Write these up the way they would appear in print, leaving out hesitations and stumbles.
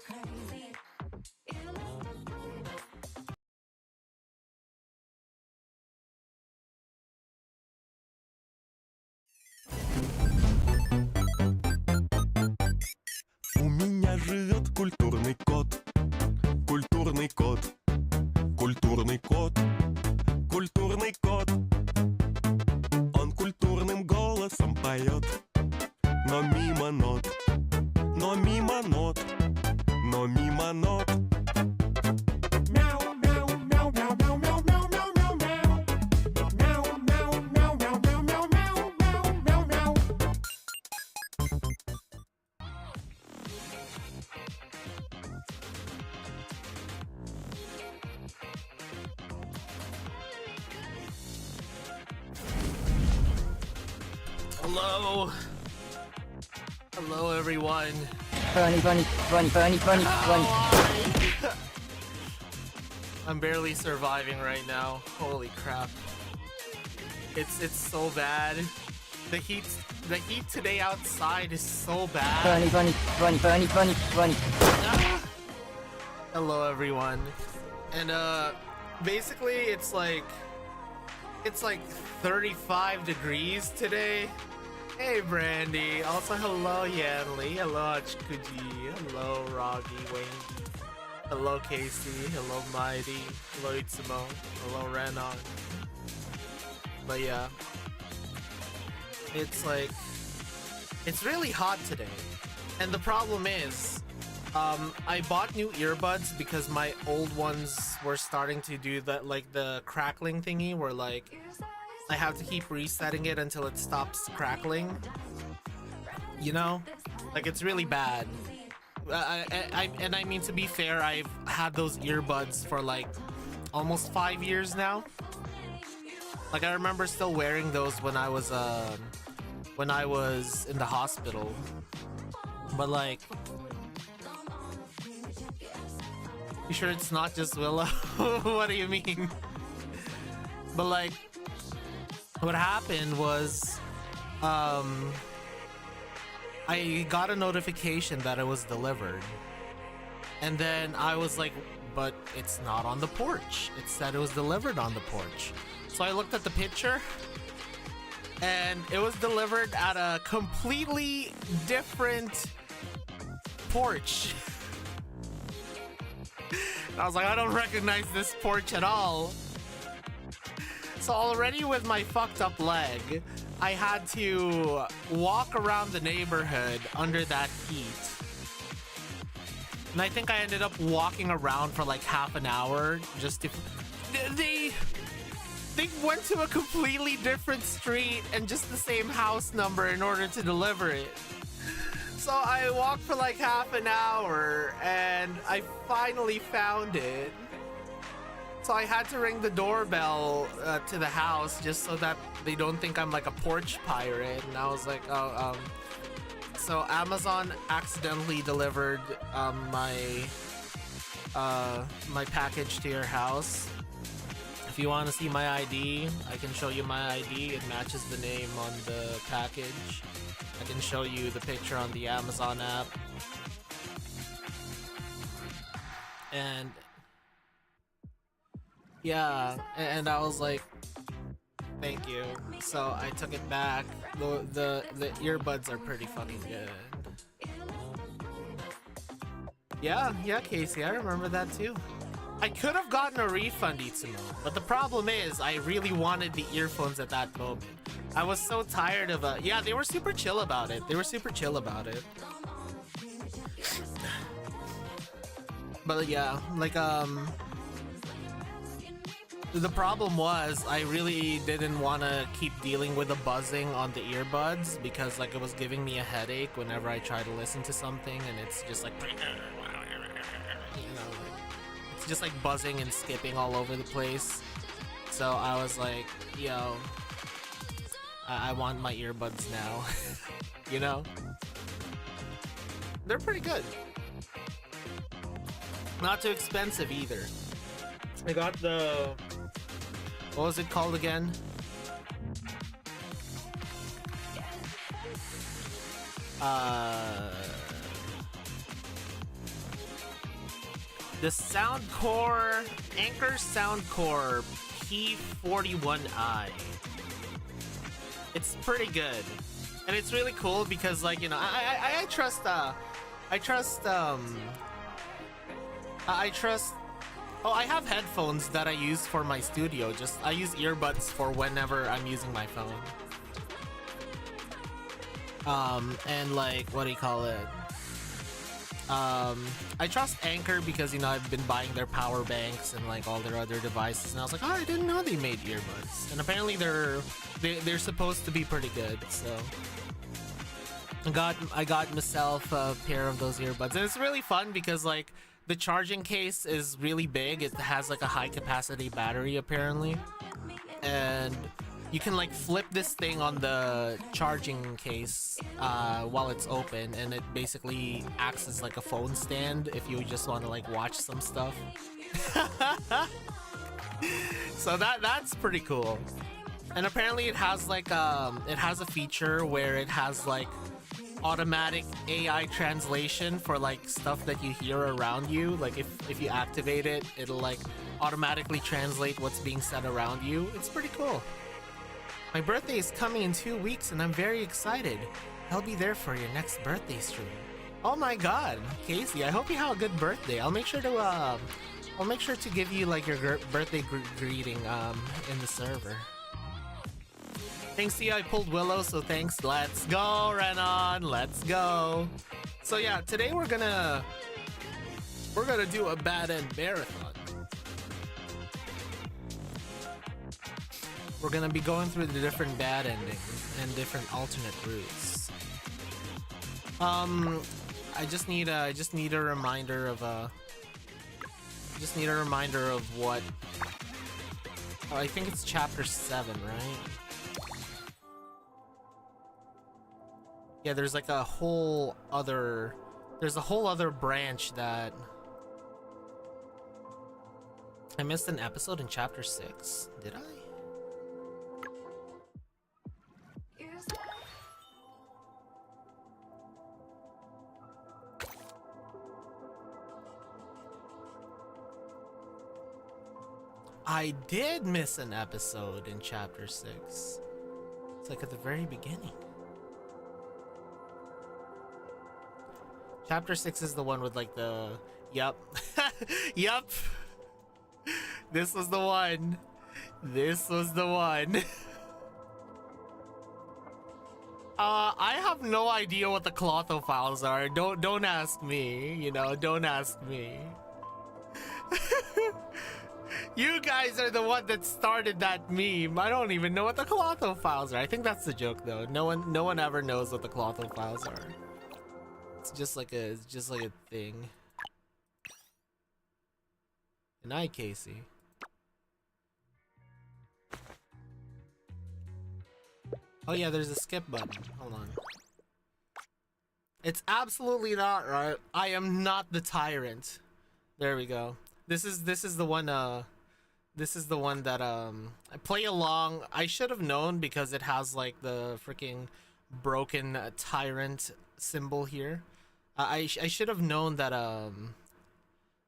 У меня живет культурный кот, культурный кот, культурный кот, культурный кот. Он культурным голосом поет, но мимо нот, но мимо нот, но мимо нот. Мяу, мяу, мяу, мяу, мяу, мяу, мяу, мяу, мяу, мяу. Мяу, мяу, мяу, мяу, мяу, мяу, мяу, мяу, мяу, мяу. Hello. Hello, everyone. Bunny, bunny, bunny, bunny, bunny, bunny. I'm barely surviving right now. Holy crap. It's so bad. The heat today outside is so bad. Bunny, bunny, bunny, bunny, bunny, bunny. Hello, everyone. And basically it's like 35 degrees today. Hey, Brandy. Also, hello, Yanli. Hello, Achikuji. Hello, Roggy, Wayne. Hello, Casey. Hello, Mighty. Hello, Itsumo. Hello, Renon. But yeah, it's really hot today. And the problem is, I bought new earbuds because my old ones were starting to do that, like the crackling thingy where like I have to keep resetting it until it stops crackling. You know? Like, it's really bad. I mean, to be fair, I've had those earbuds for like almost 5 years now. Like, I remember still wearing those when I was in the hospital. But like, you sure it's not just Willow? What do you mean? But like, what happened was, I got a notification that it was delivered. And then I was like, but it's not on the porch. It said it was delivered on the porch. So I looked at the picture, and it was delivered at a completely different porch. And I was like, I don't recognize this porch at all. So already with my fucked up leg, I had to walk around the neighborhood under that heat. And I think I ended up walking around for like half an hour just to... They went to a completely different street and just the same house number in order to deliver it. So I walked for like half an hour and I finally found it. So I had to ring the doorbell to the house just so that they don't think I'm like a porch pirate. And I was like, oh, so Amazon accidentally delivered my package to your house. If you want to see my ID, I can show you my ID. It matches the name on the package. I can show you the picture on the Amazon app. And yeah, and I was like, thank you. So I took it back. The earbuds are pretty fucking good. Yeah, Casey, I remember that too. I could have gotten a refund, Itsumo, but the problem is I really wanted the earphones at that moment. I was so tired of yeah, they were super chill about it. But yeah, like the problem was I really didn't want to keep dealing with the buzzing on the earbuds because like it was giving me a headache whenever I try to listen to something, and it's just like, you know, it's just like buzzing and skipping all over the place. So I was like, yo, I want my earbuds now. You know, they're pretty good, not too expensive either. I got the, what was it called again? The Soundcore Anchor Soundcore P41i. It's pretty good, and it's really cool because, like, you know, I trust Oh, I have headphones that I use for my studio. I use earbuds for whenever I'm using my phone. And like, what do you call it? I trust Anchor because, you know, I've been buying their power banks and like all their other devices, and I was like, oh, I didn't know they made earbuds. And apparently they're supposed to be pretty good. So I got myself a pair of those earbuds, and it's really fun because, like, the charging case is really big. It has like a high capacity battery apparently, and you can like flip this thing on the charging case while it's open, and it basically acts as like a phone stand if you just want to like watch some stuff. So that's pretty cool. And apparently it has like it has a feature where it has like automatic AI translation for like stuff that you hear around you. Like if you activate it, it'll like automatically translate what's being said around you. It's pretty cool. My birthday is coming in 2 weeks and I'm very excited. I'll be there for your next birthday stream. Oh my god, Casey, I hope you have a good birthday. I'll make sure to give you like your birthday greeting in the server. Thanks to you, I pulled Willow, so thanks. Let's go, Renan. Let's go. So yeah, today we're gonna do a bad end marathon. We're gonna be going through the different bad endings and different alternate routes. I just need a reminder of what. Oh, I think it's chapter 7, right? Yeah, there's like a whole other branch that I missed an episode in chapter 6. Did I? I did miss an episode in chapter 6. It's like at the very beginning. Chapter 6 is the one with like the... Yup. Yup. This was the one. This was the one. I have no idea what the Clotho files are. Don't ask me. You know, don't ask me. You guys are the one that started that meme. I don't even know what the Clotho files are. I think that's the joke though. No one ever knows what the Clotho files are. It's just like a thing. Good night, Casey. Oh yeah, there's a skip button. Hold on. It's absolutely not right. I am not the tyrant. There we go. This is the one. This is the one that I play along. I should have known because it has like the freaking broken tyrant symbol here. I should have known that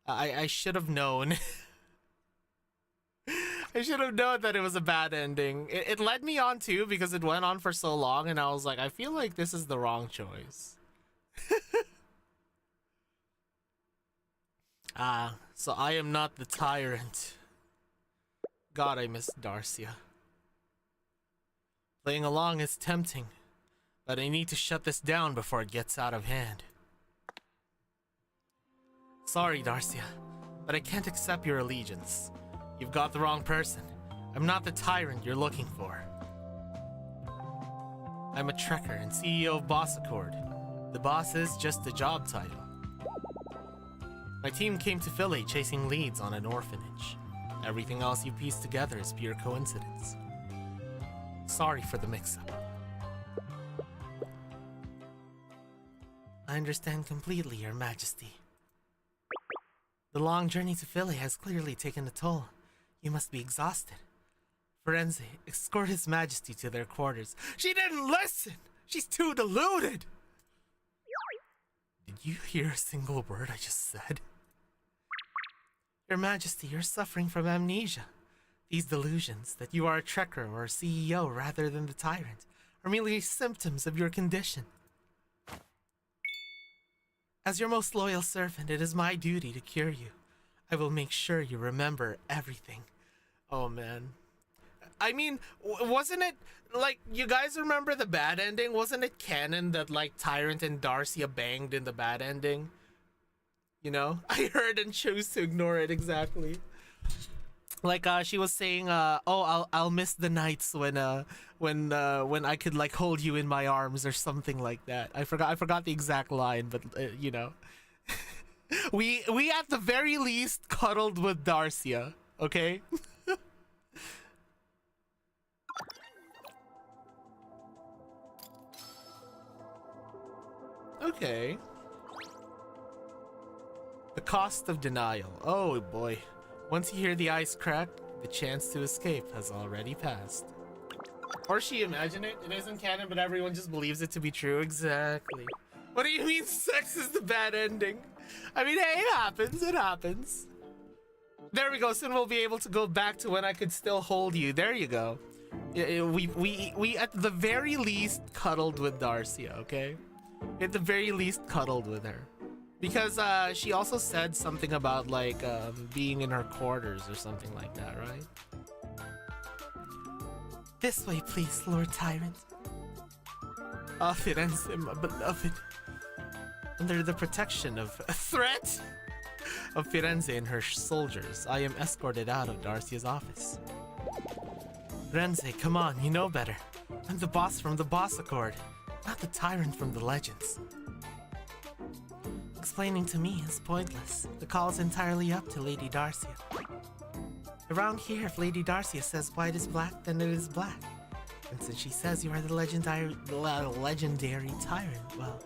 I should have known. I should have known that it was a bad ending. It led me on too because it went on for so long, and I was like, I feel like this is the wrong choice. So I am not the tyrant. God, I miss Darcia. Playing along is tempting, but I need to shut this down before it gets out of hand. Sorry, Darcia, but I can't accept your allegiance. You've got the wrong person. I'm not the tyrant you're looking for. I'm a trekker and CEO of Boss Accord. The boss is just a job title. My team came to Philly chasing leads on an orphanage. Everything else you piece together is pure coincidence. Sorry for the mix-up. I understand completely, Your Majesty. The long journey to Philly has clearly taken a toll. You must be exhausted. Firenze, escort His Majesty to their quarters. She didn't listen! She's too deluded! Did you hear a single word I just said? Your Majesty, you're suffering from amnesia. These delusions that you are a trekker or a CEO rather than the tyrant are merely symptoms of your condition. As your most loyal servant, it is my duty to cure you. I will make sure you remember everything. Oh man. I mean, wasn't it, like, you guys remember the bad ending? Wasn't it canon that, like, Tyrant and Darcia banged in the bad ending? You know? I heard and chose to ignore it exactly. Like, she was saying, oh, I'll miss the nights when I could, like, hold you in my arms or something like that. I forgot the exact line, but, you know. we at the very least cuddled with Darcia, okay? Okay. The cost of denial. Oh boy. Once you hear the ice crack, the chance to escape has already passed. Or she imagined it. It isn't canon, but everyone just believes it to be true. Exactly. What do you mean sex is the bad ending? I mean, hey, it happens. It happens. There we go. Soon we'll be able to go back to when I could still hold you. There you go. We at the very least cuddled with Darcia, okay? At the very least cuddled with her. Because she also said something about, like, being in her quarters or something like that, right? This way, please, Lord Tyrant. Ah, Firenze, my beloved. Under the protection of a threat of Firenze and her soldiers, I am escorted out of Darcia's office. Firenze, come on, you know better. I'm the boss from the Boss Accord, not the tyrant from the legends. Explaining to me is pointless. The call is entirely up to Lady Darcia. Around here, if Lady Darcia says white is black, then it is black. And since she says you are the legendary tyrant, well,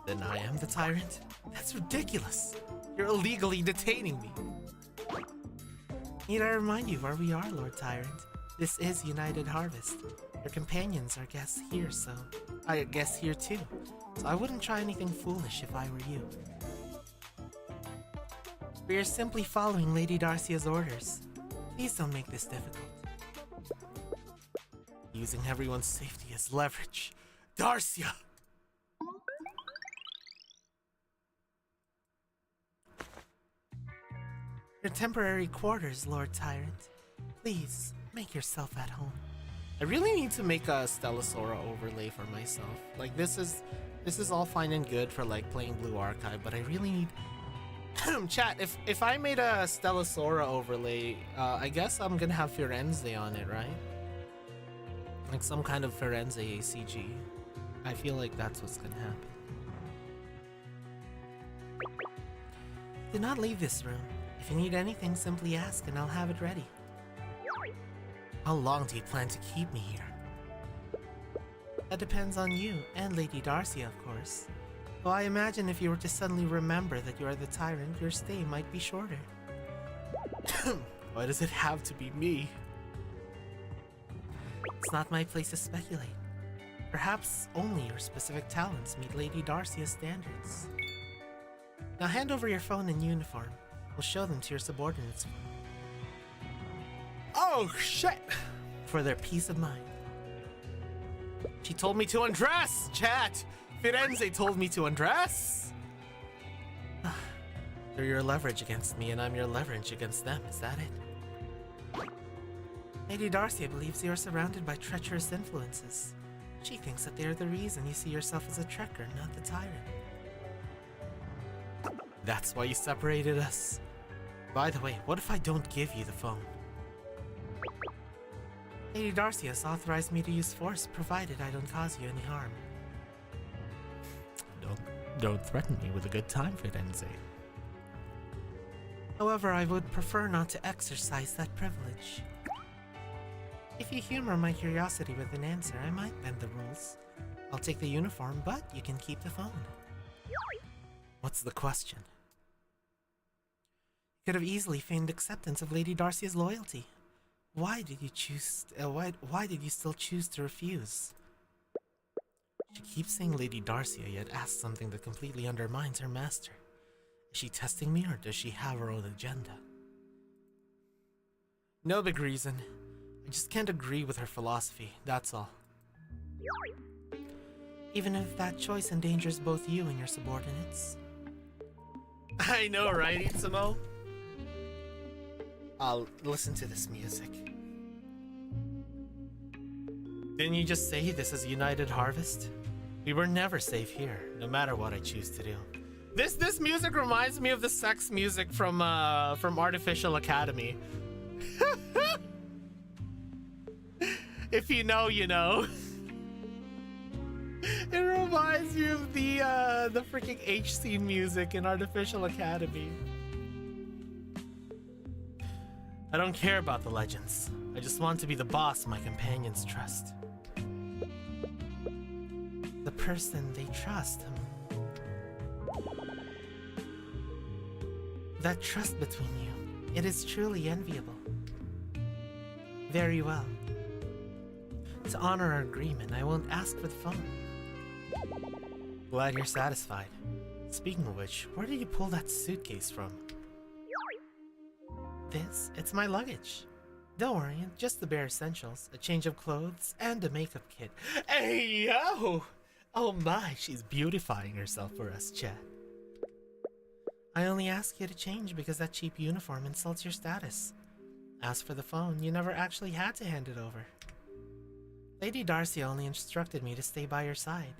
then I am the tyrant? That's ridiculous. You're illegally detaining me. Need I remind you where we are, Lord Tyrant? This is United Harvest. Your companions are guests here, so I guess here too. So I wouldn't try anything foolish if I were you. We are simply following Lady Darcia's orders. Please don't make this difficult. Using everyone's safety as leverage. Darcia! Your temporary quarters, Lord Tyrant. Please, make yourself at home. I really need to make a Stellasora overlay for myself. Like, this is all fine and good for, like, playing Blue Archive, but I really need... Chat, if I made a Stellasora overlay, I guess I'm gonna have Firenze on it, right? Like some kind of Firenze ACG. I feel like that's what's gonna happen. Do not leave this room. If you need anything, simply ask and I'll have it ready. How long do you plan to keep me here? That depends on you and Lady Darcia, of course. Though I imagine if you were to suddenly remember that you are the tyrant, your stay might be shorter. Why does it have to be me? It's not my place to speculate. Perhaps only your specific talents meet Lady Darcia's standards. Now hand over your phone and uniform. We'll show them to your subordinates. Oh, shit! For their peace of mind. She told me to undress, chat! Firenze told me to undress! They're your leverage against me and I'm your leverage against them, is that it? Lady Darcia believes you are surrounded by treacherous influences. She thinks that they are the reason you see yourself as a trekker, not the tyrant. That's why you separated us. By the way, what if I don't give you the phone? Lady Darcia has authorized me to use force, provided I don't cause you any harm. Don't threaten me with a good time, Firenze. However, I would prefer not to exercise that privilege. If you humor my curiosity with an answer, I might bend the rules. I'll take the uniform, but you can keep the phone. What's the question? You could have easily feigned acceptance of Lady Darcia's loyalty. Why did you choose? Why did you still choose to refuse? She keeps saying Lady Darcia, yet asks something that completely undermines her master. Is she testing me or does she have her own agenda? No big reason. I just can't agree with her philosophy, that's all. Even if that choice endangers both you and your subordinates. I know, right, Itsumo? I'll listen to this music. Didn't you just say this is United Harvest? We were never safe here, no matter what I choose to do. This music reminds me of the sex music from Artificial Academy. If you know, you know. It reminds me of the freaking H-scene music in Artificial Academy. I don't care about the legends. I just want to be the boss my companions trust. The person they trust. That trust between you, it is truly enviable. Very well. To honor our agreement, I won't ask for the phone. Glad you're satisfied. Speaking of which, where did you pull that suitcase from? This? It's my luggage. Don't worry, just the bare essentials. A change of clothes and a makeup kit. Hey, yo! Oh my, she's beautifying herself for us, Chet. I only ask you to change because that cheap uniform insults your status. As for the phone, you never actually had to hand it over. Lady Darcy only instructed me to stay by your side,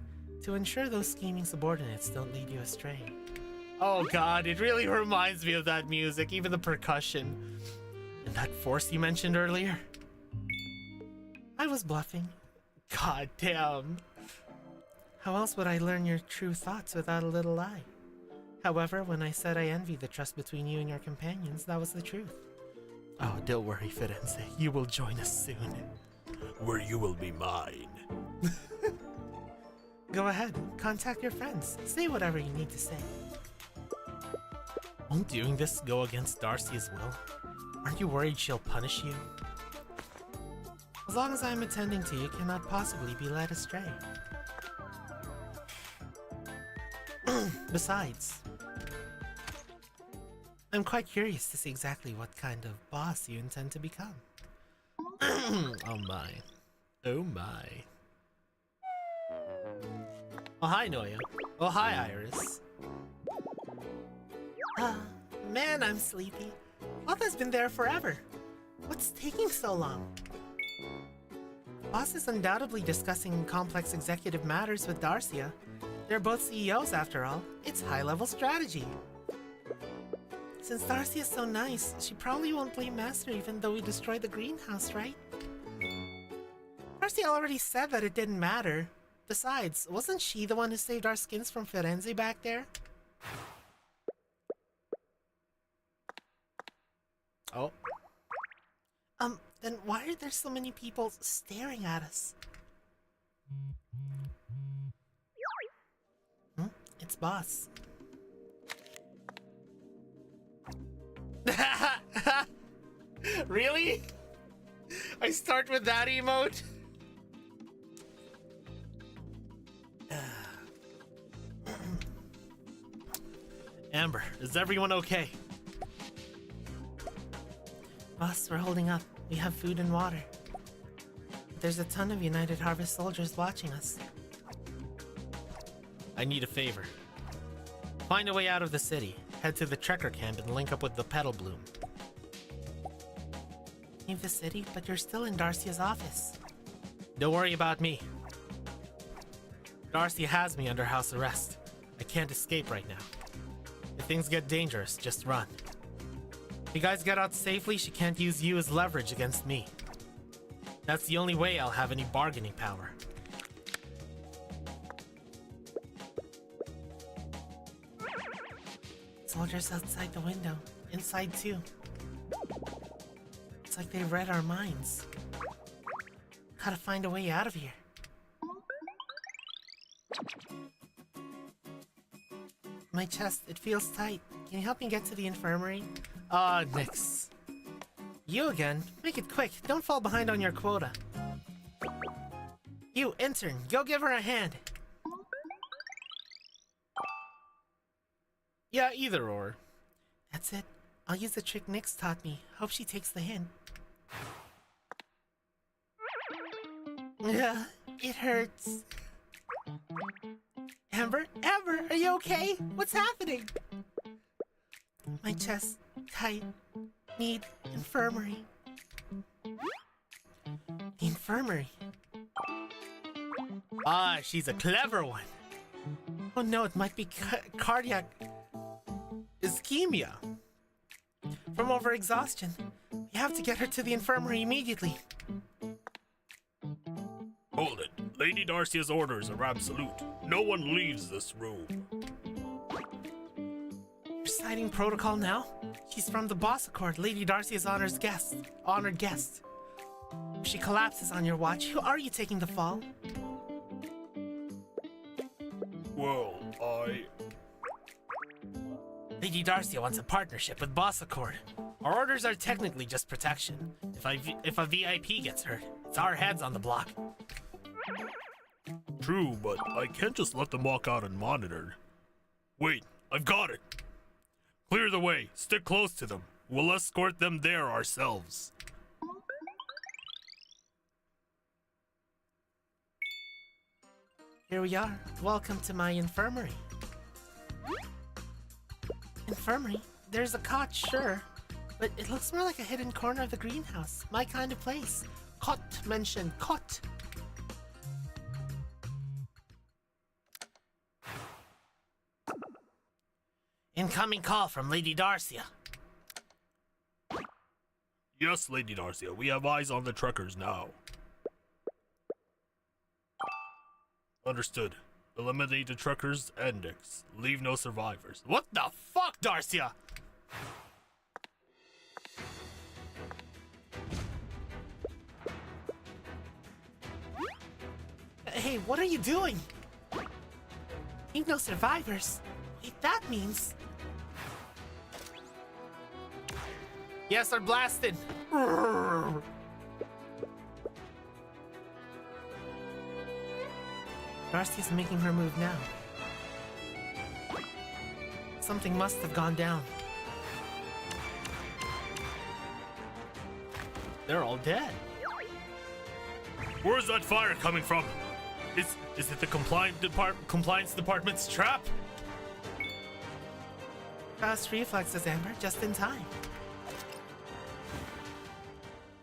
to ensure those scheming subordinates don't lead you astray. Oh god, it really reminds me of that music, even the percussion. And that force you mentioned earlier? I was bluffing. God damn. How else would I learn your true thoughts without a little lie? However, when I said I envy the trust between you and your companions, that was the truth. Oh, don't worry, Firenze. You will join us soon. Where you will be mine. Go ahead, contact your friends. Say whatever you need to say. Won't doing this go against Darcy's will? Aren't you worried she'll punish you? As long as I'm attending to you, cannot possibly be led astray. Besides, I'm quite curious to see exactly what kind of boss you intend to become. Oh my. Oh my. Oh hi, Noya. Oh hi, Iris. Man, I'm sleepy. Mother's been there forever. What's taking so long? Boss is undoubtedly discussing complex executive matters with Darcia. They're both CEOs after all. It's high-level strategy. Since Darcy is so nice, she probably won't blame Master even though we destroyed the greenhouse, right? Darcy already said that it didn't matter. Besides, wasn't she the one who saved our skins from Firenze back there? Oh. Then why are there so many people staring at us? It's boss. Really? I start with that emote? Amber, is everyone okay? Boss, we're holding up. We have food and water. There's a ton of United Harvest soldiers watching us. I need a favor. Find a way out of the city. Head to the Trekker camp and link up with the Petal Bloom. Leave the city, but you're still in Darcia's office. Don't worry about me. Darcy has me under house arrest. I can't escape right now. If things get dangerous, just run. If you guys get out safely, she can't use you as leverage against me. That's the only way I'll have any bargaining power. Soldiers outside the window. Inside too. It's like they read our minds. Gotta find a way out of here. My chest, it feels tight. Can you help me get to the infirmary? Nix. You again? Make it quick. Don't fall behind on your quota. You, intern, go give her a hand. Yeah, either or. That's it. I'll use the trick Nyx taught me. Hope she takes the hint. Yeah, it hurts. Amber, are you okay? What's happening? My chest, tight. Need infirmary. The infirmary. Ah, she's a clever one. Oh no, it might be cardiac ischemia from overexhaustion. We have to get her to the infirmary immediately. Hold it. Lady Darcia's orders are absolute. No one leaves this room. Reciting protocol now? She's from the Boss Accord, Lady Darcia's honored guest. If she collapses on your watch, who are you taking the fall? Well, Lady Darcia wants a partnership with Boss Accord. Our orders are technically just protection. If a VIP gets hurt, it's our heads on the block. True, but I can't just let them walk out unmonitored. Wait, I've got it! Clear the way. Stick close to them. We'll escort them there ourselves. Here we are. Welcome to my infirmary. Infirmary? There's a cot, sure. But it looks more like a hidden corner of the greenhouse. My kind of place. Cot mentioned. Cot. Incoming call from Lady Darcia. Yes, Lady Darcia, we have eyes on the truckers now. Understood. Eliminate the truckers and Nyx. Leave no survivors. What the fuck, Darcia? Hey, what are you doing? Leave no survivors? Wait, that means... Yes, they're blasted. Darcia's making her move now. Something must have gone down. They're all dead. Where's that fire coming from? Is it the compliance department's trap? Fast reflexes, Amber, just in time.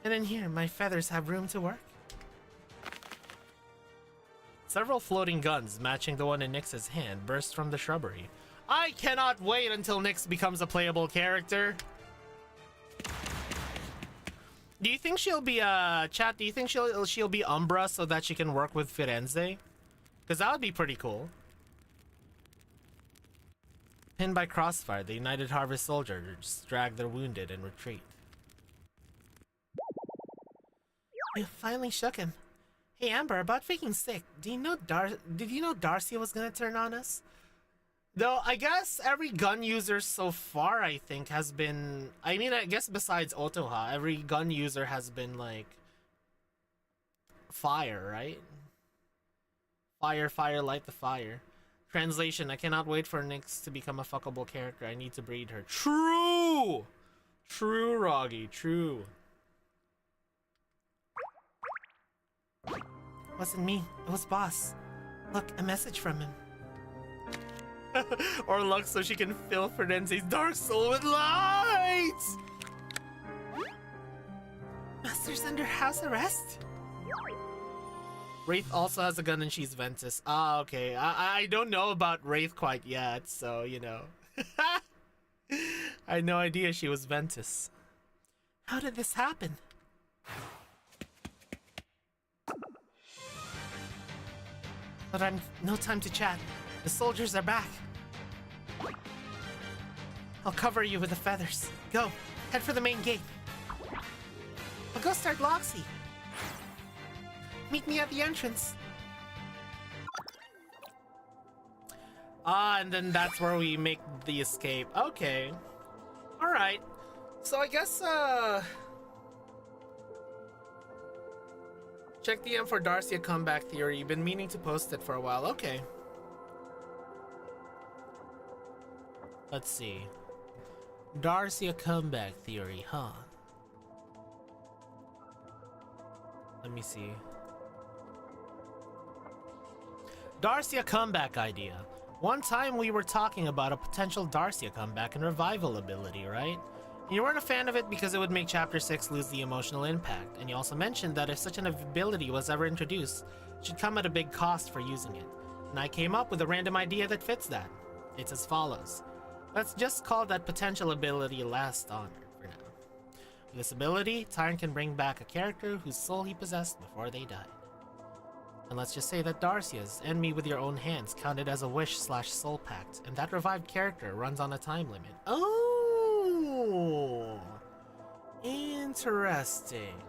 And in here, my feathers have room to work. Several floating guns matching the one in Nyx's hand burst from the shrubbery. I cannot wait until Nyx becomes a playable character. Do you think she'll be chat? Do you think she'll be Umbra so that she can work with Firenze? Because that would be pretty cool. Pinned by crossfire, the United Harvest soldiers drag their wounded and retreat. You finally shook him. Hey Amber, about faking sick, did you know Darcia was gonna turn on us? Though I guess every gun user so far, I think, has been... I mean, I guess besides Otoha, every gun user has been like... fire, right? Fire, fire, light the fire. Translation, I cannot wait for Nyx to become a fuckable character. I need to breed her. True! True, Roggy, true. Wasn't me, it was Boss. Look, a message from him. Or luck so she can fill Firenze's dark soul with light! Master's under house arrest? Wraith also has a gun and she's Ventus. Ah, okay. I don't know about Wraith quite yet, so, you know. I had no idea she was Ventus. How did this happen? But I'm no time to chat. The soldiers are back. I'll cover you with the feathers. Go, head for the main gate. I'll go start Loxy. Meet me at the entrance. Ah, and then that's where we make the escape. Okay. Alright. So I guess, check the M for Darcia comeback theory. You've been meaning to post it for a while. Okay. Let's see. Darcy a comeback theory, huh? Let me see. Darcy a comeback idea. One time we were talking about a potential Darcy a comeback and revival ability, right? You weren't a fan of it because it would make Chapter 6 lose the emotional impact, and you also mentioned that if such an ability was ever introduced, it should come at a big cost for using it. And I came up with a random idea that fits that. It's as follows. Let's just call that potential ability Last Honor for now. With this ability, Tyrant can bring back a character whose soul he possessed before they died. And let's just say that Darcia's "End me with your own hands" counted as a wish/soul pact, and that revived character runs on a time limit. Oh, interesting.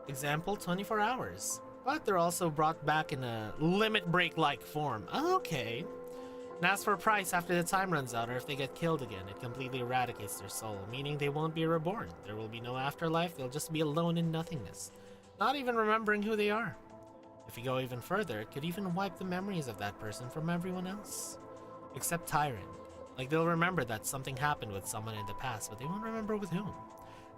Example, 24 hours. But they're also brought back in a limit break-like form. Okay. And as for a price after the time runs out or if they get killed again, it completely eradicates their soul, meaning they won't be reborn. There will be no afterlife, they'll just be alone in nothingness, not even remembering who they are. If you go even further, it could even wipe the memories of that person from everyone else. Except Tyrant. Like, they'll remember that something happened with someone in the past, but they won't remember with whom.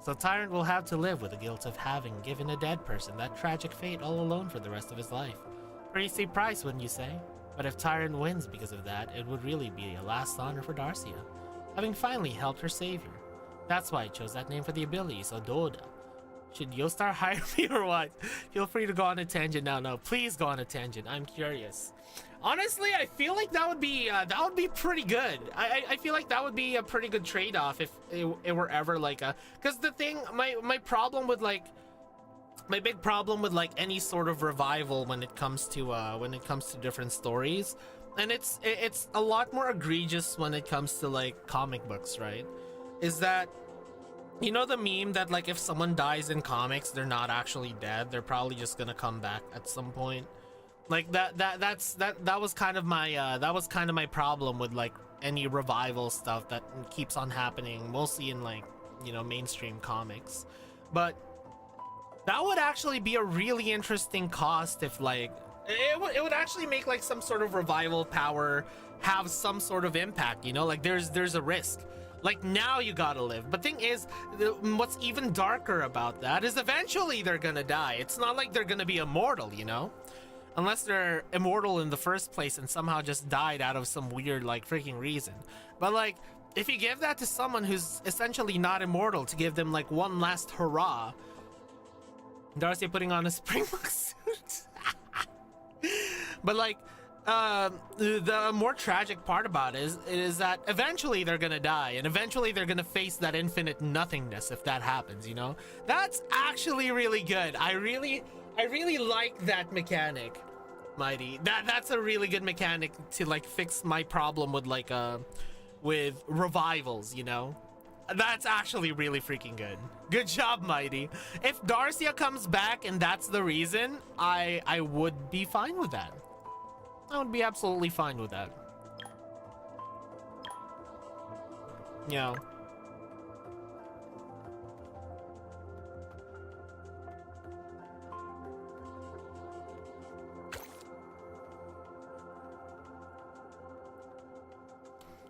So Tyrant will have to live with the guilt of having given a dead person that tragic fate all alone for the rest of his life. Pretty steep price, wouldn't you say? But if Tyrant wins because of that, it would really be a last honor for Darcia, having finally helped her savior. That's why I chose that name for the ability, so Doda. Should Yostar hire me or what? Feel free to go on a tangent now. No, please go on a tangent. I'm curious. Honestly, I feel like that would be pretty good. I feel like that would be a pretty good trade-off if it were ever like a. Because the thing, my problem with like, my big problem with like any sort of revival when it comes to different stories, and it's a lot more egregious when it comes to like comic books, right? Is that, you know, the meme that like if someone dies in comics, they're not actually dead, they're probably just gonna come back at some point. Like that was kind of my problem with like any revival stuff that keeps on happening, mostly in like, you know, mainstream comics. But that would actually be a really interesting cost if like it would actually make like some sort of revival power have some sort of impact, you know? Like there's a risk. Like, now you gotta live. But thing is, what's even darker about that is eventually they're gonna die. It's not like they're gonna be immortal, you know? Unless they're immortal in the first place and somehow just died out of some weird, like, freaking reason. But, like, if you give that to someone who's essentially not immortal to give them, like, one last hurrah. Darcy putting on a Springbok suit. But, like, the more tragic part about it is that eventually they're gonna die, and eventually they're gonna face that infinite nothingness if that happens, you know? That's actually really good. I really like that mechanic, Mighty. That's a really good mechanic to like fix my problem with like with revivals, you know? That's actually really freaking good. Good job, Mighty. If Darcia comes back and that's the reason, I would be fine with that. I would be absolutely fine with that. You know.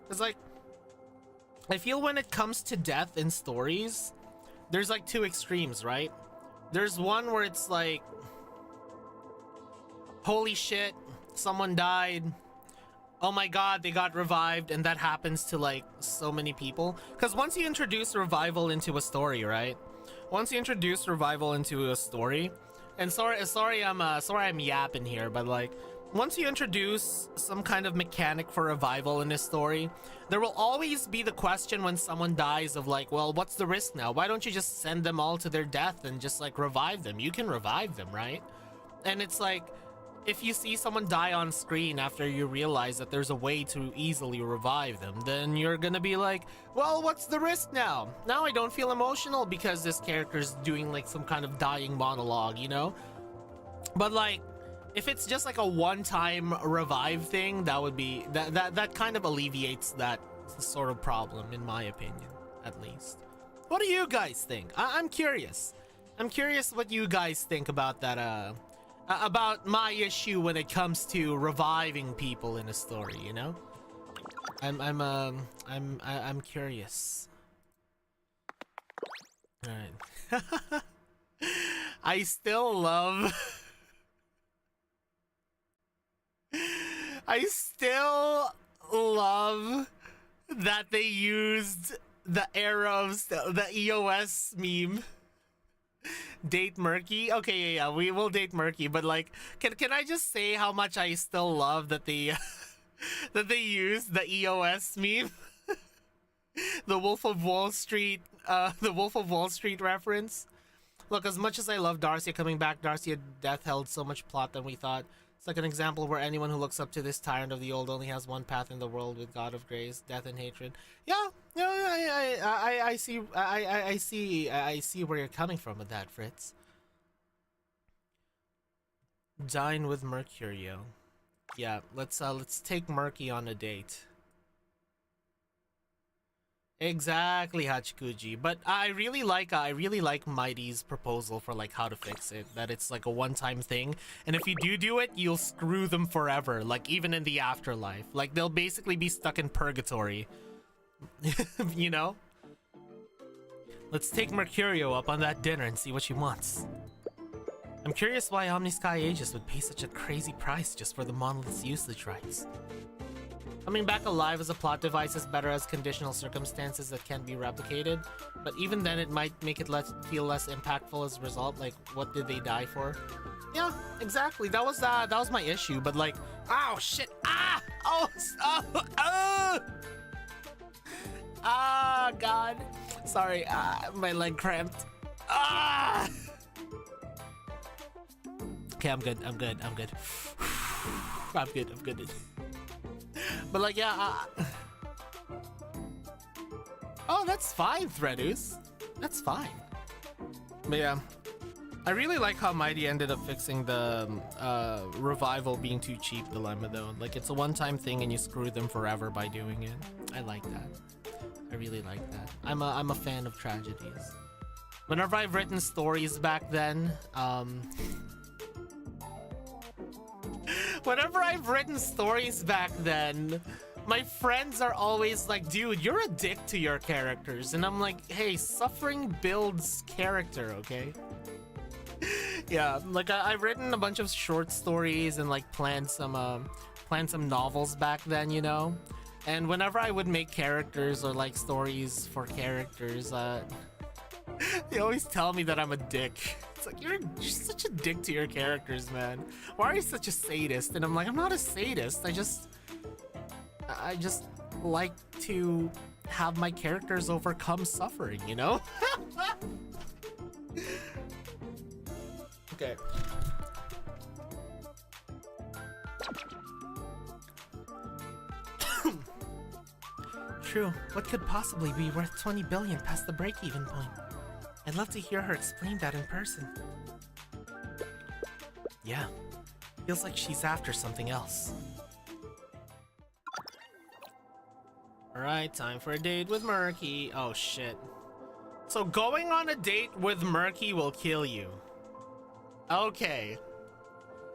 It's like, I feel when it comes to death in stories, there's like two extremes, right? There's one where it's like, holy shit, someone died, oh my god, they got revived, and that happens to like so many people. Because once you introduce revival into a story, right? Once you introduce revival into a story, and sorry I'm yapping here, but like, once you introduce some kind of mechanic for revival in a story, there will always be the question when someone dies of like, well, what's the risk now? Why don't you just send them all to their death and just like revive them? You can revive them, right? And it's like, if you see someone die on screen after you realize that there's a way to easily revive them, then you're gonna be like, well, what's the risk now? Now I don't feel emotional because this character's doing like some kind of dying monologue, you know? But like, if it's just like a one-time revive thing, that would be that kind of alleviates that sort of problem, in my opinion, at least. What do you guys think? I'm curious. I'm curious what you guys think about that about my issue when it comes to reviving people in a story, you know? I'm curious. All right. I still love. I still love that they used the era of the EOS meme. Date Murky. Okay, yeah, we will date Murky, but like, can I just say how much I still love that they that they used the EOS meme, the Wolf of Wall Street, the Wolf of Wall Street reference. Look, as much as I love Darcia coming back, Darcia death held so much plot than we thought. It's like an example where anyone who looks up to this tyrant of the old only has one path in the world with God of Grace, death and hatred. Yeah, I see where you're coming from with that, Fritz. Dine with Mercurio. Yeah, let's take Murky on a date. Exactly, Hachikuji. But I really like Mighty's proposal for like how to fix it. That it's like a one-time thing, and if you do it, you'll screw them forever. Like even in the afterlife, like they'll basically be stuck in purgatory. You know. Let's take Mercurio up on that dinner and see what she wants. I'm curious why Omnisky Aegis would pay such a crazy price just for the monolith's usage rights. Coming back alive as a plot device is better as conditional circumstances that can't be replicated, but even then it might make it feel less impactful as a result, like what did they die for? Yeah, exactly, that was my issue, but like, oh shit, god, sorry, my leg cramped, okay, I'm good. But like, yeah, oh, that's fine, Threadus. That's fine. But yeah, I really like how Mighty ended up fixing the revival being too cheap dilemma though. Like, it's a one-time thing and you screw them forever by doing it. I like that. I really like that. I'm a fan of tragedies. Whenever I've written stories back then, my friends are always like, dude, you're a dick to your characters. And I'm like, hey, suffering builds character, okay? Yeah, like I've written a bunch of short stories and like planned some novels back then, you know? And whenever I would make characters or like stories for characters, they always tell me that I'm a dick. It's like, you're such a dick to your characters, man. Why are you such a sadist? And I'm like, I'm not a sadist. I just like to have my characters overcome suffering, you know? Okay. True. What could possibly be worth 20 billion past the break-even point? I'd love to hear her explain that in person. Yeah. Feels like she's after something else. Alright, time for a date with Murky. Oh shit. So going on a date with Murky will kill you. Okay.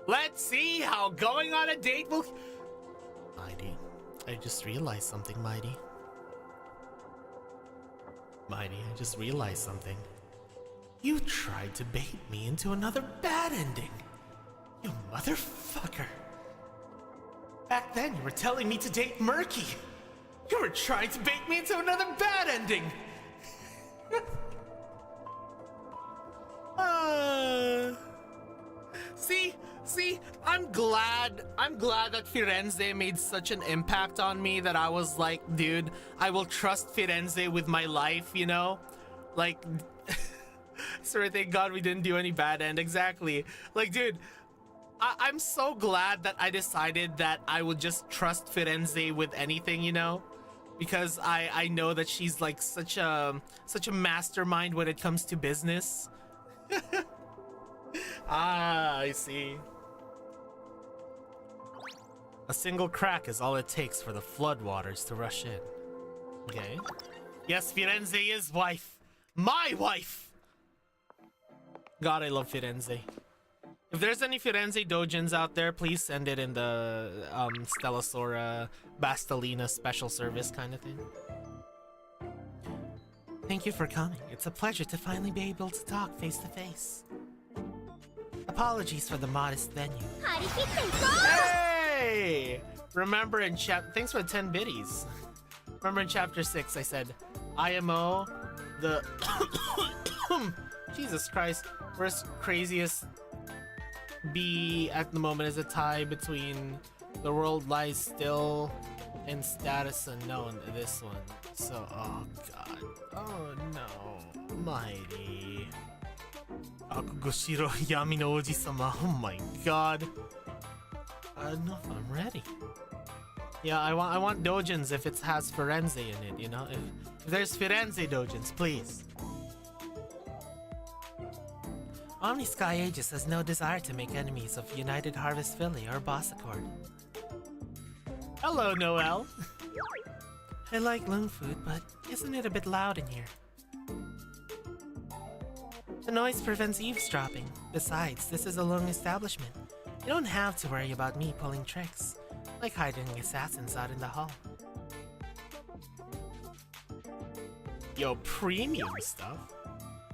Let's see how going on a date will... Mighty. I just realized something, Mighty. Mighty, I just realized something. You tried to bait me into another bad ending. You motherfucker. Back then, you were telling me to date Murky. You were trying to bait me into another bad ending. See, I'm glad that Firenze made such an impact on me that I was like, dude, I will trust Firenze with my life, you know? Like, sorry, thank God we didn't do any bad end. Exactly. Like, dude, I'm so glad that I decided that I would just trust Firenze with anything, you know? Because I know that she's like such a mastermind when it comes to business. I see. A single crack is all it takes for the floodwaters to rush in. Okay. Yes, Firenze is wife. My wife! God, I love Firenze. If there's any Firenze Dojins out there, please send it in the Stellasaura Bastalina special service kind of thing. Thank you for coming. It's a pleasure to finally be able to talk face to face. Apologies for the modest venue. Hey! Remember in thanks for the 10 biddies. Remember in chapter 6 I said IMO the Jesus Christ, worst craziest B at the moment is a tie between The World Lies Still and Status Unknown, this one. So, oh god. Oh no. Mighty. Akugoshiro Yami no Oji-sama. Oh my god. I don't know if I'm ready. Yeah, I want dojins if it has Firenze in it, you know? If there's Firenze dojins, please. Omni Sky Aegis has no desire to make enemies of United Harvest Philly or Boss Accord. Hello, Noel. I like loon food, but isn't it a bit loud in here? The noise prevents eavesdropping. Besides, this is a lone establishment. You don't have to worry about me pulling tricks, like hiding assassins out in the hall. Yo, premium stuff?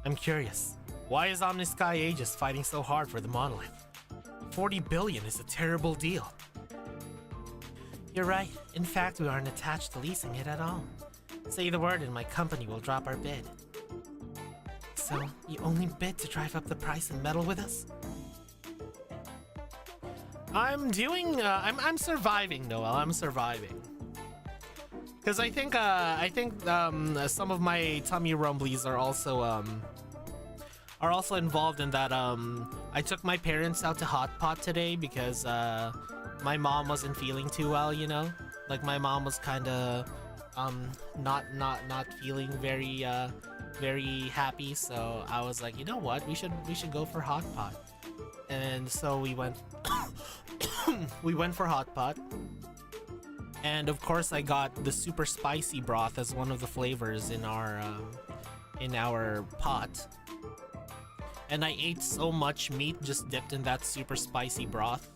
I'm curious. Why is Omni Sky Aegis fighting so hard for the monolith? 40 billion is a terrible deal. You're right. In fact, we aren't attached to leasing it at all. Say the word and my company will drop our bid. So, you only bid to drive up the price and meddle with us? I'm surviving, Noel. I'm surviving. Because I think some of my tummy rumblies are also involved in that. I took my parents out to Hot Pot today because my mom wasn't feeling too well, you know. Like my mom was kind of not feeling very happy. So I was like, you know what, we should go for Hot Pot. And so we went we went for Hot Pot. And of course I got the super spicy broth as one of the flavors in our pot. And I ate so much meat just dipped in that super spicy broth.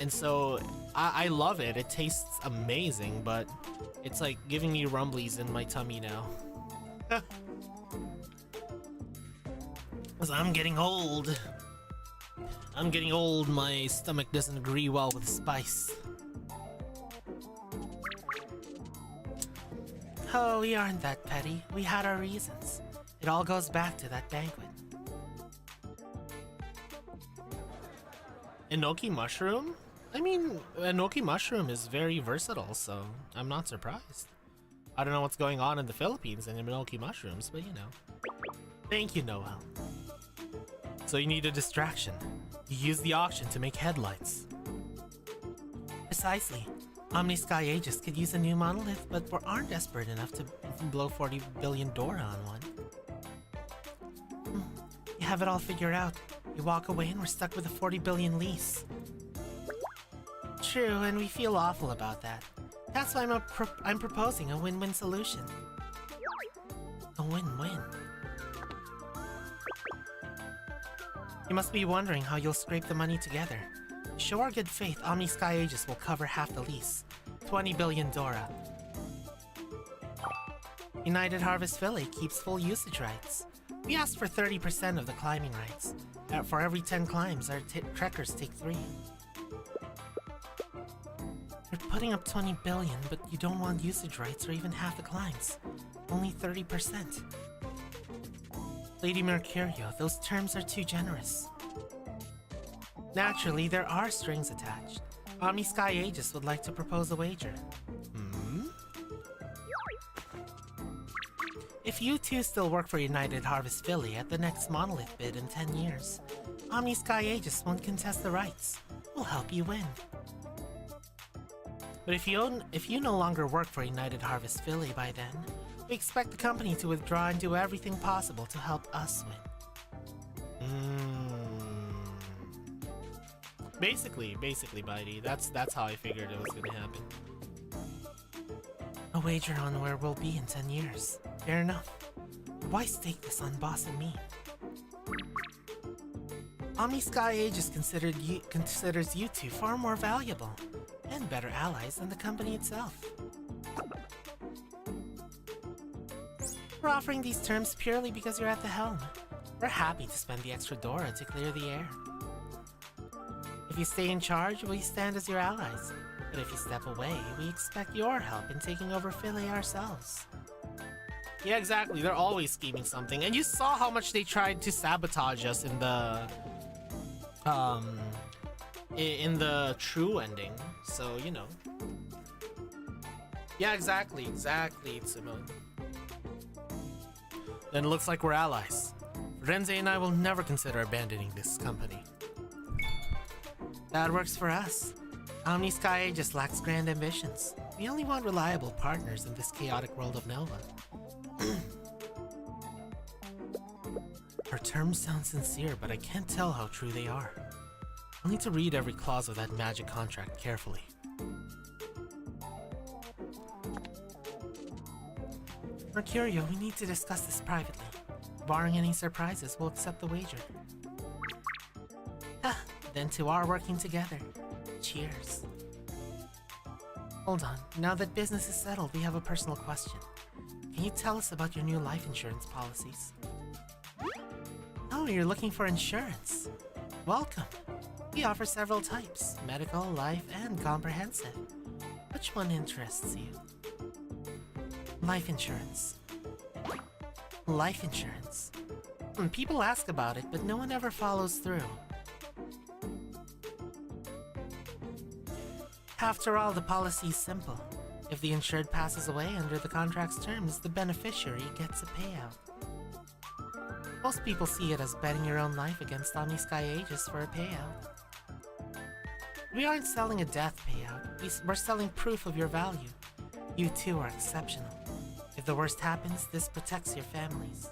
And so I love it. It tastes amazing, but it's like giving me rumblies in my tummy now. Because I'm getting old. My stomach doesn't agree well with spice. Oh, we aren't that petty. We had our reasons. It all goes back to that banquet. Enoki mushroom? I mean, enoki mushroom is very versatile, so I'm not surprised. I don't know what's going on in the Philippines and enoki mushrooms, but you know. Thank you, Noel. So you need a distraction. You use the auction to make headlights. Precisely. Omni Sky Aegis could use a new monolith, but we aren't desperate enough to blow 40 billion Dora on one. You have it all figured out. You walk away and we're stuck with a 40 billion lease. True, and we feel awful about that. That's why I'm proposing a win-win solution. A win-win. You must be wondering how you'll scrape the money together. Show our good faith, Omni Sky Aegis will cover half the lease. 20 billion Dora. United Harvest Philly keeps full usage rights. We asked for 30% of the climbing rights. For every 10 climbs, our trekkers take 3. You're putting up 20 billion, but you don't want usage rights or even half the climbs. Only 30%. Lady Mercurio, those terms are too generous. Naturally, there are strings attached. Omni Sky Aegis would like to propose a wager. If you two still work for United Harvest Philly at the next monolith bid in 10 years, Omni Sky Aegis won't contest the rights. We'll help you win. But if you no longer work for United Harvest Philly by then, we expect the company to withdraw and do everything possible to help us win. Basically, Bitey, that's how I figured it was gonna happen. A wager on where we'll be in 10 years. Fair enough. Why stake this on Boss and me? Omni Sky Aegis considers you two far more valuable and better allies than the company itself. We're offering these terms purely because you're at the helm. We're happy to spend the extra Dora to clear the air. If you stay in charge, we stand as your allies. But if you step away, we expect your help in taking over Philae ourselves. Yeah, exactly. They're always scheming something. And you saw how much they tried to sabotage us in the true ending. So, you know. Yeah, exactly, Itsumo. Then it looks like we're allies. Renze and I will never consider abandoning this company. That works for us. Omni Sky just lacks grand ambitions. We only want reliable partners in this chaotic world of Nova. Our terms sound sincere, but I can't tell how true they are. I'll need to read every clause of that magic contract carefully. Mercurio, we need to discuss this privately. Barring any surprises, we'll accept the wager. Then to our working together. Cheers. Hold on, now that business is settled, we have a personal question. Can you tell us about your new life insurance policies? Oh, you're looking for insurance. Welcome. We offer several types, medical, life, and comprehensive. Which one interests you? Life insurance. Life insurance. People ask about it, but no one ever follows through. After all, the policy is simple. If the insured passes away under the contract's terms, the beneficiary gets a payout. Most people see it as betting your own life against Omni Sky Aegis for a payout. We aren't selling a death payout, we're selling proof of your value. You two are exceptional. If the worst happens, this protects your families.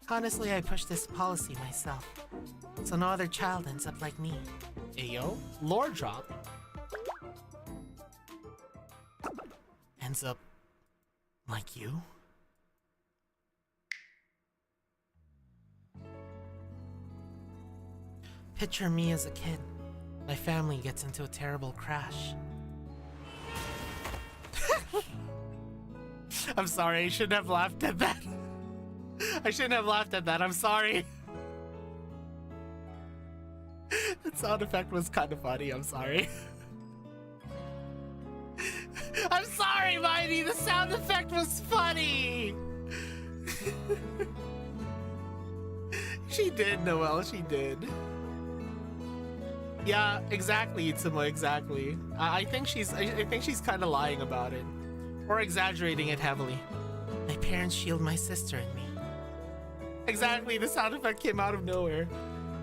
Honestly, I pushed this policy myself, so no other child ends up like me. Ayo, lore drop. Ends up like you? Picture me as a kid. My family gets into a terrible crash. I'm sorry, I shouldn't have laughed at that. I shouldn't have laughed at that, I'm sorry. That sound effect was kind of funny, I'm sorry. I'm sorry, Mighty, the sound effect was funny! She did, Noelle, she did. Yeah, exactly, Itsumo, exactly. I think she's kind of lying about it. Or exaggerating it heavily. My parents shield my sister and me. Exactly, the sound effect came out of nowhere.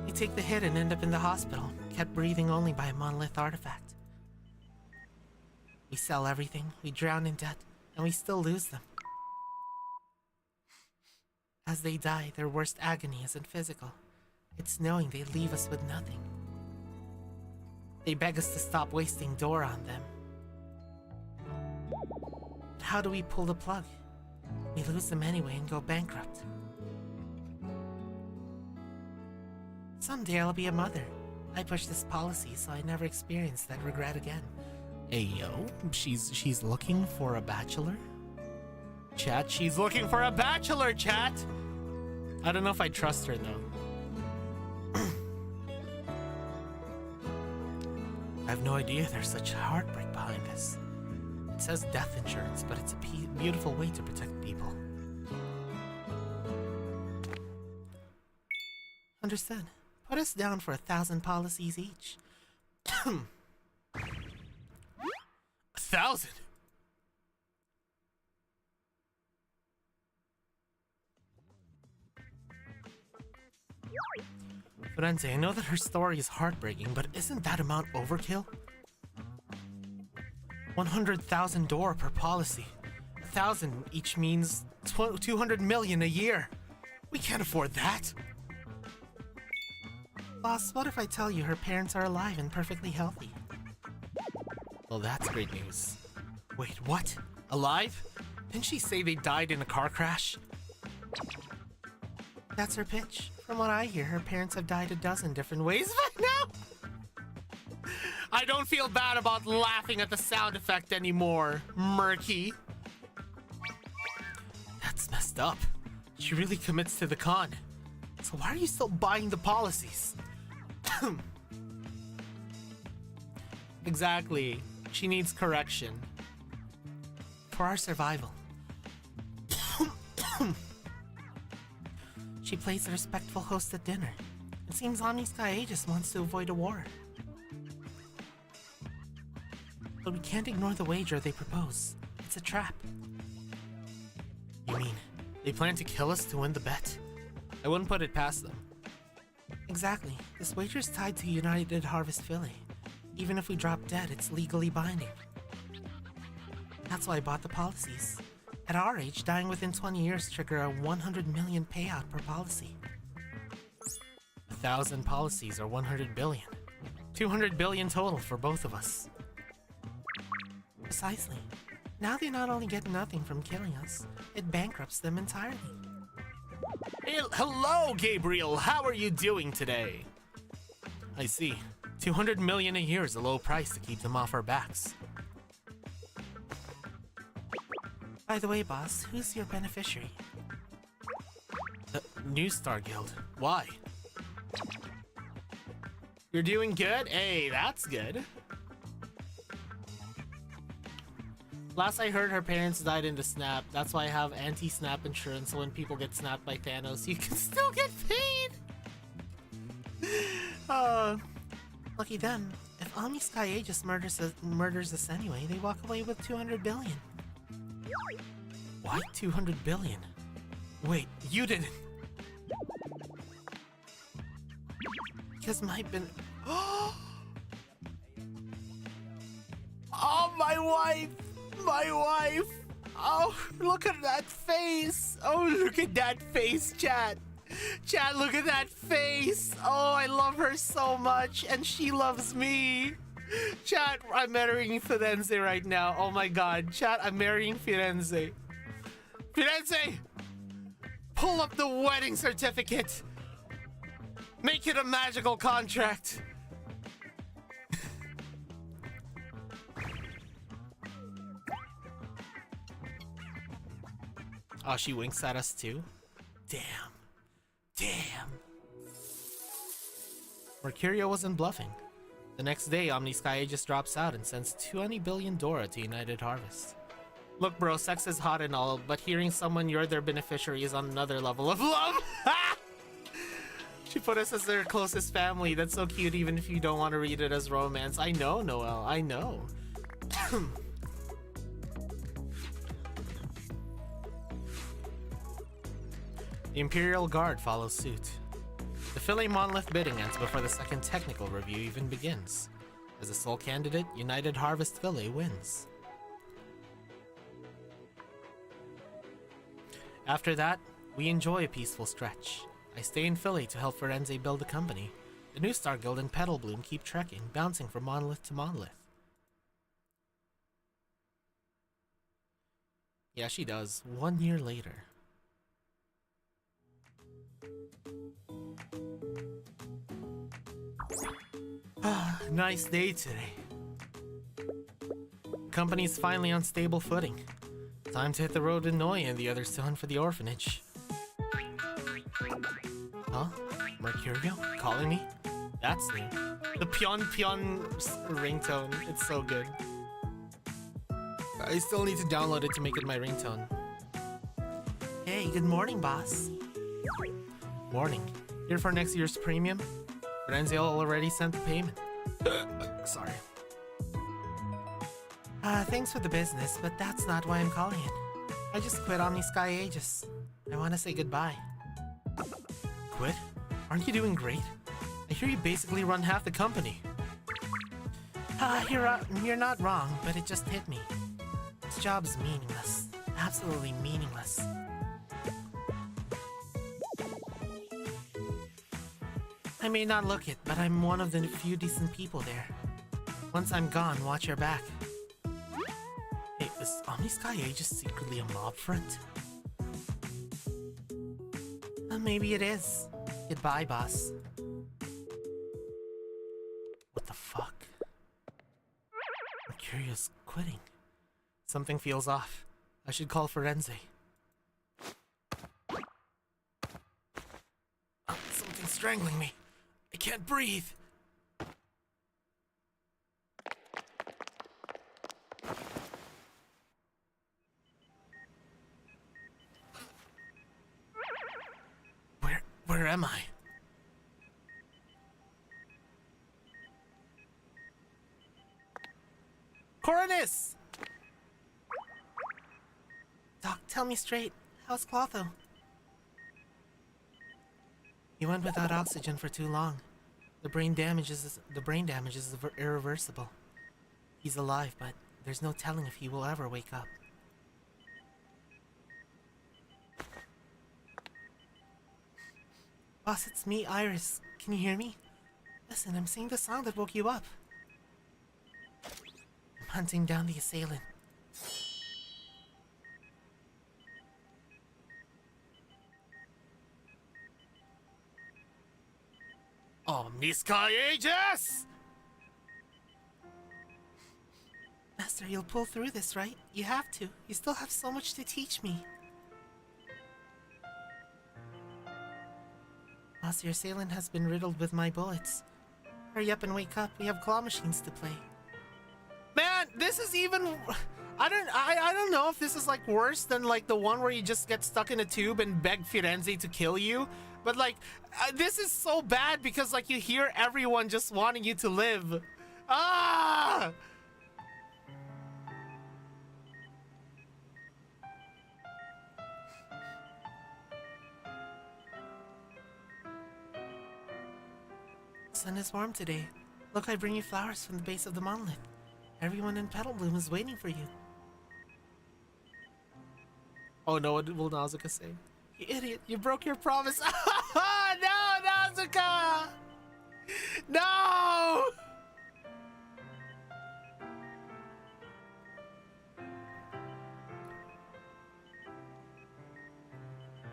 You take the hit and end up in the hospital, kept breathing only by a monolith artifact. We sell everything, we drown in debt, and we still lose them. As they die, their worst agony isn't physical. It's knowing they leave us with nothing. They beg us to stop wasting Dora on them. But how do we pull the plug? We lose them anyway and go bankrupt. Someday I'll be a mother. I pushed this policy so I never experience that regret again. Hey yo, she's looking for a bachelor? Chat, she's looking for a bachelor, chat! I don't know if I trust her though. I have no idea there's such heartbreak behind this. It says death insurance, but it's a beautiful way to protect people. Understood. Put us down for 1,000 policies each. 1,000? Firenze, I know that her story is heartbreaking, but isn't that amount overkill? 100,000 Dora per policy. 1,000 each means 200 million a year. We can't afford that. Boss, what if I tell you her parents are alive and perfectly healthy? Well, that's great news. Wait, what? Alive? Didn't she say they died in a car crash? That's her pitch. From what I hear, her parents have died a dozen different ways by now. I don't feel bad about laughing at the sound effect anymore, Murky. That's messed up. She really commits to the con. So why are you still buying the policies? Exactly. She needs correction. For our survival. She plays a respectful host at dinner. It seems Omni Sky Aegis wants to avoid a war. But we can't ignore the wager they propose. It's a trap. You mean, they plan to kill us to win the bet? I wouldn't put it past them. Exactly. This wager's tied to United Harvest Philly. Even if we drop dead, it's legally binding. That's why I bought the policies. At our age, dying within 20 years trigger a 100 million payout per policy. 1,000 policies are 100 billion. 200 billion total for both of us. Precisely. Now they not only get nothing from killing us, it bankrupts them entirely. Hey, hello, Gabriel. How are you doing today? I see. 200 million a year is a low price to keep them off our backs. By the way, boss, who's your beneficiary? The New Star Guild. Why? You're doing good? Hey, that's good. Last I heard, her parents died in the snap. That's why I have anti-snap insurance, so when people get snapped by Thanos, you can still get paid! Lucky them. If Omni Sky Aegis murders us anyway, they walk away with 200 billion. Why 200 billion? Wait, you didn't... Because my Oh, my wife! My wife! Oh, look at that face! Oh, look at that face, chat! Chat, look at that face! Oh, I love her so much, and she loves me! Chat, I'm marrying Firenze right now. Oh my god. Chat, I'm marrying Firenze. Firenze! Pull up the wedding certificate! Make it a magical contract! Oh, she winks at us too? Damn. Damn. Mercurio wasn't bluffing. The next day, Omni Sky just drops out and sends 20 billion Dora to United Harvest. Look, bro, sex is hot and all, but hearing someone you're their beneficiary is on another level of love. She put us as their closest family. That's so cute, even if you don't want to read it as romance. I know, Noel. I know. The Imperial Guard follows suit. The Philly Monolith bidding ends before the second technical review even begins. As the sole candidate, United Harvest Philly wins. After that, we enjoy a peaceful stretch. I stay in Philly to help Firenze build a company. The New Star Guild and Petal Bloom keep trekking, bouncing from monolith to monolith. Yeah, she does. 1 year later. Nice day today. Company's finally on stable footing. Time to hit the road with Noya and the others to hunt for the orphanage. Huh? Mercurio? Calling me? That's new. The Pion ringtone. It's so good. I still need to download it to make it my ringtone. Hey, good morning, boss. Morning. Here for next year's premium? Firenze already sent the payment. Sorry. Thanks for the business, but that's not why I'm calling it. I just quit Omni Sky Aegis. I want to say goodbye. Quit? Aren't you doing great? I hear you basically run half the company. You're not wrong, but it just hit me. This job's meaningless. Absolutely meaningless. I may not look it, but I'm one of the few decent people there. Once I'm gone, watch your back. Hey, is Omni Sky Aegis secretly a mob front? maybe it is. Goodbye, boss. What the fuck? I'm curious, quitting. Something feels off. I should call Firenze. Oh, something's strangling me. I can't breathe. Where am I? Coronis! Doc, tell me straight. How's Clotho? He went without oxygen for too long. The brain damage is irreversible. He's alive, but there's no telling if he will ever wake up. Boss, it's me, Iris. Can you hear me? Listen, I'm singing the song that woke you up. I'm hunting down the assailant. Oh, Miss Aegis! Master, you'll pull through this, right? You have to. You still have so much to teach me. Boss, your assailant has been riddled with my bullets. Hurry up and wake up. We have claw machines to play. Man, this is even... I don't know if this is like worse than like the one where you just get stuck in a tube and beg Firenze to kill you. But like, this is so bad because like you hear everyone just wanting you to live. Ah! The sun is warm today. Look, I bring you flowers from the base of the monolith. Everyone in Petal Bloom is waiting for you. Oh no, what will Nazuka say? You idiot, you broke your promise. No, Nazuka! No!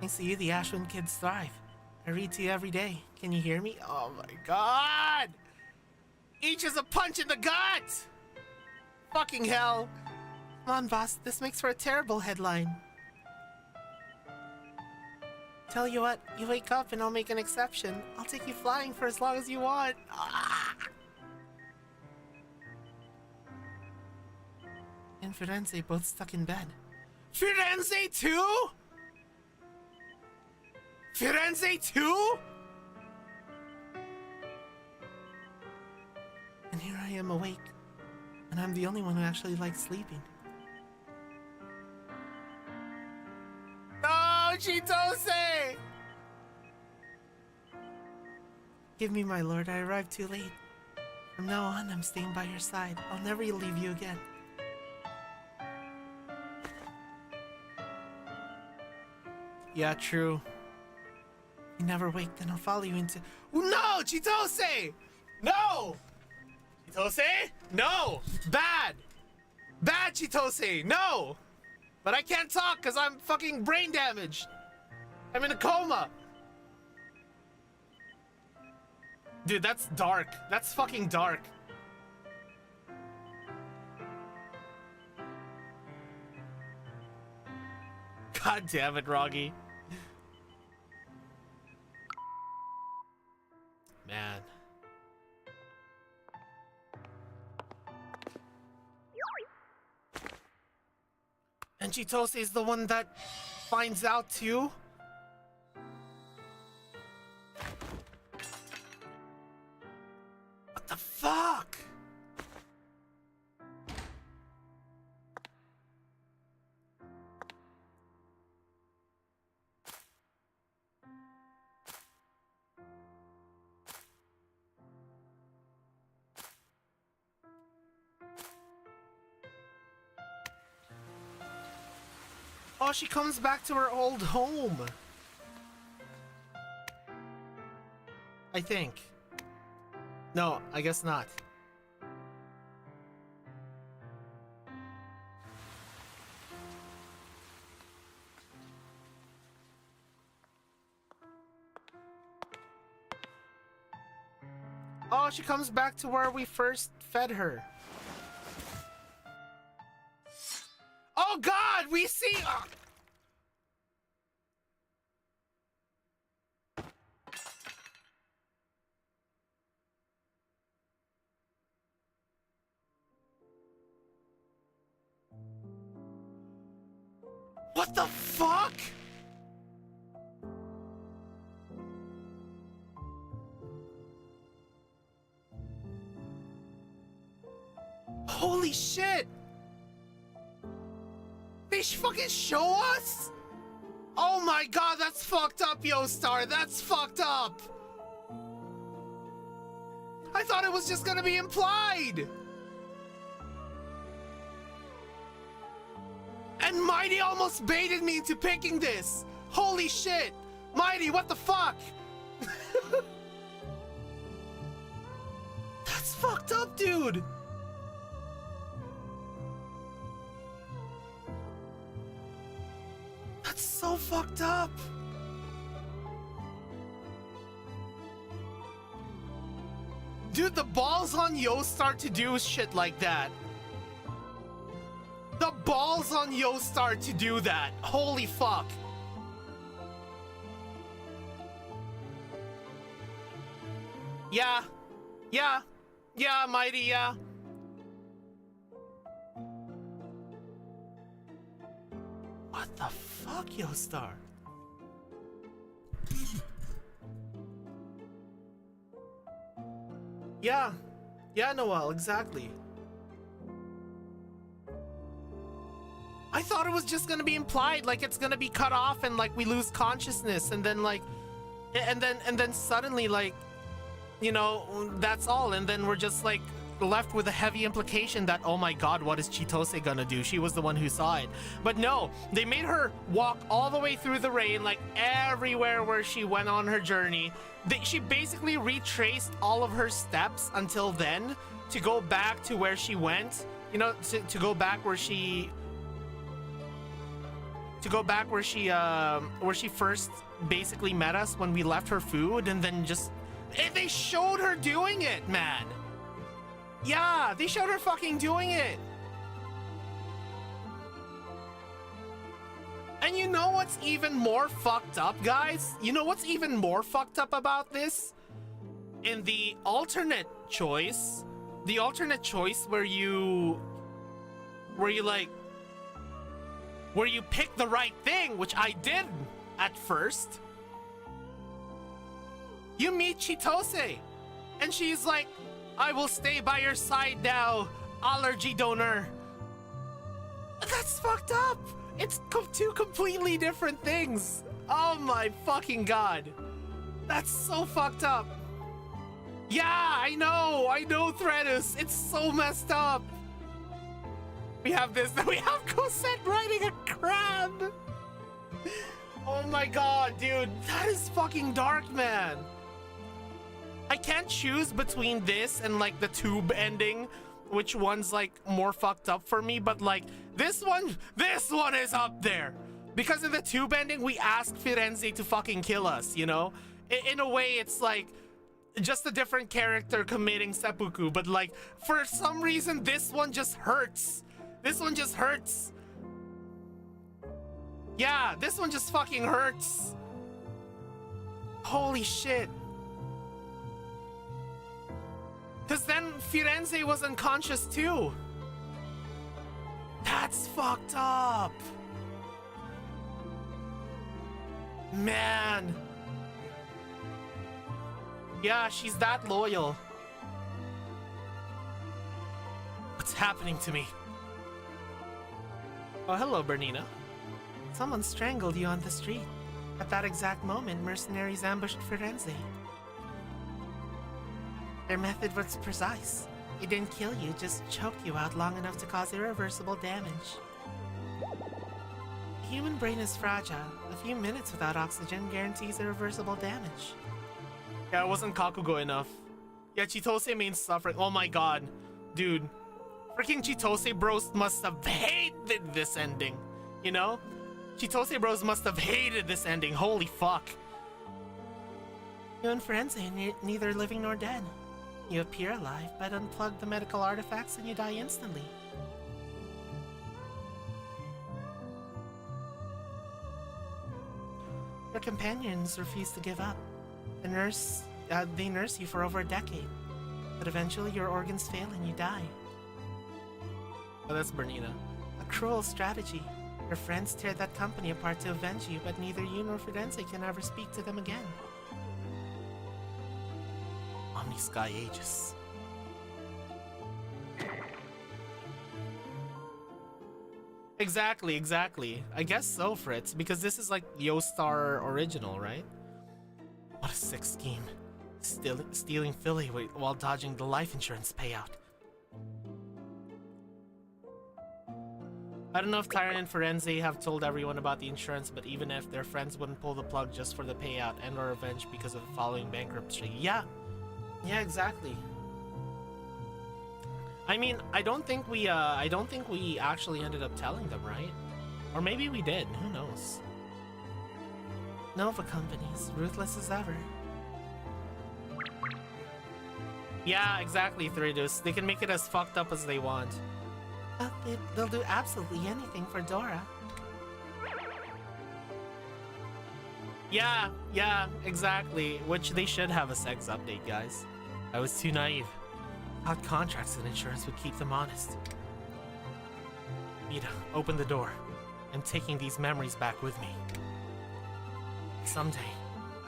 Thanks to you, the Ashwin kids thrive. I read to you every day. Can you hear me? Oh my god! Each is a punch in the gut! Fucking hell! Come on, boss. This makes for a terrible headline. Tell you what, you wake up and I'll make an exception. I'll take you flying for as long as you want. Ah! And Firenze both stuck in bed. Firenze too? Firenze too? And here I am awake. And I'm the only one who actually likes sleeping. No, Chitose! Give me, my lord, I arrived too late. From now on, I'm staying by your side. I'll never leave you again. Yeah, true. You never wake, then I'll follow you into... No, Chitose! No! Chitose? No! Bad! Bad, Chitose! No! But I can't talk because I'm fucking brain damaged. I'm in a coma. Dude, that's dark. That's fucking dark. God damn it, Roggy. Man. And Chitose is the one that finds out too? What the fuck? Oh, she comes back to her old home. I think. No, I guess not. Oh, she comes back to where we first fed her. Oh God, we see. What the fuck? Holy shit! They fucking show us? Oh my God, that's fucked up, Yoestar. That's fucked up. I thought it was just gonna be implied. And Mighty almost baited me into picking this. Holy shit. Mighty, what the fuck? That's fucked up, dude. That's so fucked up. Dude, the balls on Yoestar to do shit like that. The balls on Yoestar to do that. Holy fuck. Yeah. Yeah. Yeah, Mighty, yeah. What the fuck, Yoestar? Yeah. Yeah, Noel, exactly. I thought it was just gonna be implied, like it's gonna be cut off and like we lose consciousness and then like and then suddenly like, you know, that's all, and then we're just like left with a heavy implication that, oh my God, what is Chitose gonna do? She was the one who saw it. But no, they made her walk all the way through the rain, like everywhere where she went on her journey. She basically retraced all of her steps until then to go back to where she went, you know, to go back where she where she first basically met us when we left her food, and then just they showed her doing it, man. Yeah, they showed her fucking doing it. And you know what's even more fucked up, guys? You know what's even more fucked up about this? In the alternate choice where you pick the right thing, which I did at first, you meet Chitose, and she's like, I will stay by your side now, allergy donor. That's fucked up. It's two completely different things. Oh my fucking God. That's so fucked up. Yeah, I know, Threadus. It's so messed up. We have Cosette riding a crab. Oh my God, dude. That is fucking dark, man. I can't choose between this and like the tube ending, which one's like more fucked up for me, but like this one is up there. Because in the tube ending, we asked Firenze to fucking kill us, you know? In a way, it's like just a different character committing seppuku, but like for some reason, this one just hurts. This one just hurts. Yeah, this one just fucking hurts. Holy shit. Because then Firenze was unconscious too. That's fucked up. Man. Yeah, she's that loyal. What's happening to me? Oh, hello, Bernina. Someone strangled you on the street. At that exact moment, mercenaries ambushed Firenze. Their method was precise. It didn't kill you, just choked you out long enough to cause irreversible damage. The human brain is fragile. A few minutes without oxygen guarantees irreversible damage. Yeah, it wasn't Kakugo enough. Yeah, Chitose means suffering. Oh my God. Dude. Freaking Chitose bros must have hated this ending. You know? Chitose bros must have hated this ending. Holy fuck. You and Firenze, neither living nor dead. You appear alive, but unplug the medical artifacts and you die instantly. Your companions refuse to give up. They nurse you for over a decade, but eventually your organs fail and you die. Oh, that's Bernina. A cruel strategy. Your friends tear that company apart to avenge you, but neither you nor Firenze can ever speak to them again. Omni Sky Aegis. Exactly. I guess so, Fritz, because this is like Yostar original, right? What a sick scheme. Stealing Philly while dodging the life insurance payout. I don't know if Tyron and Firenze have told everyone about the insurance, but even if their friends wouldn't pull the plug just for the payout and or revenge because of the following bankruptcy. Yeah, exactly. I mean, I don't think we actually ended up telling them, right? Or maybe we did, who knows? Nova Company's ruthless as ever. Yeah, exactly, Thridus. They can make it as fucked up as they want. They'll do absolutely anything for Dora. Yeah, exactly. Which they should have a sex update, guys. I was too naive. Thought contracts and insurance would keep them honest. Mita, open the door. I'm taking these memories back with me. Someday,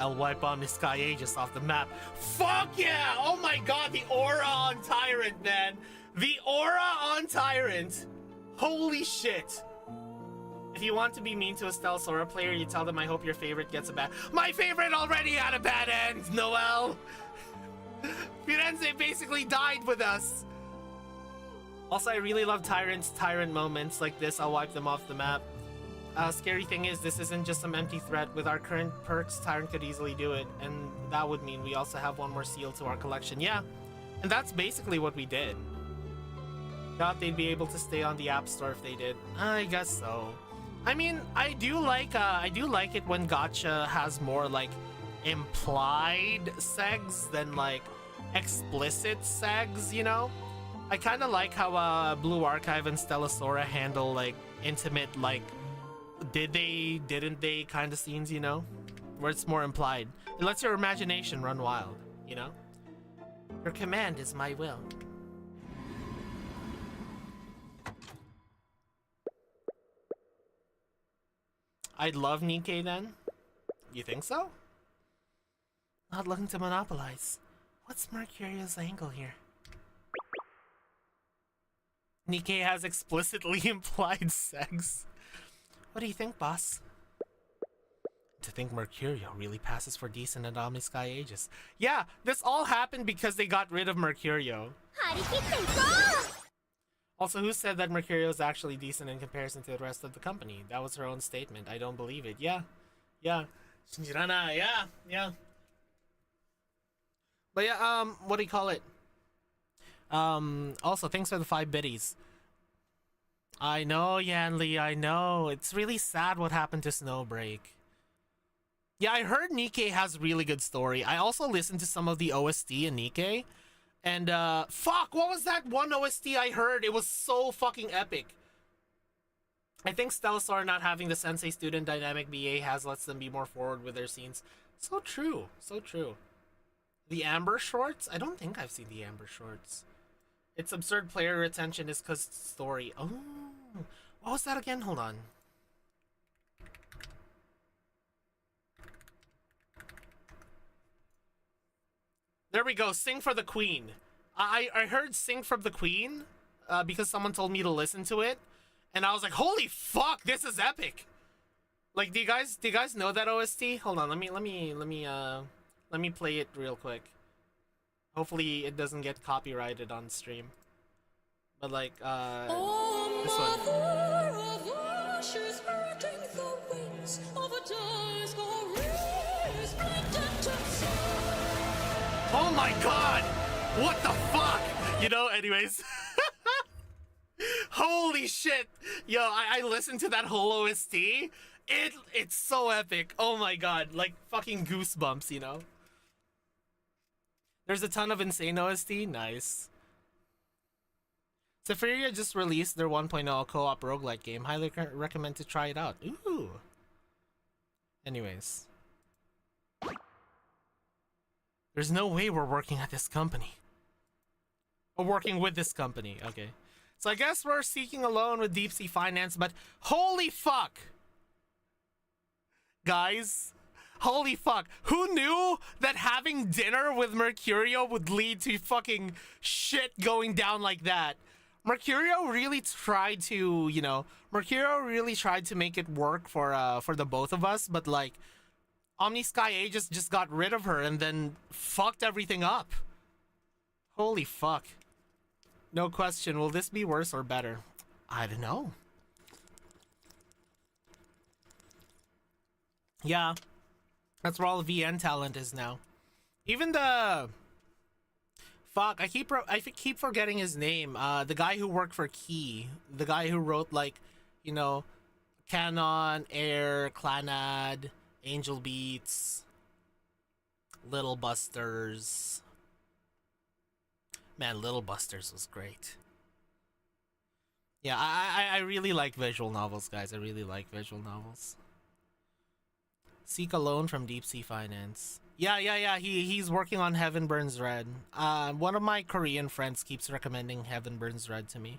I'll wipe Omni Sky Aegis off the map. Fuck yeah! Oh my god, the aura on Tyrant, man! The aura on Tyrant! Holy shit! If you want to be mean to a Stellasaura player, you tell them I hope your favorite gets a bad— My favorite already had a bad end, Noel! Firenze basically died with us! Also, I really love Tyrant moments like this. I'll wipe them off the map. Scary thing is, this isn't just some empty threat. With our current perks, Tyrant could easily do it, and that would mean we also have one more seal to our collection. Yeah, and that's basically what we did. Thought they'd be able to stay on the App Store if they did. I guess so. I mean, I do like it when gacha has more like implied segs than like explicit segs, you know? I kind of like how Blue Archive and Stellasaura handle like intimate, like did they, didn't they kind of scenes, you know? Where it's more implied. It lets your imagination run wild, you know? Your command is my will. I'd love Nikkei then? You think so? Not looking to monopolize. What's Mercurio's angle here? Nikkei has explicitly implied sex. What do you think, boss? To think Mercurio really passes for decent at Omni Sky Aegis. Yeah, this all happened because they got rid of Mercurio. Also, who said that Mercurio is actually decent in comparison to the rest of the company? That was her own statement. I don't believe it. Yeah. Shinjirana, yeah. But yeah, what do you call it? Also, thanks for the 5 biddies. I know, Yanli, I know. It's really sad what happened to Snowbreak. Yeah, I heard Nikkei has really good story. I also listened to some of the OST in Nikkei. And, fuck, what was that one OST I heard? It was so fucking epic. I think Stellasaur not having the sensei-student dynamic BA has lets them be more forward with their scenes. So true, so true. The Amber shorts? I don't think I've seen the Amber shorts. It's absurd player retention is cause story. Oh, what was that again? Hold on. There we go. Sing for the Queen. I heard Sing from the Queen because someone told me to listen to it, and I was like, holy fuck, this is epic. Like, do you guys know that OST? Hold on, let me play it real quick. Hopefully it doesn't get copyrighted on stream. But like, this one. Oh my god! What the fuck? You know, anyways. Holy shit! Yo, I listened to that whole OST. It's so epic. Oh my god, like fucking goosebumps, you know? There's a ton of insane OST. Nice. Virgia just released their 1.0 co-op roguelike game. Highly recommend to try it out. Ooh. Anyways. There's no way we're working at this company. Or working with this company. Okay. So I guess we're seeking a loan with Deep Sea Finance, but holy fuck! Guys, holy fuck. Who knew that having dinner with Mercurio would lead to fucking shit going down like that? Mercurio really tried to, you know, Mercurio really tried to make it work for the both of us, but like Omni Sky Aegis just got rid of her and then fucked everything up. Holy fuck. No question, will this be worse or better? I don't know. Yeah, that's where all the VN talent is now. Even the... Fuck, I keep forgetting his name. The guy who worked for Key. The guy who wrote, like, you know, Canon, Air, Clanad, Angel Beats, Little Busters. Man, Little Busters was great. Yeah, I really like visual novels, guys. I really like visual novels. Seek a loan from Deep Sea Finance. Yeah. He's working on Heaven Burns Red. One of my Korean friends keeps recommending Heaven Burns Red to me.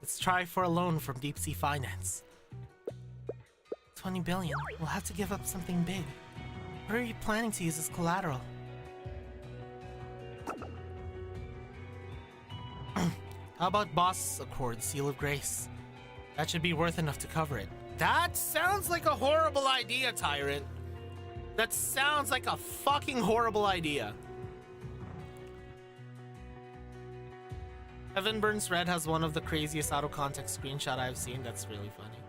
Let's try for a loan from Deep Sea Finance. 20 billion. We'll have to give up something big. What are you planning to use as collateral? How about Boss Accord, Seal of Grace? That should be worth enough to cover it. That sounds like a horrible idea, Tyrant. That sounds like a fucking horrible idea. Heaven Burns Red has one of the craziest out-of-context screenshot I've seen. That's really funny.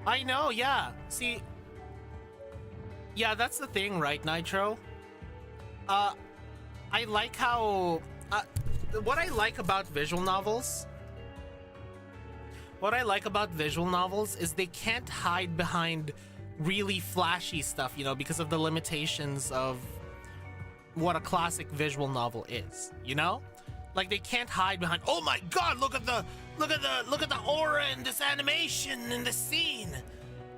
I know, yeah. See... Yeah, that's the thing, right, Nitro? I like how... what I like about visual novels... What I like about visual novels is they can't hide behind really flashy stuff, you know, because of the limitations of what a classic visual novel is, you know? Like they can't hide behind, oh my god, look at the aura in this animation in this scene.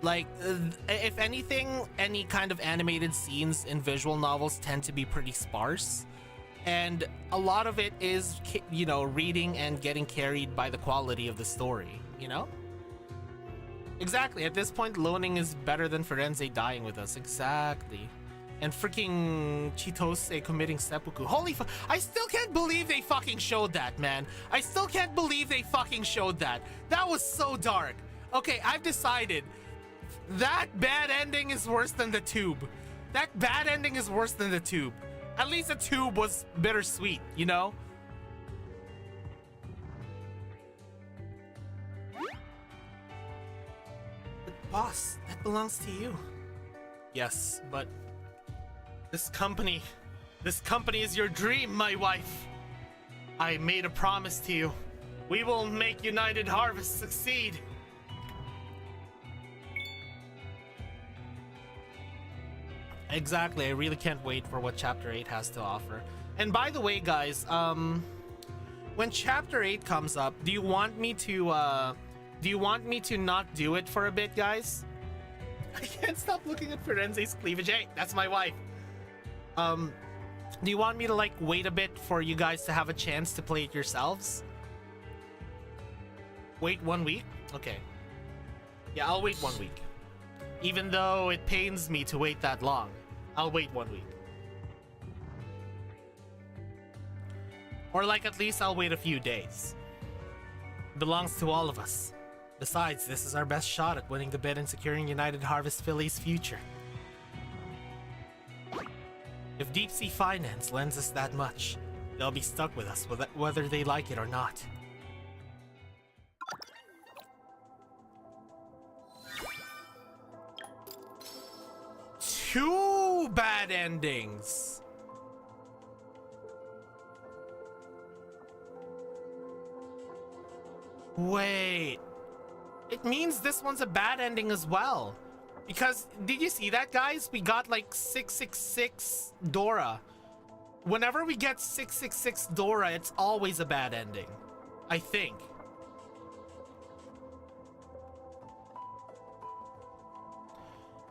Like if anything, any kind of animated scenes in visual novels tend to be pretty sparse. And a lot of it is, you know, reading and getting carried by the quality of the story, you know? Exactly. At this point, loaning is better than Firenze dying with us. Exactly. And freaking Chitose committing seppuku. Holy fuck. I still can't believe they fucking showed that, man. I still can't believe they fucking showed that. That was so dark. Okay, I've decided. That bad ending is worse than the tube. That bad ending is worse than the tube. At least the tube was bittersweet, you know? But boss, that belongs to you. Yes, but this company is your dream, my wife. I made a promise to you. We will make United Harvest succeed. Exactly, I really can't wait for what Chapter 8 has to offer. And by the way, guys, when Chapter 8 comes up, do you want me to not do it for a bit, guys? I can't stop looking at Firenze's cleavage. Hey, that's my wife. Do you want me to, like, wait a bit for you guys to have a chance to play it yourselves? Wait 1 week? Okay. Yeah, I'll wait 1 week. Even though it pains me to wait that long, I'll wait 1 week. Or like at least I'll wait a few days. It belongs to all of us. Besides, this is our best shot at winning the bid and securing United Harvest Philly's future. If Deep Sea Finance lends us that much, they'll be stuck with us whether they like it or not. Two bad endings. Wait. it means this one's a bad ending as well. Because, did you see that, guys? We got like 666 Dora. Whenever we get 666 Dora, it's always a bad ending. I think.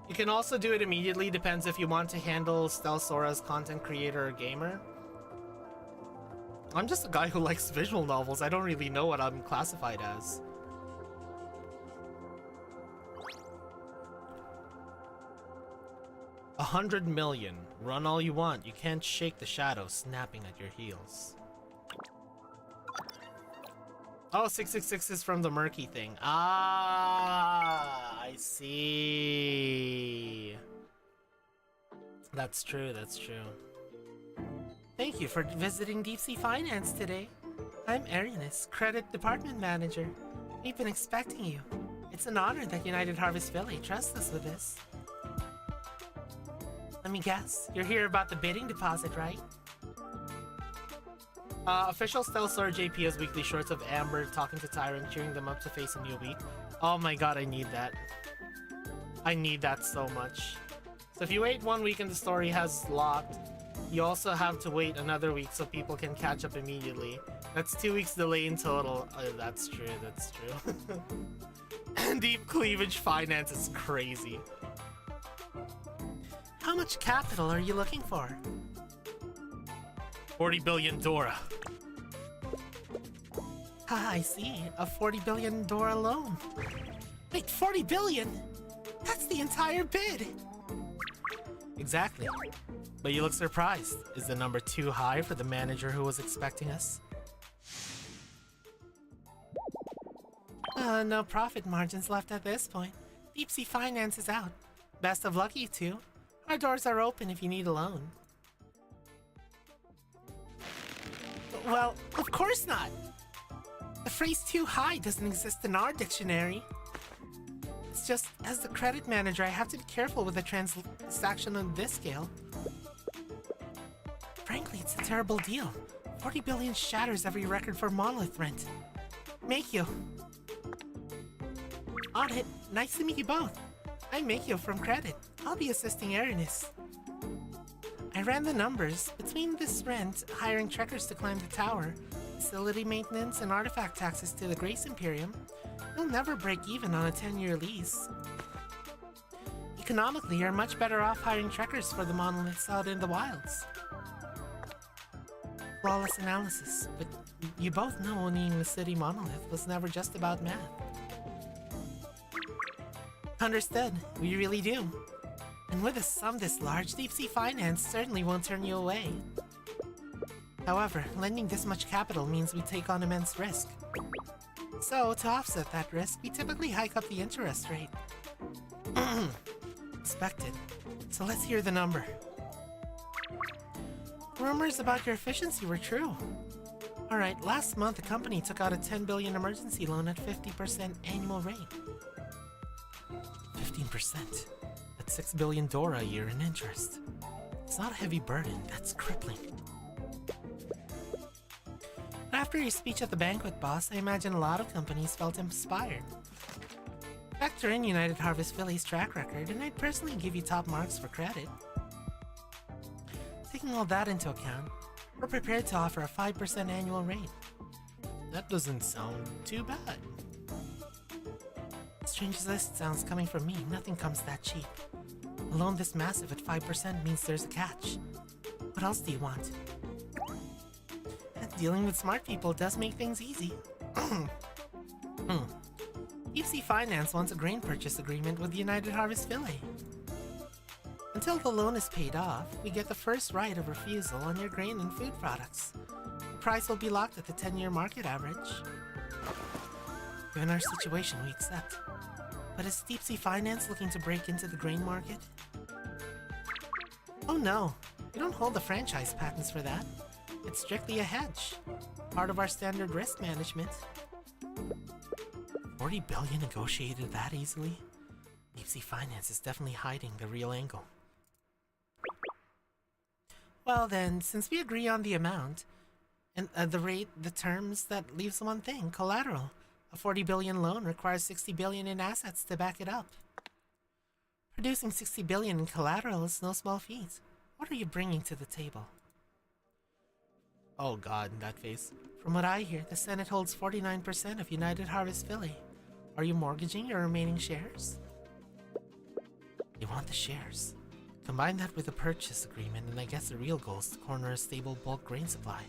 You can also do it immediately, depends if you want to handle Stelsora as content creator or gamer. I'm just a guy who likes visual novels. I don't really know what I'm classified as. $100 million. Run all you want. You can't shake the shadow snapping at your heels. Oh, 666 is from the murky thing. Ah, I see. That's true, that's true. Thank you for visiting Deep Sea Finance today. I'm Arianis, Credit Department Manager. We've been expecting you. It's an honor that United Harvest Philly trusts us with this. Let me guess, you're here about the bidding deposit, right? Official Stelsora JP has weekly shorts of Amber talking to Tyrant, cheering them up to face a new week. Oh my god, I need that. I need that so much. So if you wait 1 week and the story has locked, you also have to wait another week so people can catch up immediately. That's 2 weeks delay in total. That's true, that's true. Deep Cleavage Finance is crazy. How much capital are you looking for? 40 billion Dora. Ah, I see. A 40 billion Dora loan. Wait, 40 billion? That's the entire bid. Exactly. But you look surprised. Is the number too high for the manager who was expecting us? No profit margins left at this point. Deep Sea Finance is out. Best of luck, you two. Our doors are open if you need a loan. Well, of course not. The phrase too high doesn't exist in our dictionary. It's just, as the credit manager, I have to be careful with a transaction on this scale. Frankly, it's a terrible deal. 40 billion shatters every record for monolith rent. Makyo. On it. Nice to meet you both. I'm Makyo from Credit. I'll be assisting Aranis. I ran the numbers. Between this rent, hiring trekkers to climb the tower, facility maintenance, and artifact taxes to the Grace Imperium, you'll never break even on a 10-year lease. Economically, you're much better off hiring trekkers for the monoliths out in the wilds. Flawless analysis, but you both know owning the city monolith was never just about math. Understood. We really do. And with a sum this large, Deep Sea Finance certainly won't turn you away. However, lending this much capital means we take on immense risk. So, to offset that risk, we typically hike up the interest rate. Expected. So let's hear the number. Rumors about your efficiency were true. Alright, last month the company took out a 10 billion emergency loan at 50% annual rate. 15%. That's 6 billion Dora a year in interest. It's not a heavy burden, that's crippling. After your speech at the banquet, boss, I imagine a lot of companies felt inspired. Factor in United Harvest Philly's track record, and I'd personally give you top marks for credit. Taking all that into account, we're prepared to offer a 5% annual rate. That doesn't sound too bad. Strange as this sounds coming from me, nothing comes that cheap. A loan this massive at 5% means there's a catch. What else do you want? And dealing with smart people does make things easy. Deep Sea Finance wants a grain purchase agreement with United Harvest Philly. Until the loan is paid off, we get the first right of refusal on your grain and food products. The price will be locked at the 10-year market average. Given our situation, we accept. But is Deep Sea Finance looking to break into the grain market? Oh no, we don't hold the franchise patents for that. It's strictly a hedge. Part of our standard risk management. 40 billion negotiated that easily? Deep Sea Finance is definitely hiding the real angle. Well then, since we agree on the amount, and the rate, the terms, that leaves one thing, collateral. A 40 billion loan requires 60 billion in assets to back it up. Producing 60 billion in collateral is no small feat. What are you bringing to the table? Oh god, that face. From what I hear, the Senate holds 49% of United Harvest Philly. Are you mortgaging your remaining shares? You want the shares. Combine that with a purchase agreement and I guess the real goal is to corner a stable bulk grain supply.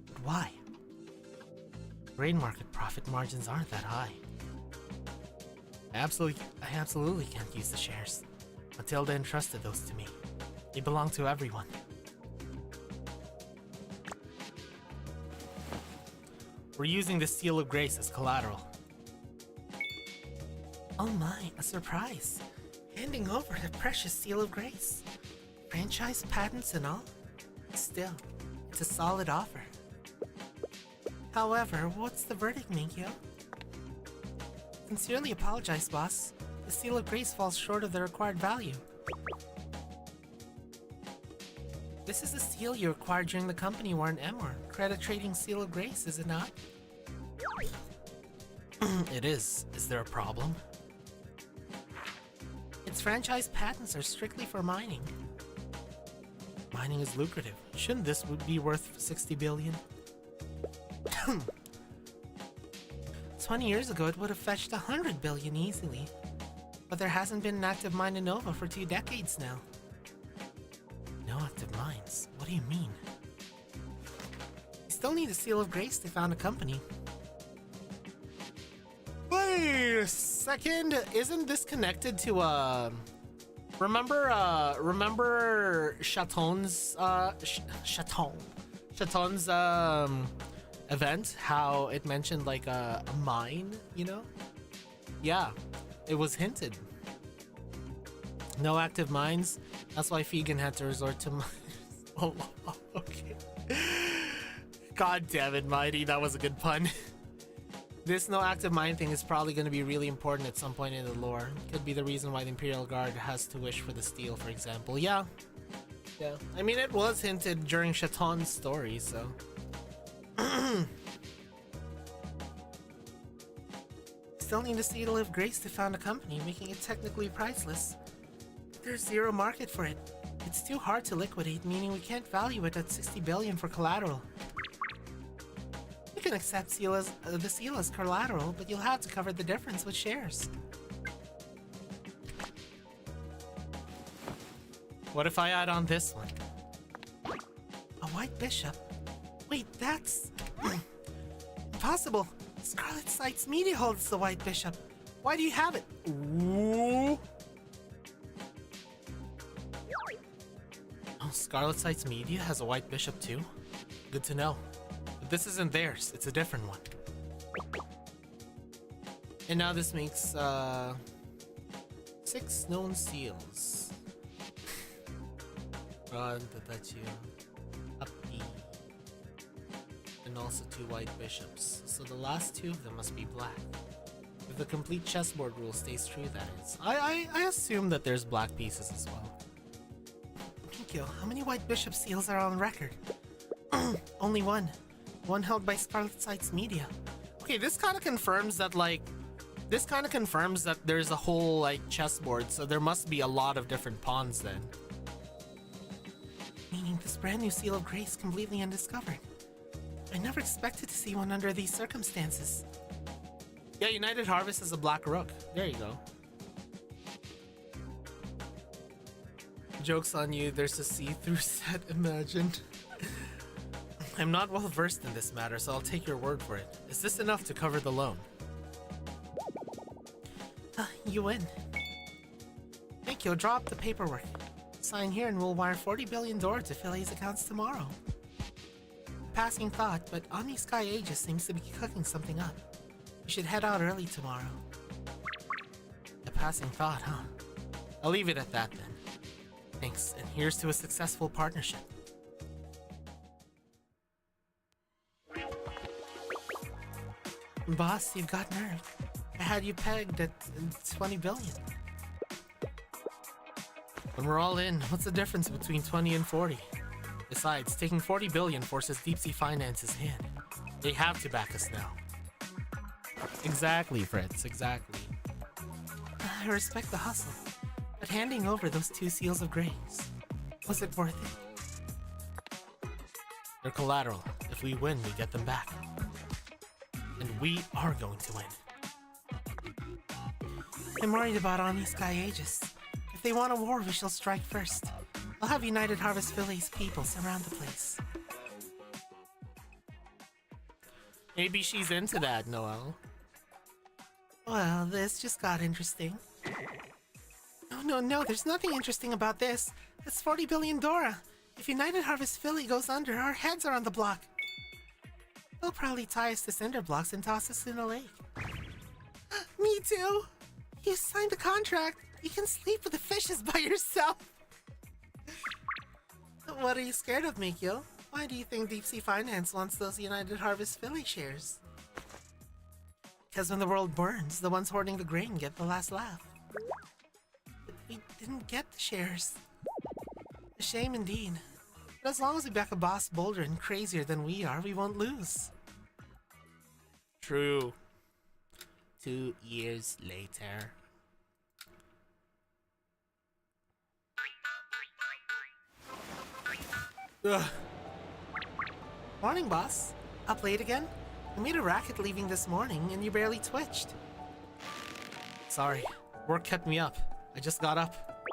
But why? Grain market profit margins aren't that high. I absolutely can't use the shares. Matilda entrusted those to me. They belong to everyone. We're using the Seal of Grace as collateral. Oh my, a surprise. Handing over the precious Seal of Grace. Franchise patents and all? Still, it's a solid offer. However, what's the verdict, Minkyo? Sincerely apologize, boss. The Seal of Grace falls short of the required value. This is the seal you acquired during the company war in Emor. Credit trading Seal of Grace, is it not? It is. Is there a problem? Its franchise patents are strictly for mining. Mining is lucrative. Shouldn't this be worth 60 billion? 20 years ago, it would have fetched 100 billion easily. But there hasn't been an active mine in Nova for 2 decades now. No active mines? What do you mean? You still need a Seal of Grace to found a company. Wait a second, isn't this connected to remember Chaton's Chaton's event, how it mentioned like a mine, you know? Yeah, it was hinted. No active mines. That's why Fegan had to resort to mines. Oh, okay. God damn it, Mighty, that was a good pun. This no active mine thing is probably going to be really important at some point in the lore. Could be the reason why the Imperial Guard has to wish for the steel, for example. Yeah. Yeah. I mean, it was hinted during Chaton's story, so... Still need a Seal of Grace to found a company, making it technically priceless. There's zero market for it. It's too hard to liquidate, meaning we can't value it at 60 billion for collateral. You can accept the seal as collateral, but you'll have to cover the difference with shares. What if I add on this one? A white bishop? Wait, that's... impossible! Scarlet Sight's media holds the white bishop. Why do you have it? Ooh. Oh, Scarlet Sight's media has a white bishop too? Good to know. But this isn't theirs, it's a different one. And now this makes 6 known seals. Run, Tatachu, Happy, and also 2 white bishops. So the last 2 of them must be black. If the complete chessboard rule stays true, that is. I assume that there's black pieces as well. Mikyo, how many white bishop seals are on record? Only one. One held by Scarlet Sight's media. Okay, this kind of confirms that, like... This kind of confirms that there's a whole, like, chessboard, so there must be a lot of different pawns then. Meaning this brand new Seal of Grace completely undiscovered. I never expected to see one under these circumstances. Yeah, United Harvest is a black rook. There you go. Joke's on you, there's a see-through set, imagine. I'm not well versed in this matter, so I'll take your word for it. Is this enough to cover the loan? You win. Thank you, draw up the paperwork. Sign here and we'll wire 40 billion door to Philly's accounts tomorrow. Passing thought, but Omni Sky Aegis seems to be cooking something up. We should head out early tomorrow. A passing thought, huh? I'll leave it at that then. Thanks, and here's to a successful partnership. Boss, you've got nerve. I had you pegged at 20 billion. When we're all in, what's the difference between 20 and 40? Besides, taking 40 billion forces Deep Sea Finance's hand. They have to back us now. Exactly, Fritz, exactly. I respect the hustle, but handing over those 2 seals of grace, was it worth it? They're collateral. If we win, we get them back. And we are going to win. I'm worried about Omni Sky Aegis. If they want a war, we shall strike first. I'll have United Harvest Philly's people surround the place. Maybe she's into that, Noel. Well, this just got interesting. No, there's nothing interesting about this. It's 40 billion Dora. If United Harvest Philly goes under, our heads are on the block. They'll probably tie us to cinder blocks and toss us in a lake. Me too. You signed the contract. You can sleep with the fishes by yourself. What are you scared of, Mikio? Why do you think Deep Sea Finance wants those United Harvest Philly shares? Because when the world burns, the ones hoarding the grain get the last laugh. But we didn't get the shares. A shame indeed. But as long as we back a boss bolder and crazier than we are, we won't lose. True. 2 years later. Ugh. Morning, boss. Up late again? I made a racket leaving this morning and you barely twitched. Sorry, work kept me up. I just got up.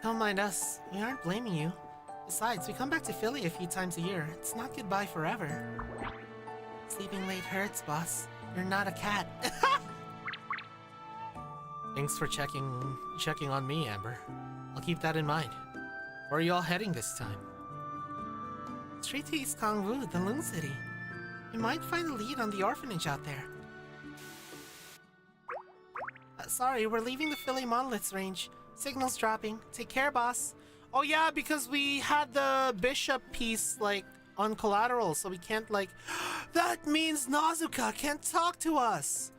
Don't mind us. We aren't blaming you. Besides, we come back to Philly a few times a year. It's not goodbye forever. Sleeping late hurts, boss. You're not a cat. Thanks for checking on me, Amber. I'll keep that in mind. Where are you all heading this time? Straight to East Kongwu, the Loon City. We might find a lead on the orphanage out there. Sorry, we're leaving the Philly Monoliths range. Signal's dropping. Take care, boss. Oh yeah, because we had the bishop piece, like, on collateral, so we can't, like... That means Nazuka can't talk to us!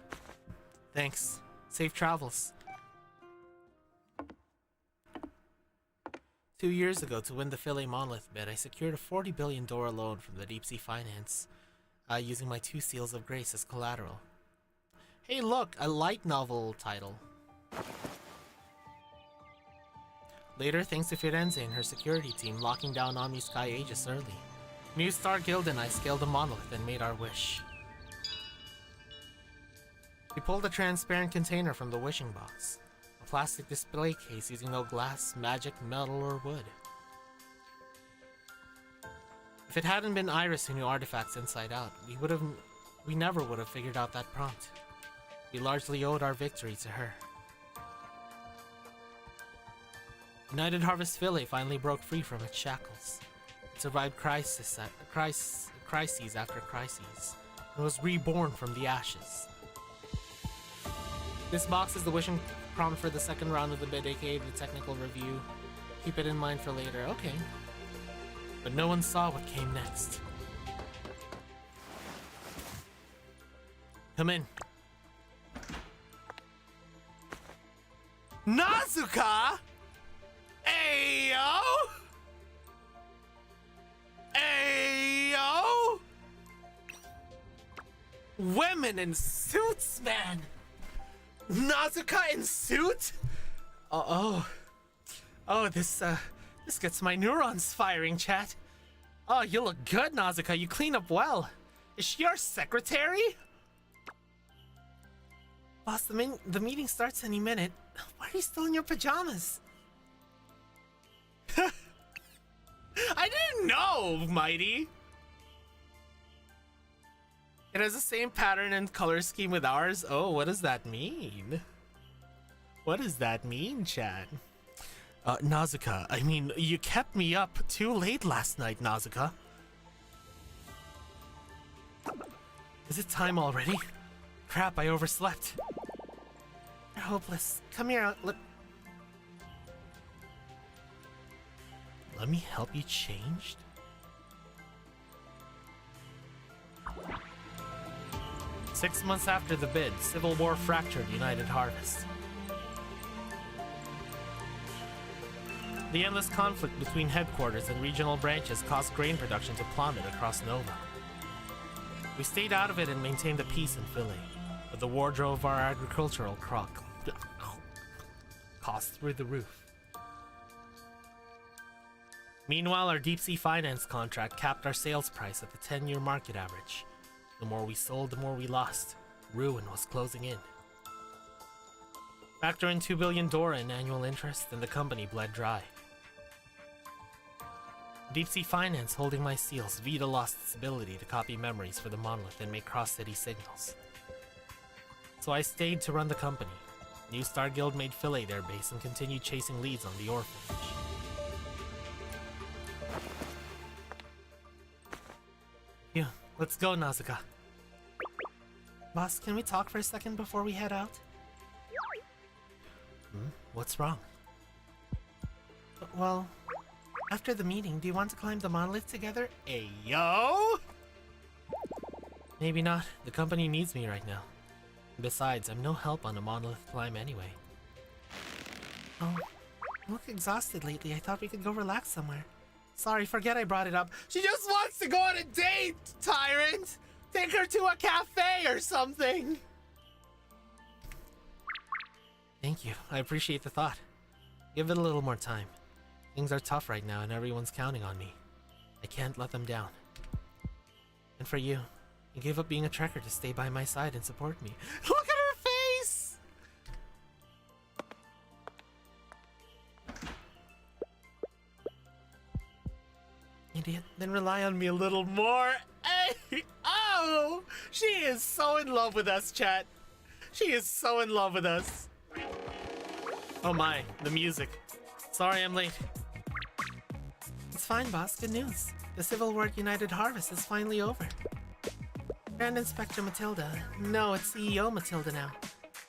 Thanks. Safe travels. 2 years ago, to win the Philly Monolith bid, I secured a 40 billion Dora loan from the Deep Sea Finance, using my 2 seals of grace as collateral. Hey look, a light novel title. Later, thanks to Firenze and her security team locking down Omni Sky Aegis early, New Star Guild and I scaled the monolith and made our wish. We pulled a transparent container from the wishing box. A plastic display case using no glass, magic, metal, or wood. If it hadn't been Iris who knew artifacts inside out, we never would have figured out that prompt. We largely owed our victory to her. United Harvest Philly finally broke free from its shackles. It survived crises after crises, and was reborn from the ashes. This box is the wishing prompt for the second round of the bid, aka the technical review. Keep it in mind for later, okay. But no one saw what came next. Come in. Nazuka! Ayo! Ayo! Women in suits, man! Nazuka in suit? Oh, this gets my neurons firing, chat. Oh, you look good, Nazuka. You clean up well. Is she your secretary? Boss, the meeting starts any minute. Why are you still in your pajamas? I didn't know, Mighty. It has the same pattern and color scheme with ours. Oh, what does that mean? What does that mean, Chad? Nazuka, I mean, you kept me up too late last night, Nazuka. Is it time already? Crap, I overslept. You're hopeless. Come here, look. Let me help you change? Six months after the bid, civil war fractured United Harvest. The endless conflict between headquarters and regional branches caused grain production to plummet across Nova. We stayed out of it and maintained the peace in Philly, but the war drove our agricultural costs through the roof. Meanwhile, our deep sea finance contract capped our sales price at the 10-year market average. The more we sold, the more we lost. Ruin was closing in. Factor in $2 billion in annual interest, and the company bled dry. Deep sea finance holding my seals, Vita lost its ability to copy memories for the monolith and make cross-city signals. So I stayed to run the company. New Star Guild made Philae their base and continued chasing leads on the orphanage. Yeah, let's go, Nazuka. Boss, can we talk for a second before we head out? What's wrong? Well, after the meeting, do you want to climb the monolith together? Hey, yo! Maybe not. The company needs me right now. Besides, I'm no help on a monolith climb anyway. Oh, you look exhausted lately. I thought we could go relax somewhere. Sorry, forget I brought it up. She just wants to go on a date, Tyrant! Take her to a cafe or something! Thank you. I appreciate the thought. Give it a little more time. Things are tough right now and everyone's counting on me. I can't let them down. And for you, you gave up being a trekker to stay by my side and support me. Look at her face! Idiot, then rely on me a little more. Hey! Oh! She is so in love with us, chat. She is so in love with us. Oh my, the music. Sorry I'm late. It's fine, boss. Good news. The Civil War United Harvest is finally over. Grand Inspector Matilda. No, it's CEO Matilda now.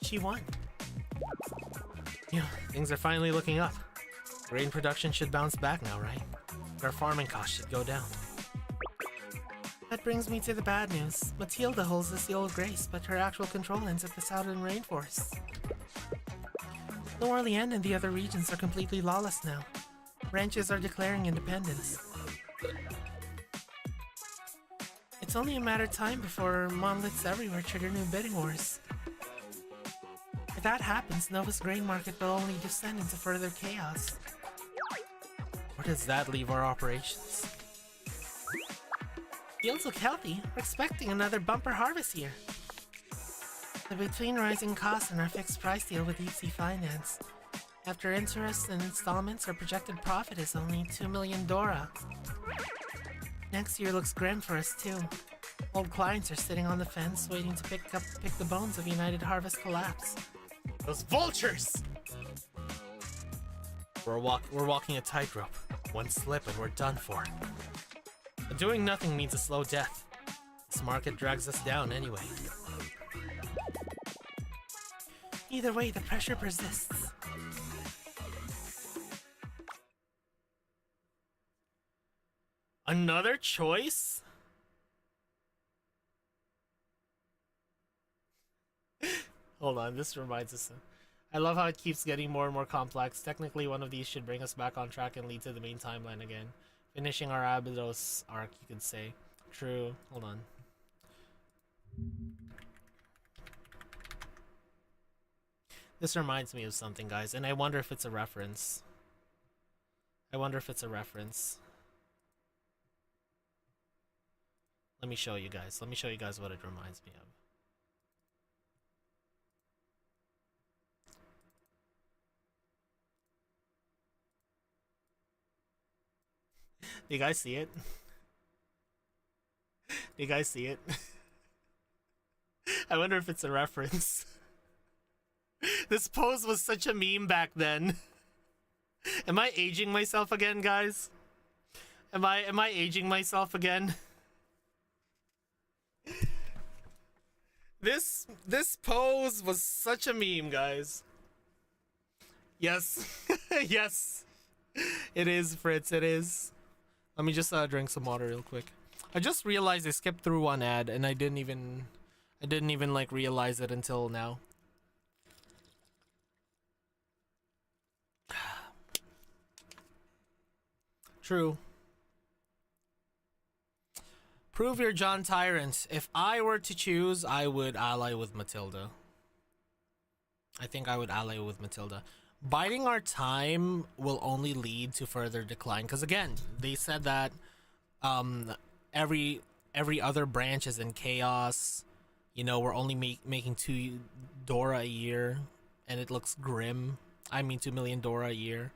She won. Yeah, things are finally looking up. Grain production should bounce back now, right? Our farming costs should go down. That brings me to the bad news. Matilda holds the Seal of Grace, but her actual control ends at the Southern Rainforest. New Orleans and the other regions are completely lawless now. Ranches are declaring independence. It's only a matter of time before monoliths everywhere trigger new bidding wars. If that happens, Nova's grain market will only descend into further chaos. Where does that leave our operations? Fields look healthy. We're expecting another bumper harvest here. But between rising costs and our fixed price deal with Deep Sea Finance, after interest and installments, our projected profit is only 2 million Dora. Next year looks grim for us too. Old clients are sitting on the fence waiting to pick the bones of United Harvest collapse. Those vultures! We're walking a tightrope. One slip and we're done for. But doing nothing means a slow death. This market drags us down anyway. Either way, the pressure persists. Another choice? Hold on, this reminds us. I love how it keeps getting more and more complex. Technically, one of these should bring us back on track and lead to the main timeline again. Finishing our Abydos arc, you could say. True. Hold on. This reminds me of something, guys, and I wonder if it's a reference. Let me show you guys. Let me show you guys what it reminds me of. Do you guys see it? Do you guys see it? I wonder if it's a reference. This pose was such a meme back then. Am I aging myself again, guys? Am I aging myself again? This pose was such a meme, guys. Yes. Yes. It is, Fritz, it is. Let me just drink some water real quick. I just realized I skipped through one ad and I didn't even like realize it until now. True. Prove your John Tyrant. If I were to choose, I would ally with Matilda. I think I would ally with Matilda. Biding our time will only lead to further decline. Because again, they said that every other branch is in chaos. You know, we're only making 2 Dora a year. And it looks grim. I mean 2 million Dora a year.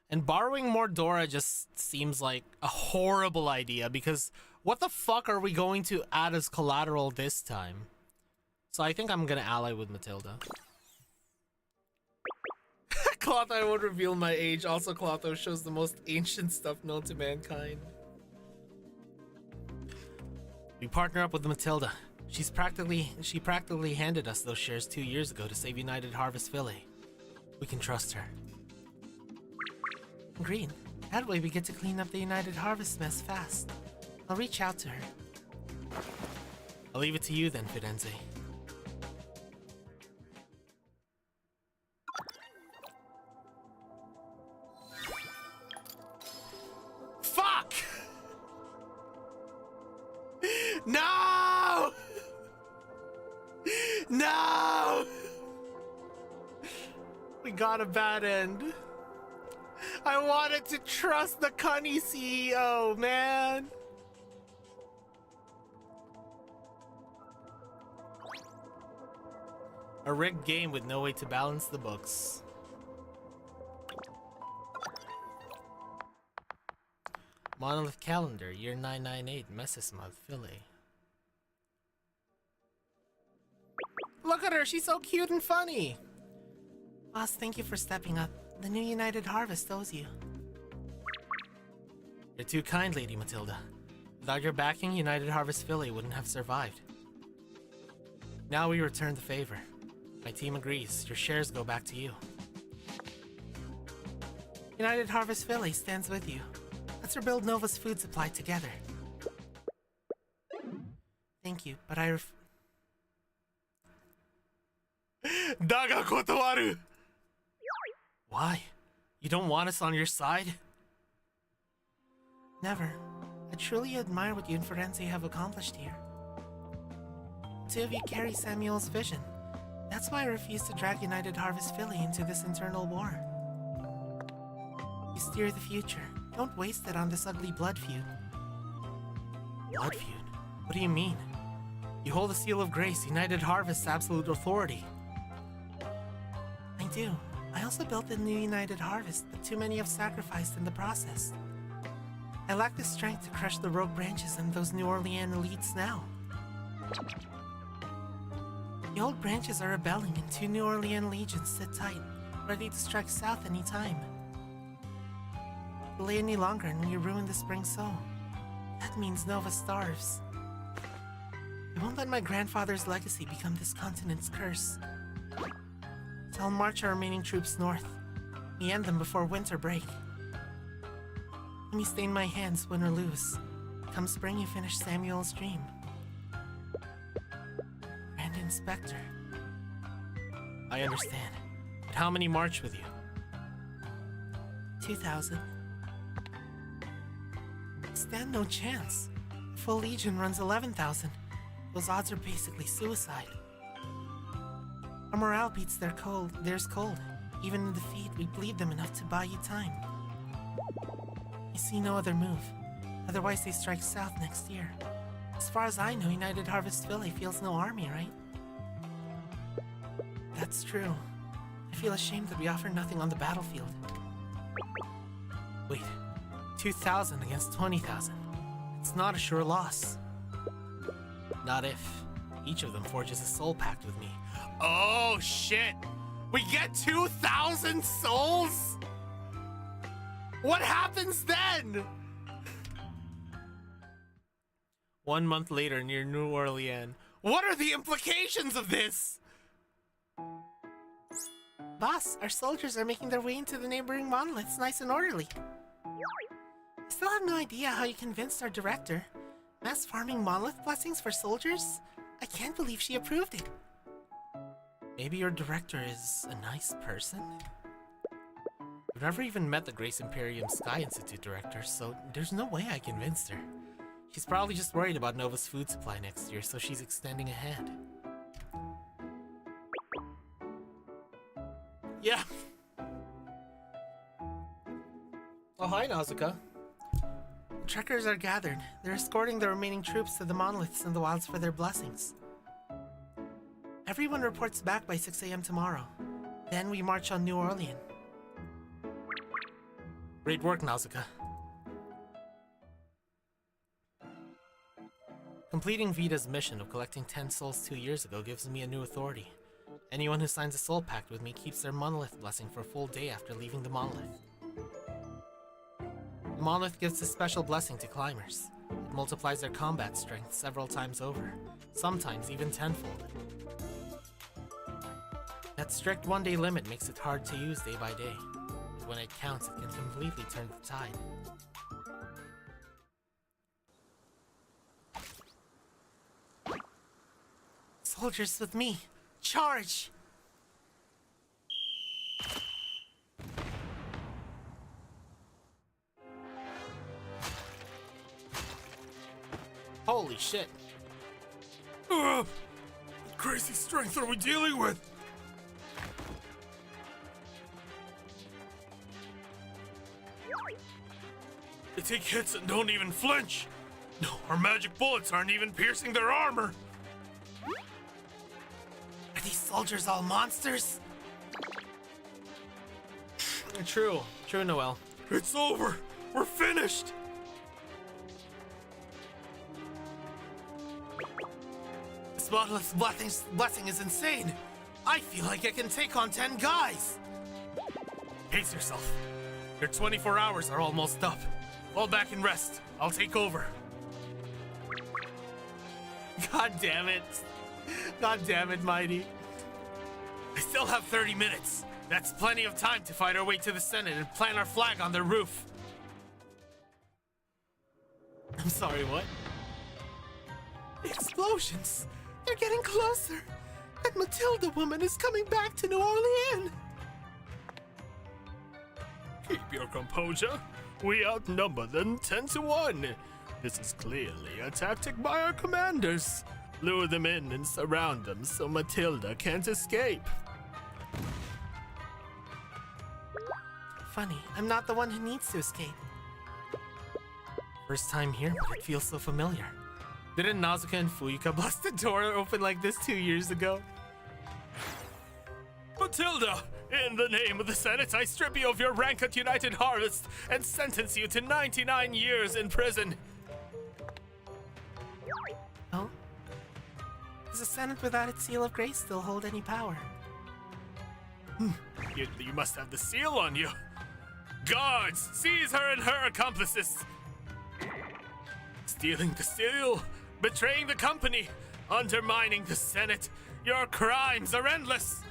And borrowing more Dora just seems like a horrible idea. Because what the fuck are we going to add as collateral this time? So I think I'm going to ally with Matilda. Clotho won't reveal my age. Also, Clotho shows the most ancient stuff known to mankind. We partner up with Matilda. She practically handed us those shares 2 years ago to save United Harvest Philly. We can trust her. Green. That way we get to clean up the United Harvest mess fast. I'll reach out to her. I'll leave it to you then, Firenze. Fuck! No! No! We got a bad end. I wanted to trust the Cunny CEO, man. A rigged game with no way to balance the books. Monolith Calendar, year 998, Mesismonth, Philly. Look at her, she's so cute and funny. Boss, thank you for stepping up. The new United Harvest owes you. You're too kind, Lady Matilda. Without your backing, United Harvest Philly wouldn't have survived. Now we return the favor. My team agrees. Your shares go back to you. United Harvest Philly stands with you. Let's rebuild Nova's food supply together. Thank you, but I Daga kotowaru! Why? You don't want us on your side? Never. I truly admire what you and Firenze have accomplished here. Two of you carry Samuel's vision. That's why I refuse to drag United Harvest Philly into this internal war. You steer the future. Don't waste it on this ugly blood feud. Blood feud? What do you mean? You hold the seal of grace, United Harvest's absolute authority. I do. I also built the new United Harvest, but too many have sacrificed in the process. I lack the strength to crush the rogue branches and those New Orleans elites now. The old branches are rebelling and 2 New Orleans legions sit tight, ready to strike south any time. Delay any longer and we ruin the spring sow. That means Nova starves. I won't let my grandfather's legacy become this continent's curse. So I'll march our remaining troops north. We end them before winter break. Let me stain my hands, win or lose. Come spring, you finish Samuel's dream. Grand Inspector. I understand. But how many march with you? 2,000. Stand no chance. A full legion runs 11,000. Those odds are basically suicide. Our morale beats theirs cold. Even in defeat, we bleed them enough to buy you time. I see no other move. Otherwise, they strike south next year. As far as I know, United Harvest Philly feels no army, right? That's true. I feel ashamed that we offer nothing on the battlefield. Wait, 2,000 against 20,000. It's not a sure loss. Not if each of them forges a soul pact with me. Oh shit! We get 2,000 souls?! What happens then? 1 month later near New Orleans. What are the implications of this? Boss, our soldiers are making their way into the neighboring monoliths nice and orderly. I still have no idea how you convinced our director. Mass farming monolith blessings for soldiers? I can't believe she approved it. Maybe your director is a nice person? I've never even met the Grace Imperium Sky Institute director, so there's no way I convinced her. She's probably just worried about Nova's food supply next year, so she's extending a hand. Yeah. Oh, hi, Nausicaa. Trekkers are gathered. They're escorting the remaining troops to the monoliths in the wilds for their blessings. Everyone reports back by 6 a.m. tomorrow. Then we march on New Orleans. Great work, Nausicaa. Completing Vita's mission of collecting 10 souls 2 years ago gives me a new authority. Anyone who signs a soul pact with me keeps their monolith blessing for a full day after leaving the monolith. The monolith gives a special blessing to climbers. It multiplies their combat strength several times over, sometimes even tenfold. That strict one-day limit makes it hard to use day by day, but when it counts, it can completely turn the tide. Soldiers with me! Charge! Holy shit. What crazy strength are we dealing with? They take hits and don't even flinch. No, our magic bullets aren't even piercing their armor. Are these soldiers all monsters? True. True, Noel. It's over. We're finished. This monolith's blessing is insane. I feel like I can take on 10 guys. Pace yourself. Your 24 hours are almost up. Fall back and rest. I'll take over. God damn it. God damn it, Mighty. I still have 30 minutes. That's plenty of time to fight our way to the Senate and plant our flag on their roof. I'm sorry, what? The explosions. They're getting closer. That Matilda woman is coming back to New Orleans. Keep your composure. We outnumber them 10 to 1. This is clearly a tactic by our commanders. Lure them in and surround them so Matilda can't escape. Funny, I'm not the one who needs to escape. First time here, but it feels so familiar. Didn't Nausicaa and Fuyuka blast the door open like this 2 years ago? Matilda, in the name of the Senate, I strip you of your rank at United Harvest and sentence you to 99 years in prison. Oh? Does the Senate without its seal of grace still hold any power? You must have the seal on you. Guards, seize her and her accomplices. Stealing the seal, betraying the company, undermining the Senate. Your crimes are endless.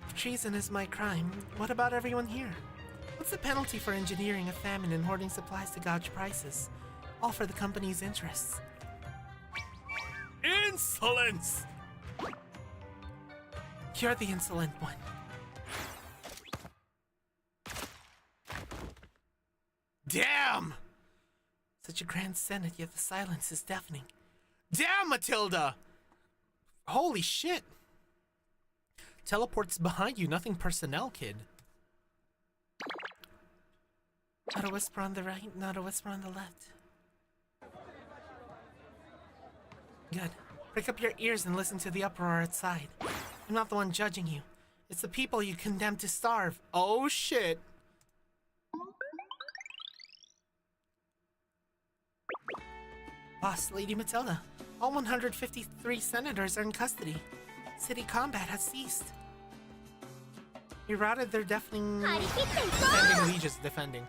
If treason is my crime, what about everyone here? What's the penalty for engineering a famine and hoarding supplies to gouge prices? All for the company's interests. Insolence! You're the insolent one. Damn! Such a grand Senate, yet the silence is deafening. Damn, Matilda! Holy shit! Teleport's behind you, nothing personnel, kid. Not a whisper on the right, not a whisper on the left. Good. Prick up your ears and listen to the uproar outside. I'm not the one judging you. It's the people you condemned to starve. Oh shit. Boss, Lady Matilda, all 153 senators are in custody. City combat has ceased. We routed their defending legions defending.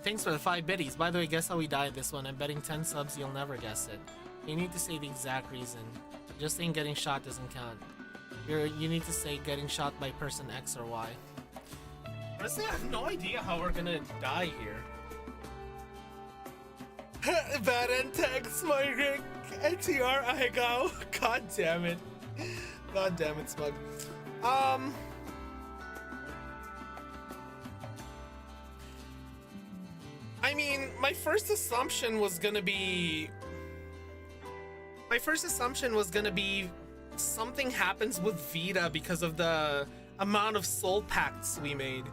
Thanks for the 5 biddies. By the way, guess how we died this one? I'm betting 10 subs, you'll never guess it. You need to say the exact reason. Just saying getting shot doesn't count. You need to say getting shot by person X or Y. Honestly, I have no idea how we're gonna die here. Bad end text, my Rick. NTR, I go. God damn it. God damn it, Smug. I I mean, my first assumption was gonna be something happens with Vita because of the amount of soul pacts we made.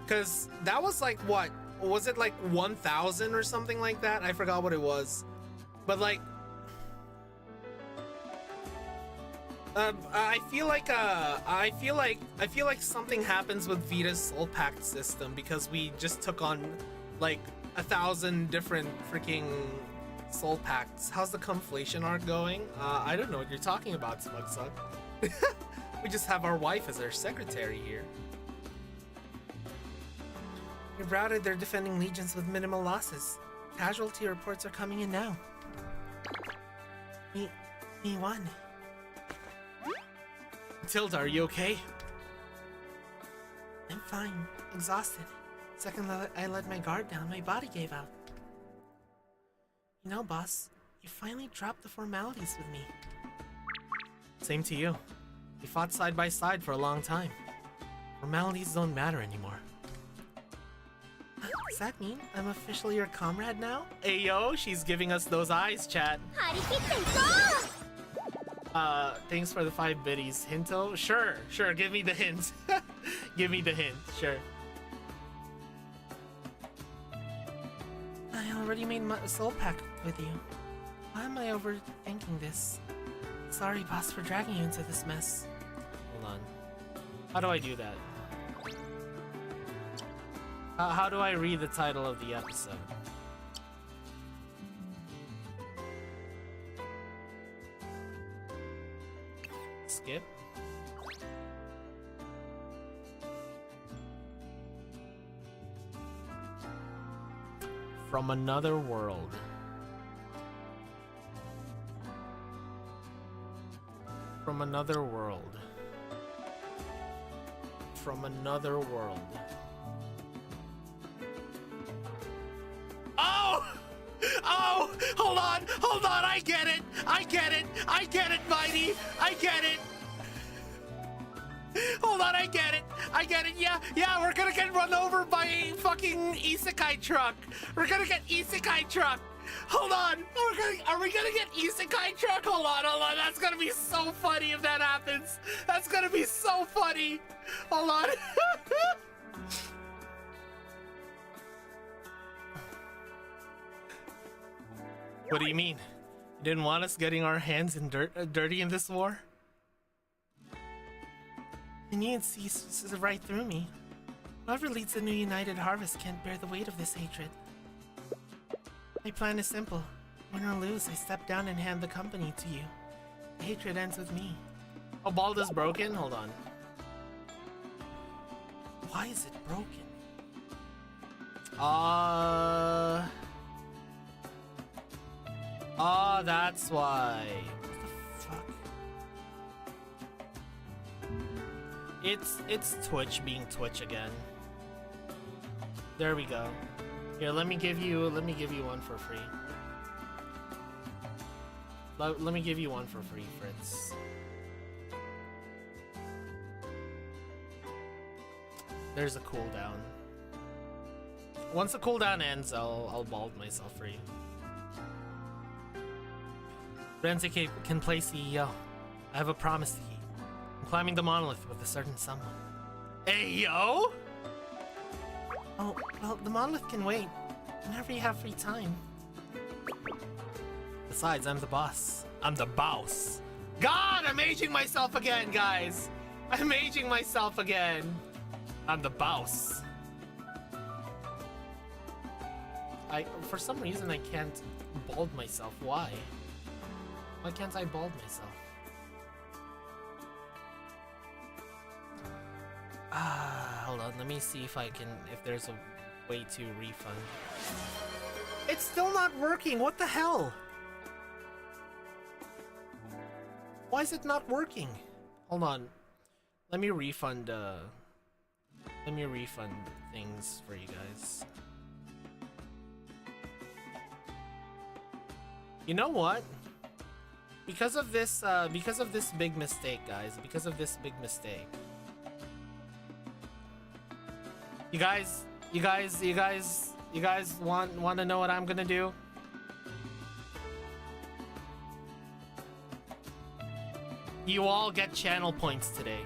Because that was like, what? Was it like 1,000 or something like that? I forgot what it was. But like, I feel like something happens with Vita's soul pact system because we just took on like 1,000 different freaking soul pacts. How's the conflation arc going? I don't know what you're talking about, Smugsuck. We just have our wife as our secretary here. We've routed their defending legions with minimal losses. Casualty reports are coming in now. Me won. Tilda, are you okay? I'm fine. Exhausted. Second I let my guard down, my body gave out. You know, boss, you finally dropped the formalities with me. Same to you. We fought side by side for a long time. Formalities don't matter anymore. Does that mean I'm officially your comrade now? Ayo, she's giving us those eyes, chat. Thanks for the 5 biddies. Hinto? Sure, give me the hint. Give me the hint, sure. I already made my soul pact with you. Why am I overthinking this? Sorry, boss, for dragging you into this mess. Hold on. How do I do that? How do I read the title of the episode? Skip? From another world. From another world. From another world. Oh! Hold on, I get it, Mighty, I get it. Hold on, I get it, yeah, we're gonna get run over by a fucking isekai truck. Hold on, are we gonna get isekai truck? Hold on, that's gonna be so funny if that happens. That's gonna be so funny. Hold on. What do you mean? You didn't want us getting our hands in dirty in this war? And you can see right through me. Whoever leads the new United Harvest can't bear the weight of this hatred. My plan is simple. Win or lose, I step down and hand the company to you. The hatred ends with me. Oh, Balda's broken? Hold on. Why is it broken? Oh, that's why. What the fuck? It's Twitch being Twitch again. There we go. Here, let me give you one for free. Let me give you one for free, Fritz. There's a cooldown. Once the cooldown ends, I'll bald myself for you. Rensuke can play CEO. I have a promise to keep. I'm climbing the monolith with a certain someone. Hey, yo! Oh, well, the monolith can wait. Whenever you have free time. Besides, I'm the boss. I'm the boss. God, I'm aging myself again, guys! I'm aging myself again. I'm the boss. For some reason, I can't bald myself. Why? Why can't I bald myself? Hold on. Let me see if there's a way to refund. It's still not working. What the hell? Why is it not working? Hold on. Let me refund things for you guys. You know what? Because of this big mistake, guys. Because of this big mistake. You guys You guys want to know what I'm gonna do? You all get channel points today.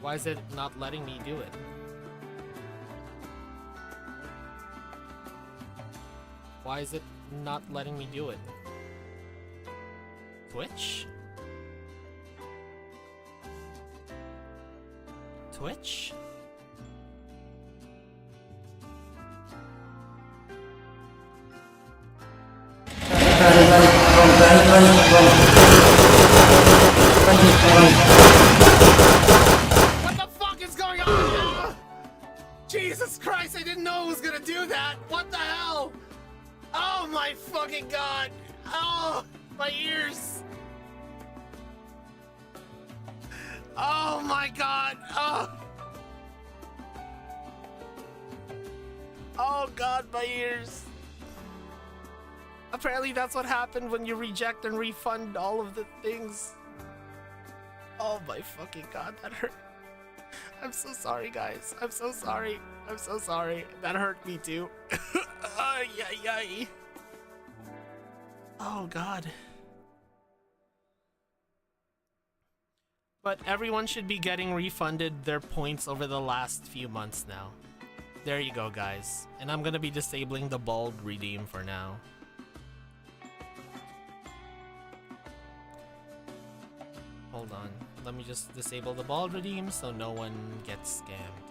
Why is it not letting me do it? Why is it not letting me do it? Twitch? Twitch? What the fuck is going on? Jesus Christ, I didn't know it was gonna do that. What the hell? Oh my fucking god. Oh, my ears. Oh my god. Oh. Oh god, my ears. Apparently that's what happened when you reject and refund all of the things. Oh my fucking god, that hurt. I'm so sorry, guys. I'm so sorry. I'm so sorry. That hurt me too. Ay, ay, ay. Oh god. But everyone should be getting refunded their points over the last few months now. There you go, guys. And I'm gonna be disabling the bald redeem for now. Hold on. Let me just disable the bald redeem so no one gets scammed.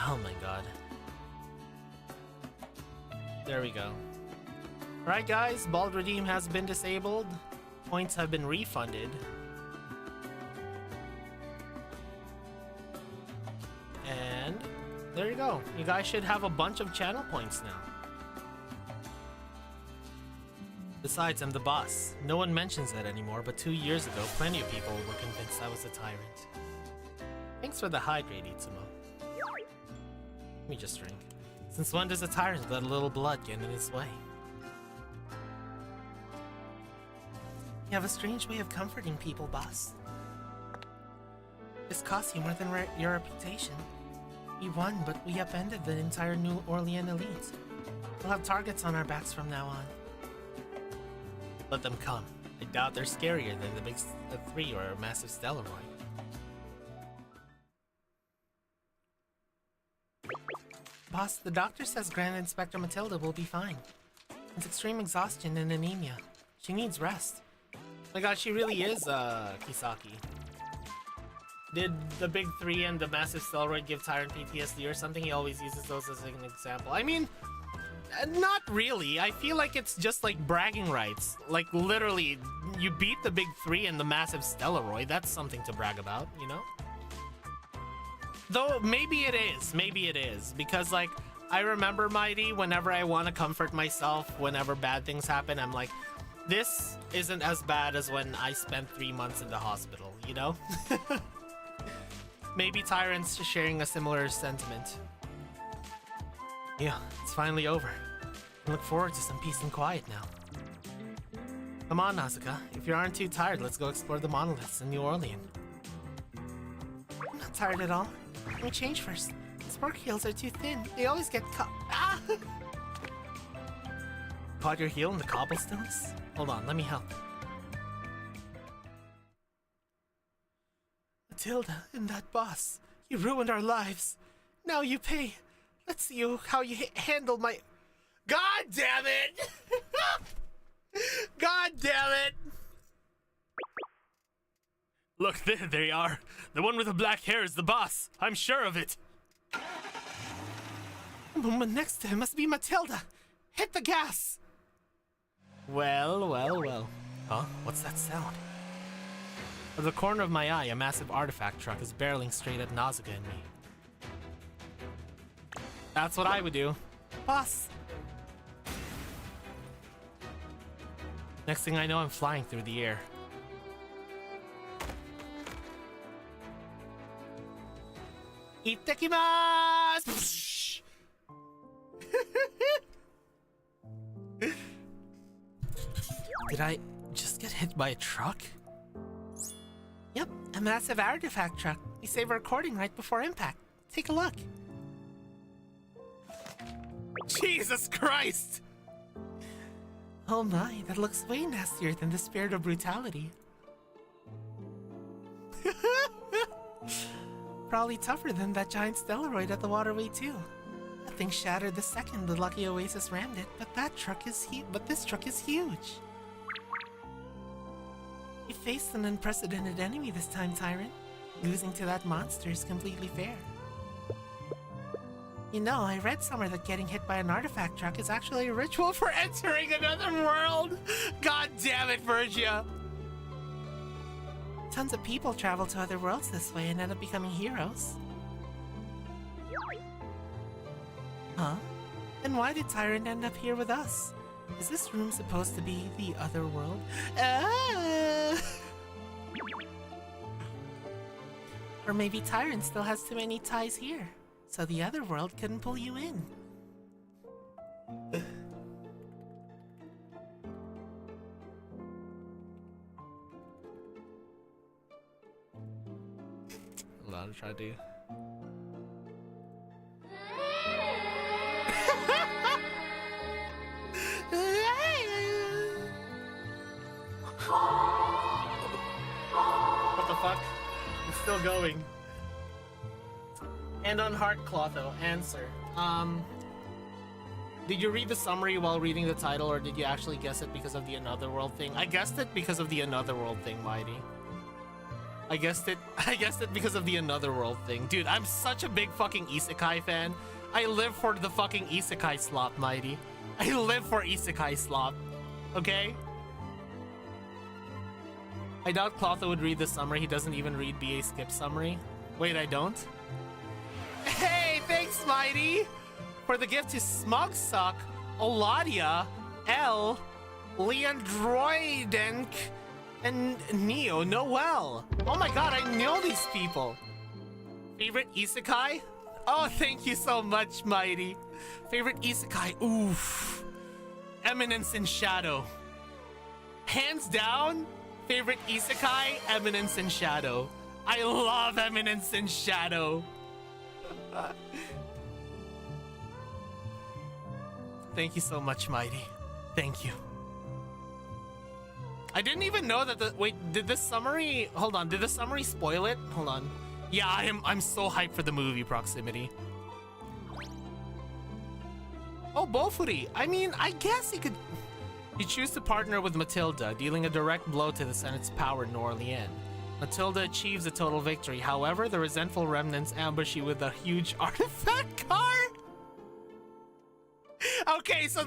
Oh my god. There we go. Alright guys, bald redeem has been disabled. Points have been refunded. And there you go. You guys should have a bunch of channel points now. Besides, I'm the boss. No one mentions that anymore, but 2 years ago, plenty of people were convinced I was a tyrant. Thanks for the hydrate, Itsumo. Let me just drink. Since when does a tyrant let a little blood get in his way? You have a strange way of comforting people, boss. This costs you more than your reputation. We won, but we upended the entire New Orleans elite. We'll have targets on our backs from now on. Let them come. I doubt they're scarier than the big three or a massive Stellaroid. Boss, the doctor says Grand Inspector Matilda will be fine. It's extreme exhaustion and anemia. She needs rest. My god, she really is, Kisaki. Did the big three and the massive Stellaroid give Tyrant PTSD or something? He always uses those as an example. I mean, not really. I feel like it's just like bragging rights. Like literally, you beat the big three and the massive Stellaroid. That's something to brag about, you know? Though maybe it is. Because like, I remember, Mighty, whenever I want to comfort myself, whenever bad things happen, I'm like, this isn't as bad as when I spent 3 months in the hospital, you know? Maybe Tyrant's just sharing a similar sentiment. Yeah, it's finally over. I look forward to some peace and quiet now. Come on, Nazuka. If you aren't too tired, let's go explore the monoliths in New Orleans. I'm not tired at all. Let me change first. Spark heels are too thin. They always get caught. Ah! Caught your heel in the cobblestones? Hold on, let me help. Matilda and that boss. You ruined our lives. Now you pay. Let's see how you handle my... God damn it! God damn it! Look, there they are. The one with the black hair is the boss. I'm sure of it. The woman next to him must be Matilda. Hit the gas! Well. Huh? What's that sound? Out of the corner of my eye, a massive artifact truck is barreling straight at Nazuka and me. That's what I would do. Boss! Next thing I know, I'm flying through the air. Ittekimasu! Did I just get hit by a truck? Yep, a massive artifact truck. We saved a recording right before impact. Take a look. Jesus Christ! Oh my, that looks way nastier than the spirit of brutality. Probably tougher than that giant stellarioid at the waterway too. That thing shattered the second the Lucky Oasis rammed it, but this truck is huge. You faced an unprecedented enemy this time, Tyrant. Losing to that monster is completely fair. You know, I read somewhere that getting hit by an artifact truck is actually a ritual for entering another world! God damn it, Virgia! Tons of people travel to other worlds this way and end up becoming heroes. Huh? Then why did Tyrant end up here with us? Is this room supposed to be the other world? Or maybe Tyrant still has too many ties here, so the other world couldn't pull you in. Hold on, try to. What the fuck? It's still going. And on Heart Clotho, answer. Did you read the summary while reading the title, or did you actually guess it because of the Another World thing? I guessed it because of the Another World thing, Mighty. I guessed it because of the Another World thing. Dude, I'm such a big fucking isekai fan. I live for the fucking isekai slop, Mighty. I live for isekai slop. Okay? I doubt Clotho would read the summary. He doesn't even read BA Skip summary. Wait, I don't? Hey, thanks, Mighty! For the gift to Smugsuck, Oladia, L, Leandroidenk, and Neo Noel. Oh my god, I know these people. Favorite isekai? Oh, thank you so much, Mighty. Favorite isekai? Oof. Eminence in Shadow. Hands down, favorite isekai, Eminence in Shadow. I love Eminence in Shadow. Thank you so much, Mighty. Thank you. I didn't even know that the— wait, did this summary— hold on, did the summary spoil it? Hold on. Yeah, I'm so hyped for the movie Proximity. Oh, Bofuri. I mean, I guess he could— you choose to partner with Matilda, dealing a direct blow to the Senate's power in New Orleans. Matilda achieves a total victory. However, the resentful remnants ambush you with a huge artifact car. Okay, so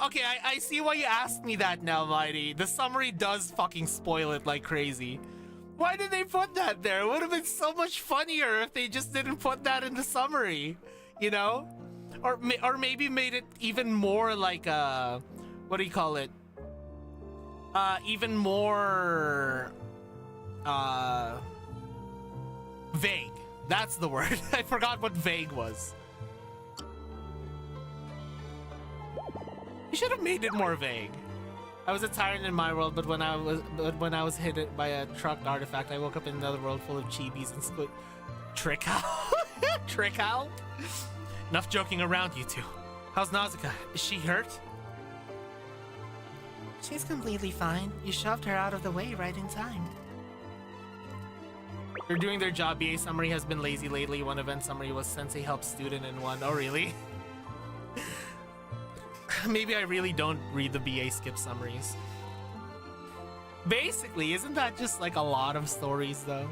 okay, I see why you asked me that now, Mighty. The summary does fucking spoil it like crazy. Why did they put that there? It would have been so much funnier if they just didn't put that in the summary, you know? Or maybe made it even more like what do you call it? Even more vague. That's the word. I forgot what vague was. You should have made it more vague. I was a tyrant in my world, but when I was hit by a truck artifact, I woke up in another world full of chibis and squid. Trickal? Trickal? Enough joking around, you two. How's Nausicaa? Is she hurt? She's completely fine. You shoved her out of the way right in time. They're doing their job. BA summary has been lazy lately. One event summary was Sensei helps student in one. Oh, really? Maybe I really don't read the BA skip summaries. Basically, isn't that just like a lot of stories, though?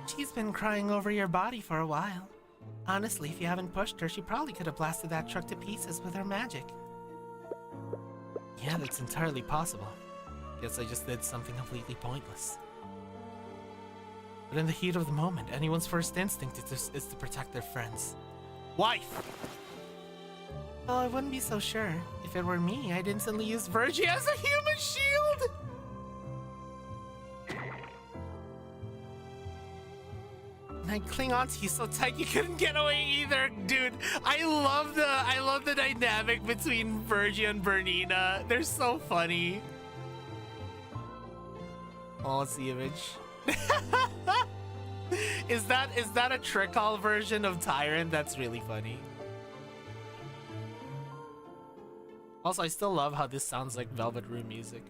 She's been crying over your body for a while. Honestly, if you haven't pushed her, she probably could have blasted that truck to pieces with her magic. Yeah, that's entirely possible. Guess I just did something completely pointless. But in the heat of the moment, anyone's first instinct is to protect their friends. Wife! Well, I wouldn't be so sure. If it were me, I'd instantly use Virgia as a human shield! And I'd cling on to you so tight you couldn't get away either, dude. I love the dynamic between Virgia and Bernina. They're so funny. Oh, it's the image. Is that a trick call version of Tyrant? That's really funny. Also, I still love how this sounds like Velvet Room music.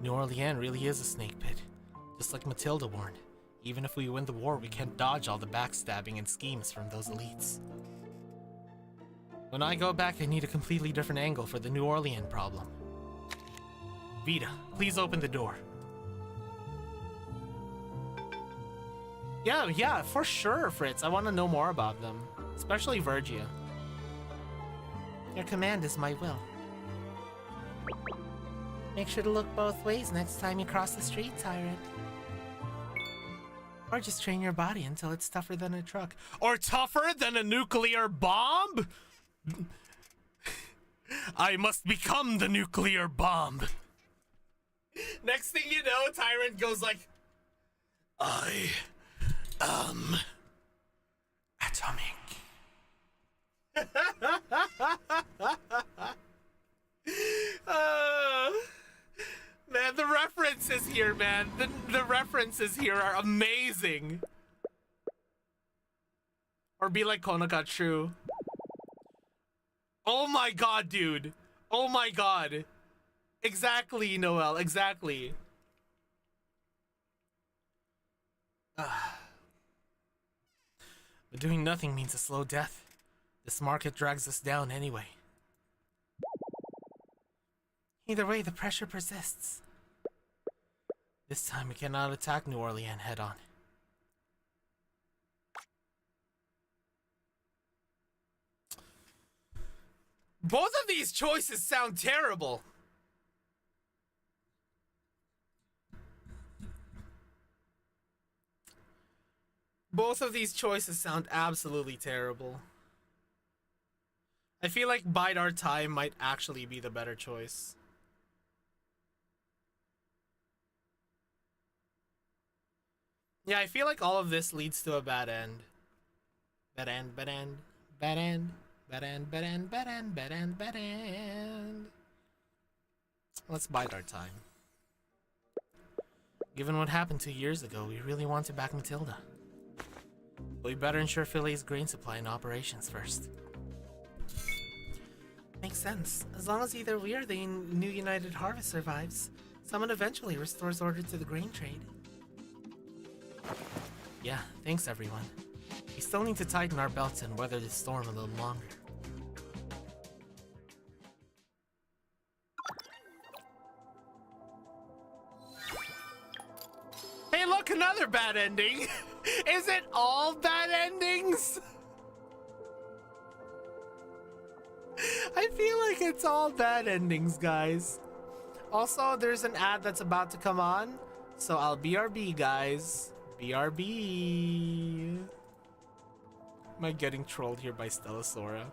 New Orleans really is a snake pit. Just like Matilda warned. Even if we win the war, we can't dodge all the backstabbing and schemes from those elites. When I go back, I need a completely different angle for the New Orleans problem. Vita, please open the door. Yeah, for sure, Fritz. I want to know more about them. Especially Virgia. Your command is my will. Make sure to look both ways next time you cross the street, Tyrant. Or just train your body until it's tougher than a truck. Or tougher than a nuclear bomb? I must become the nuclear bomb. Next thing you know, Tyrant goes like, I am atomic. Man, the references here, man. The references here are amazing. Or be like Konoka True. Oh my god, dude. Oh my god. Exactly, Noel, exactly. But doing nothing means a slow death. This market drags us down anyway. Either way, the pressure persists. This time we cannot attack New Orleans head-on. Both of these choices sound terrible. Both of these choices sound absolutely terrible. I feel like Bide Our Time might actually be the better choice. Yeah, I feel like all of this leads to a bad end. Bad end, bad end, bad end, bad end, bad end, bad end, bad end, bad end. Let's bide our time. Given what happened 2 years ago, we really want to back Matilda. But we better ensure Philea's grain supply and operations first. Makes sense. As long as either we or the new United Harvest survives, someone eventually restores order to the grain trade. Yeah, thanks everyone. We still need to tighten our belts and weather this storm a little longer. Hey look, another bad ending! Is it all bad endings? I feel like it's all bad endings, guys. Also, there's an ad that's about to come on, so I'll BRB, guys. BRB. Am I getting trolled here by Stellasora?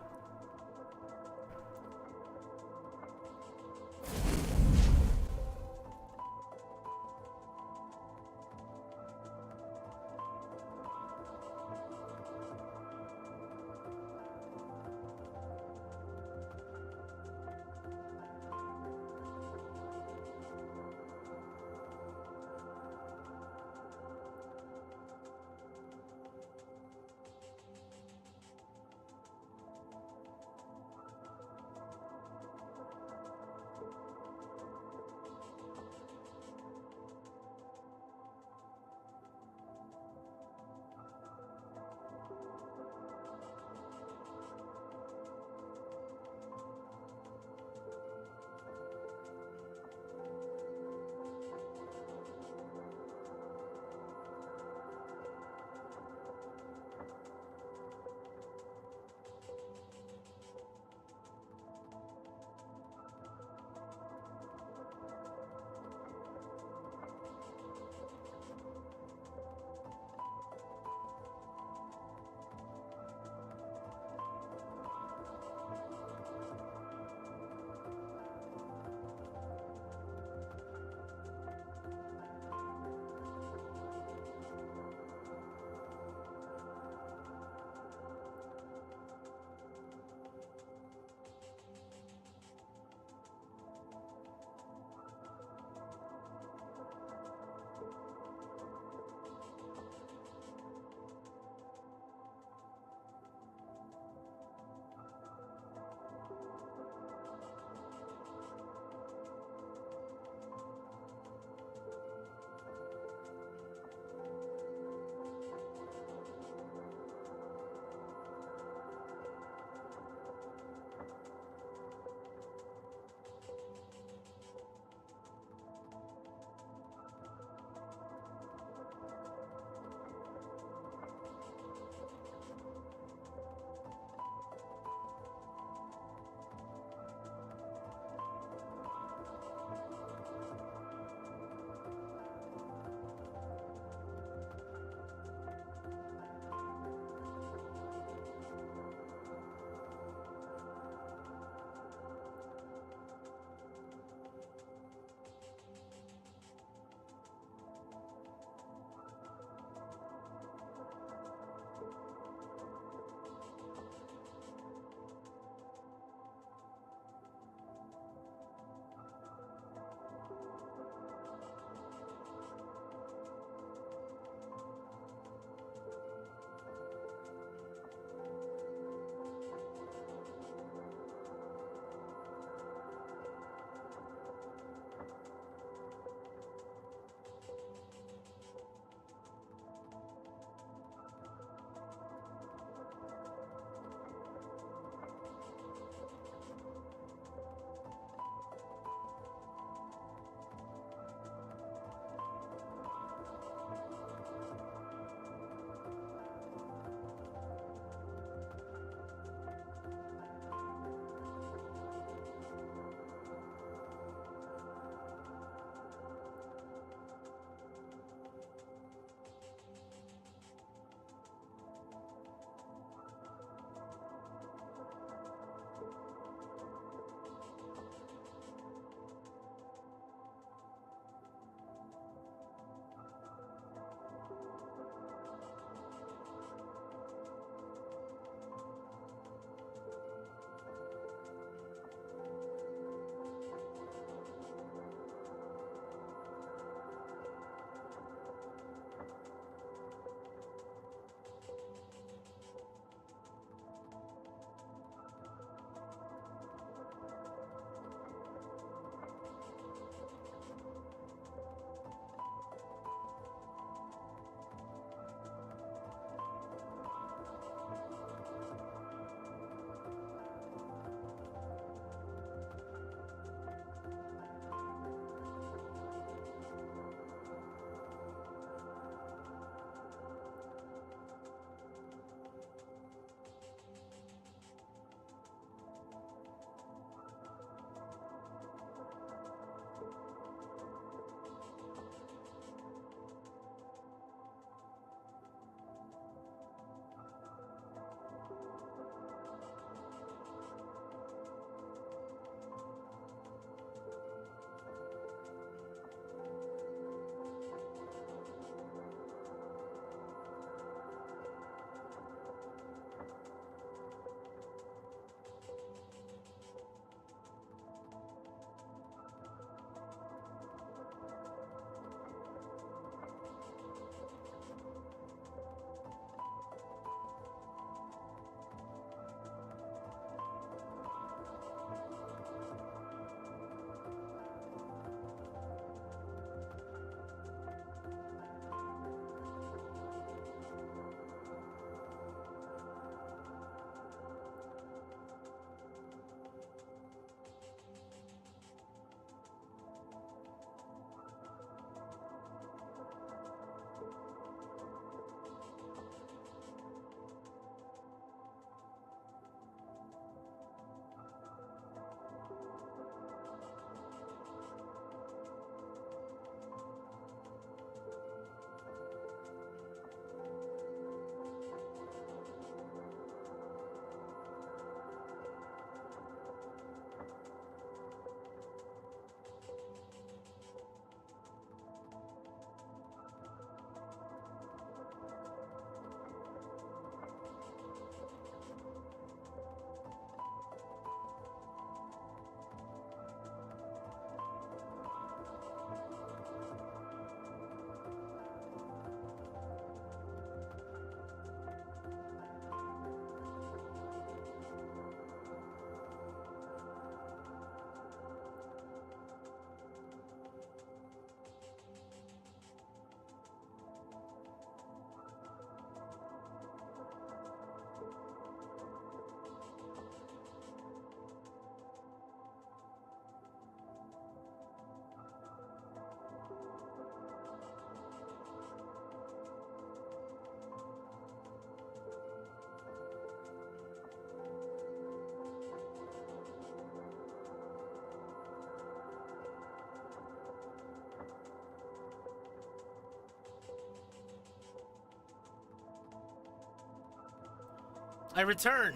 I return.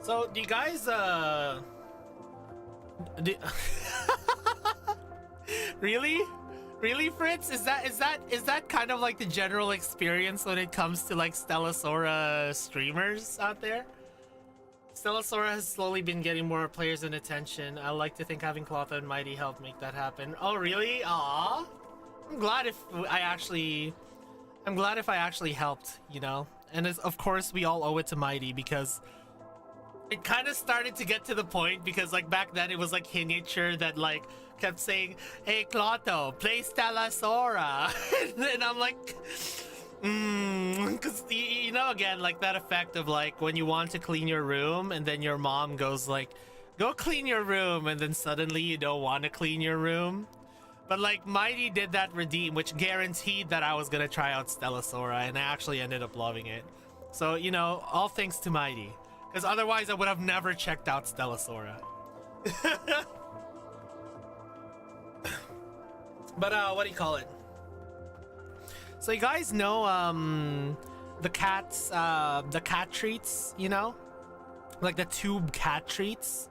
So, do you guys, really? Really, Fritz? Is that kind of like the general experience when it comes to like Stellasora streamers out there? Stellasora has slowly been getting more players and attention. I like to think having Clotho and Mighty helped make that happen. Oh, really? Aw. I'm glad if I actually helped, you know? And of course, we all owe it to Mighty because it kind of started to get to the point because like back then it was like Hinicher that like kept saying, hey Clotho, play Stellasora. And I'm like, because you know, again, like that effect of like when you want to clean your room and then your mom goes like, go clean your room, and then suddenly you don't want to clean your room. But like Mighty did that redeem, which guaranteed that I was gonna try out Stellasora, and I actually ended up loving it. So, you know, all thanks to Mighty. Because otherwise I would have never checked out Stellasora. But what do you call it? So you guys know the cat treats, you know? Like the tube cat treats?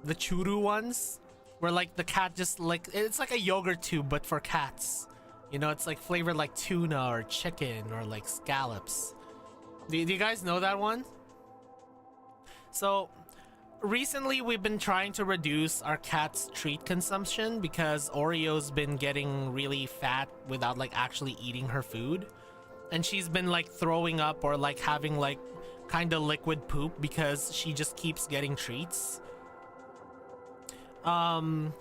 The churu ones? Where like the cat just like, it's like a yogurt tube but for cats. You know, it's like flavored like tuna or chicken or like scallops. Do you guys know that one? So recently we've been trying to reduce our cat's treat consumption because Oreo's been getting really fat without like actually eating her food, and she's been like throwing up or like having like kind of liquid poop because she just keeps getting treats. And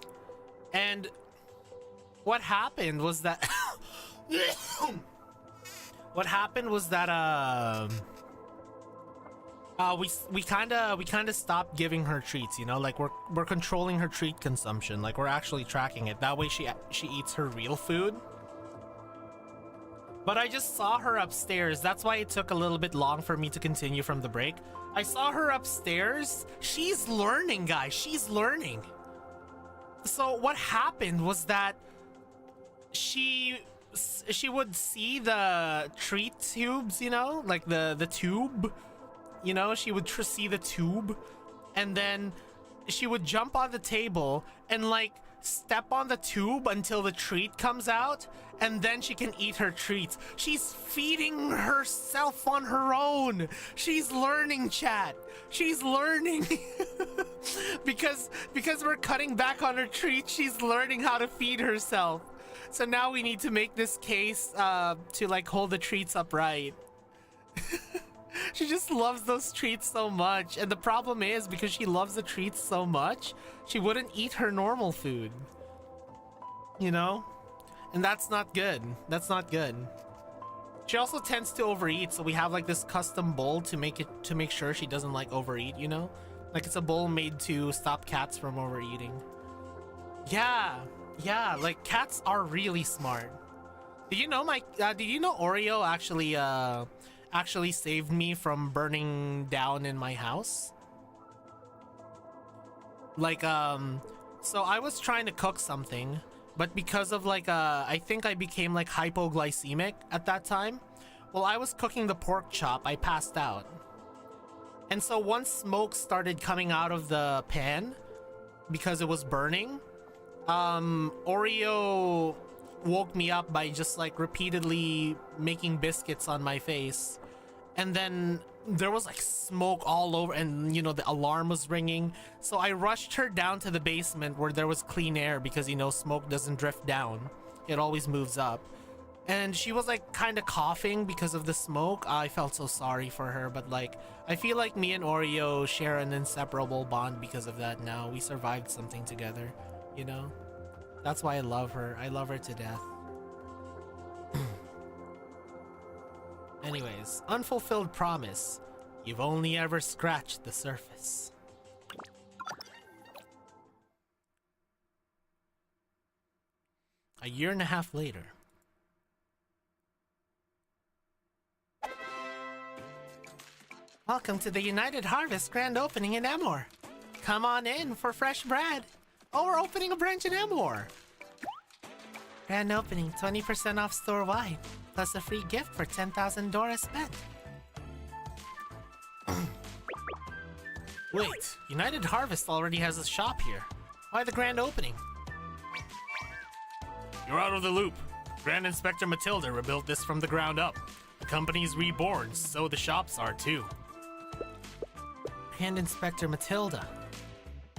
what happened was that we kind of stopped giving her treats, you know, like we're controlling her treat consumption, like we're actually tracking it. That way she eats her real food. But I just saw her upstairs. That's why it took a little bit long for me to continue from the break. I saw her upstairs. She's learning, guys. She's learning. So what happened was that she would see the treat tubes, you know, like the tube. You know, she would see the tube, and then she would jump on the table and like step on the tube until the treat comes out, and then she can eat her treats. She's feeding herself on her own. She's learning, chat. She's learning. because we're cutting back on her treats, she's learning how to feed herself. So now we need to make this case to like hold the treats upright. She just loves those treats so much, and the problem is because she loves the treats so much, she wouldn't eat her normal food, you know, and that's not good. That's not good. She also tends to overeat, so we have like this custom bowl to make sure she doesn't like overeat, you know, like it's a bowl made to stop cats from overeating. Yeah, like cats are really smart. Did you know Oreo actually saved me from burning down in my house? Like so I was trying to cook something, but because of like I think I became like hypoglycemic at that time. Well, I was cooking the pork chop, I passed out, and so once smoke started coming out of the pan because it was burning, Oreo woke me up by just like repeatedly making biscuits on my face, and then there was like smoke all over, and you know the alarm was ringing, so I rushed her down to the basement where there was clean air because you know smoke doesn't drift down, it always moves up, and she was like kind of coughing because of the smoke. I felt so sorry for her, but like I feel like me and Oreo share an inseparable bond because of that. Now we survived something together, you know. That's why I love her. I love her to death. Anyways, unfulfilled promise. You've only ever scratched the surface. A year and a half later. Welcome to the United Harvest grand opening in Amor. Come on in for fresh bread. Oh, we're opening a branch in Amor. Grand opening, 20% off store-wide, plus a free gift for 10,000 Dora spent. Wait, United Harvest already has a shop here. Why the grand opening? You're out of the loop. Grand Inspector Matilda rebuilt this from the ground up. The company's reborn, so the shops are too. Grand Inspector Matilda.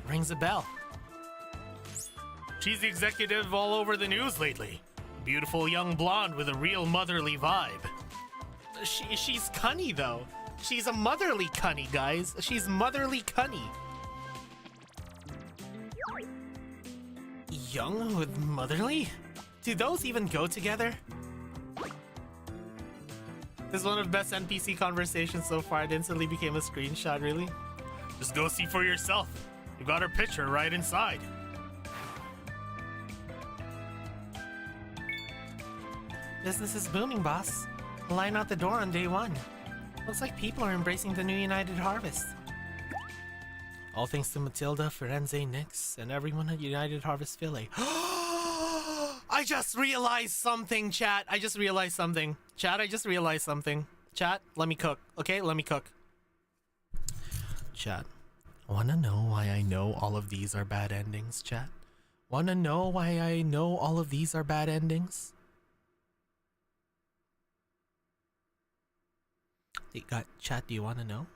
Rings a bell. She's the executive all over the news lately. Beautiful young blonde with a real motherly vibe. She's cunny though. She's a motherly cunny, guys. She's motherly cunny. Young with motherly? Do those even go together? This is one of the best NPC conversations so far. It instantly became a screenshot, really. Just go see for yourself. You got her picture right inside. Business is booming, boss. Line out the door on day one. Looks like people are embracing the new United Harvest. All thanks to Matilda, Firenze, Nix, and everyone at United Harvest Philly. I just realized something, chat. I just realized something. Chat, I just realized something. Chat, let me cook. Okay, let me cook. Chat, wanna know why I know all of these are bad endings, chat? Wanna know why I know all of these are bad endings? Chat, do you want to know?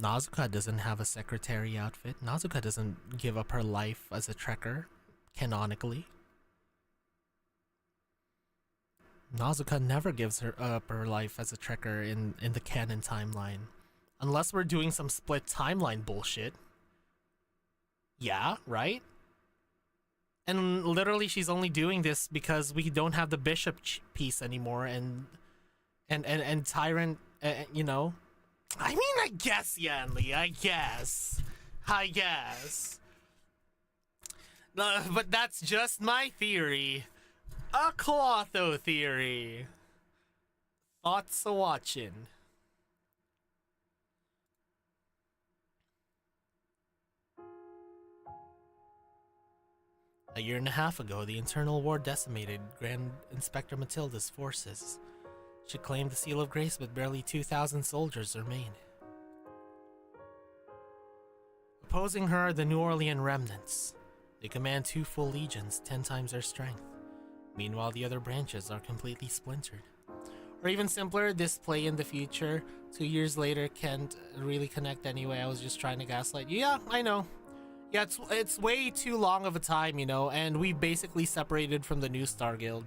Nazuka doesn't have a secretary outfit. Nazuka doesn't give up her life as a trekker, canonically. Nazuka never gives up her life as a trekker in the canon timeline. Unless we're doing some split timeline bullshit. Yeah, right? And literally she's only doing this because we don't have the bishop piece anymore and Tyrant, you know. I mean, I guess, Yanli, I guess. But that's just my theory. A Clotho theory. Thoughts a watching. A year and a half ago, the internal war decimated Grand Inspector Matilda's forces. She claimed the Seal of Grace, but barely 2,000 soldiers remain. Opposing her are the New Orleans remnants. They command 2 full legions, 10 times their strength. Meanwhile, the other branches are completely splintered. Or even simpler, this play in the future, 2 years later, can't really connect anyway. I was just trying to gaslight you. Yeah, I know. Yeah, it's way too long of a time, you know, and we basically separated from the New Star Guild.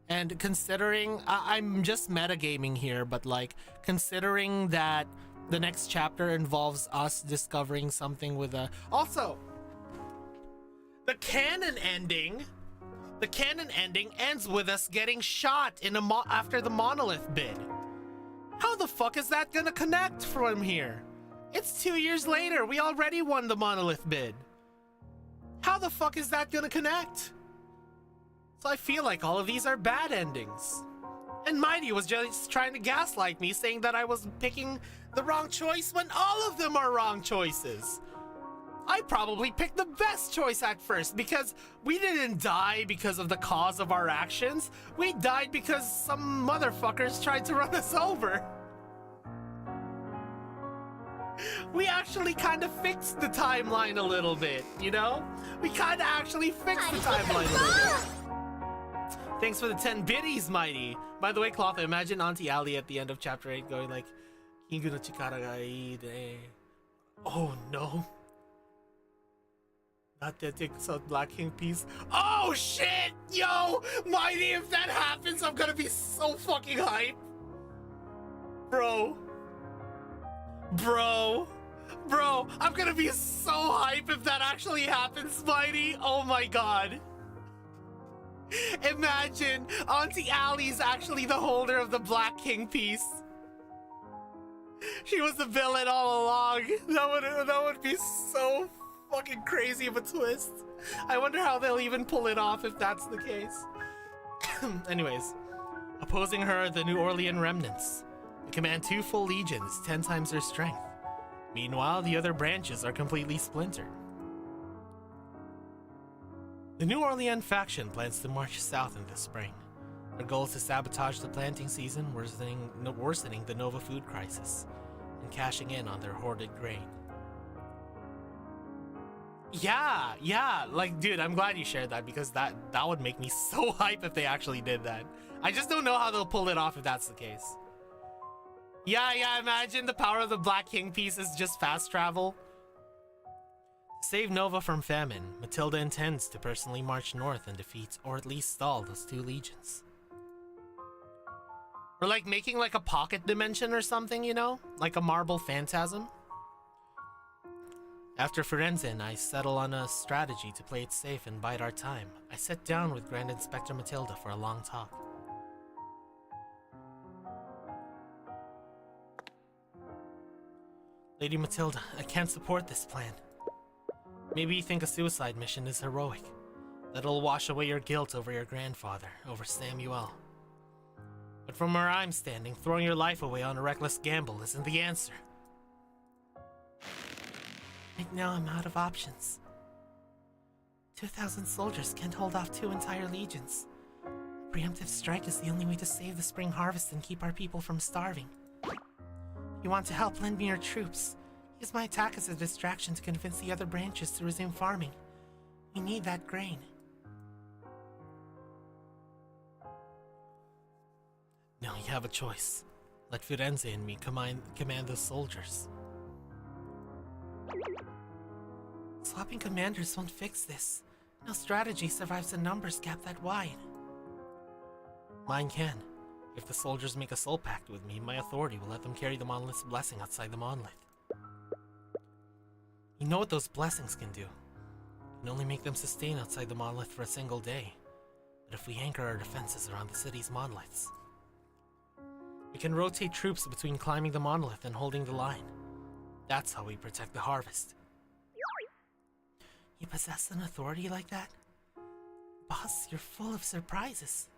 And considering, I'm just metagaming here, but like, considering that the next chapter involves us discovering something with a... Also, the canon ending ends with us getting shot in after the monolith bid. How the fuck is that gonna connect from here? It's 2 years later, we already won the monolith bid. How the fuck is that gonna connect? So I feel like all of these are bad endings. And Mighty was just trying to gaslight me, saying that I was picking the wrong choice when all of them are wrong choices. I probably picked the best choice at first because we didn't die because of the cause of our actions. We died because some motherfuckers tried to run us over. We actually kind of fixed the timeline a little bit, you know? We kind of actually fixed the timeline a little bit. Thanks for the 10 biddies, Mighty. By the way, Cloth, imagine Auntie Ali at the end of chapter 8 going like, Kingu no chikara ga ii de. Oh no. Not that takes out Black King piece. Oh shit! Yo! Mighty, if that happens, I'm gonna be so fucking hype. Bro, I'm gonna be so hype if that actually happens, Mighty. Oh my god. Imagine Auntie Ali's actually the holder of the Black King piece. She was the villain all along. That would be so fucking crazy of a twist. I wonder how they'll even pull it off if that's the case. Anyways, opposing her are the New Orleans remnants. They command 2 full legions, 10 times their strength. Meanwhile, the other branches are completely splintered. The New Orleans faction plans to march south in the spring. Their goal is to sabotage the planting season, worsening the Nova food crisis, and cashing in on their hoarded grain. Yeah, like, dude, I'm glad you shared that, because that would make me so hype if they actually did that. I just don't know how they'll pull it off if that's the case. Yeah, imagine the power of the Black King piece is just fast travel. To save Nova from famine, Matilda intends to personally march north and defeat, or at least stall, those two legions. Or like making like a pocket dimension or something, you know? Like a marble phantasm. After Firenze and I settle on a strategy to play it safe and bide our time, I sit down with Grand Inspector Matilda for a long talk. Lady Matilda, I can't support this plan. Maybe you think a suicide mission is heroic, that it'll wash away your guilt over your grandfather, over Samuel. But from where I'm standing, throwing your life away on a reckless gamble isn't the answer. Right now, I'm out of options. 2,000 soldiers can't hold off 2 entire legions. A preemptive strike is the only way to save the spring harvest and keep our people from starving. If you want to help, lend me your troops. Use my attack as a distraction to convince the other branches to resume farming. We need that grain. Now you have a choice. Let Firenze and me command the soldiers. Swapping commanders won't fix this. No strategy survives a numbers gap that wide. Mine can. If the soldiers make a soul pact with me, my authority will let them carry the monolith's blessing outside the monolith. You know what those blessings can do. Can only make them sustain outside the monolith for a single day. But if we anchor our defenses around the city's monoliths, we can rotate troops between climbing the monolith and holding the line. That's how we protect the harvest. You possess an authority like that? Boss, you're full of surprises.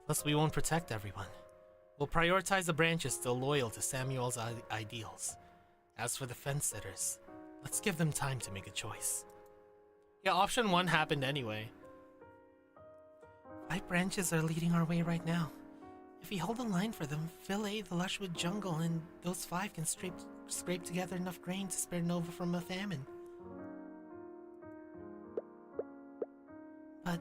Plus, we won't protect everyone. We'll prioritize the branches still loyal to Samuel's ideals. As for the fence-sitters, let's give them time to make a choice. Yeah, option 1 happened anyway. 5 branches are leading our way right now. If we hold a line for them, fillet the lushwood jungle, and those 5 can scrape together enough grain to spare Nova from a famine. But...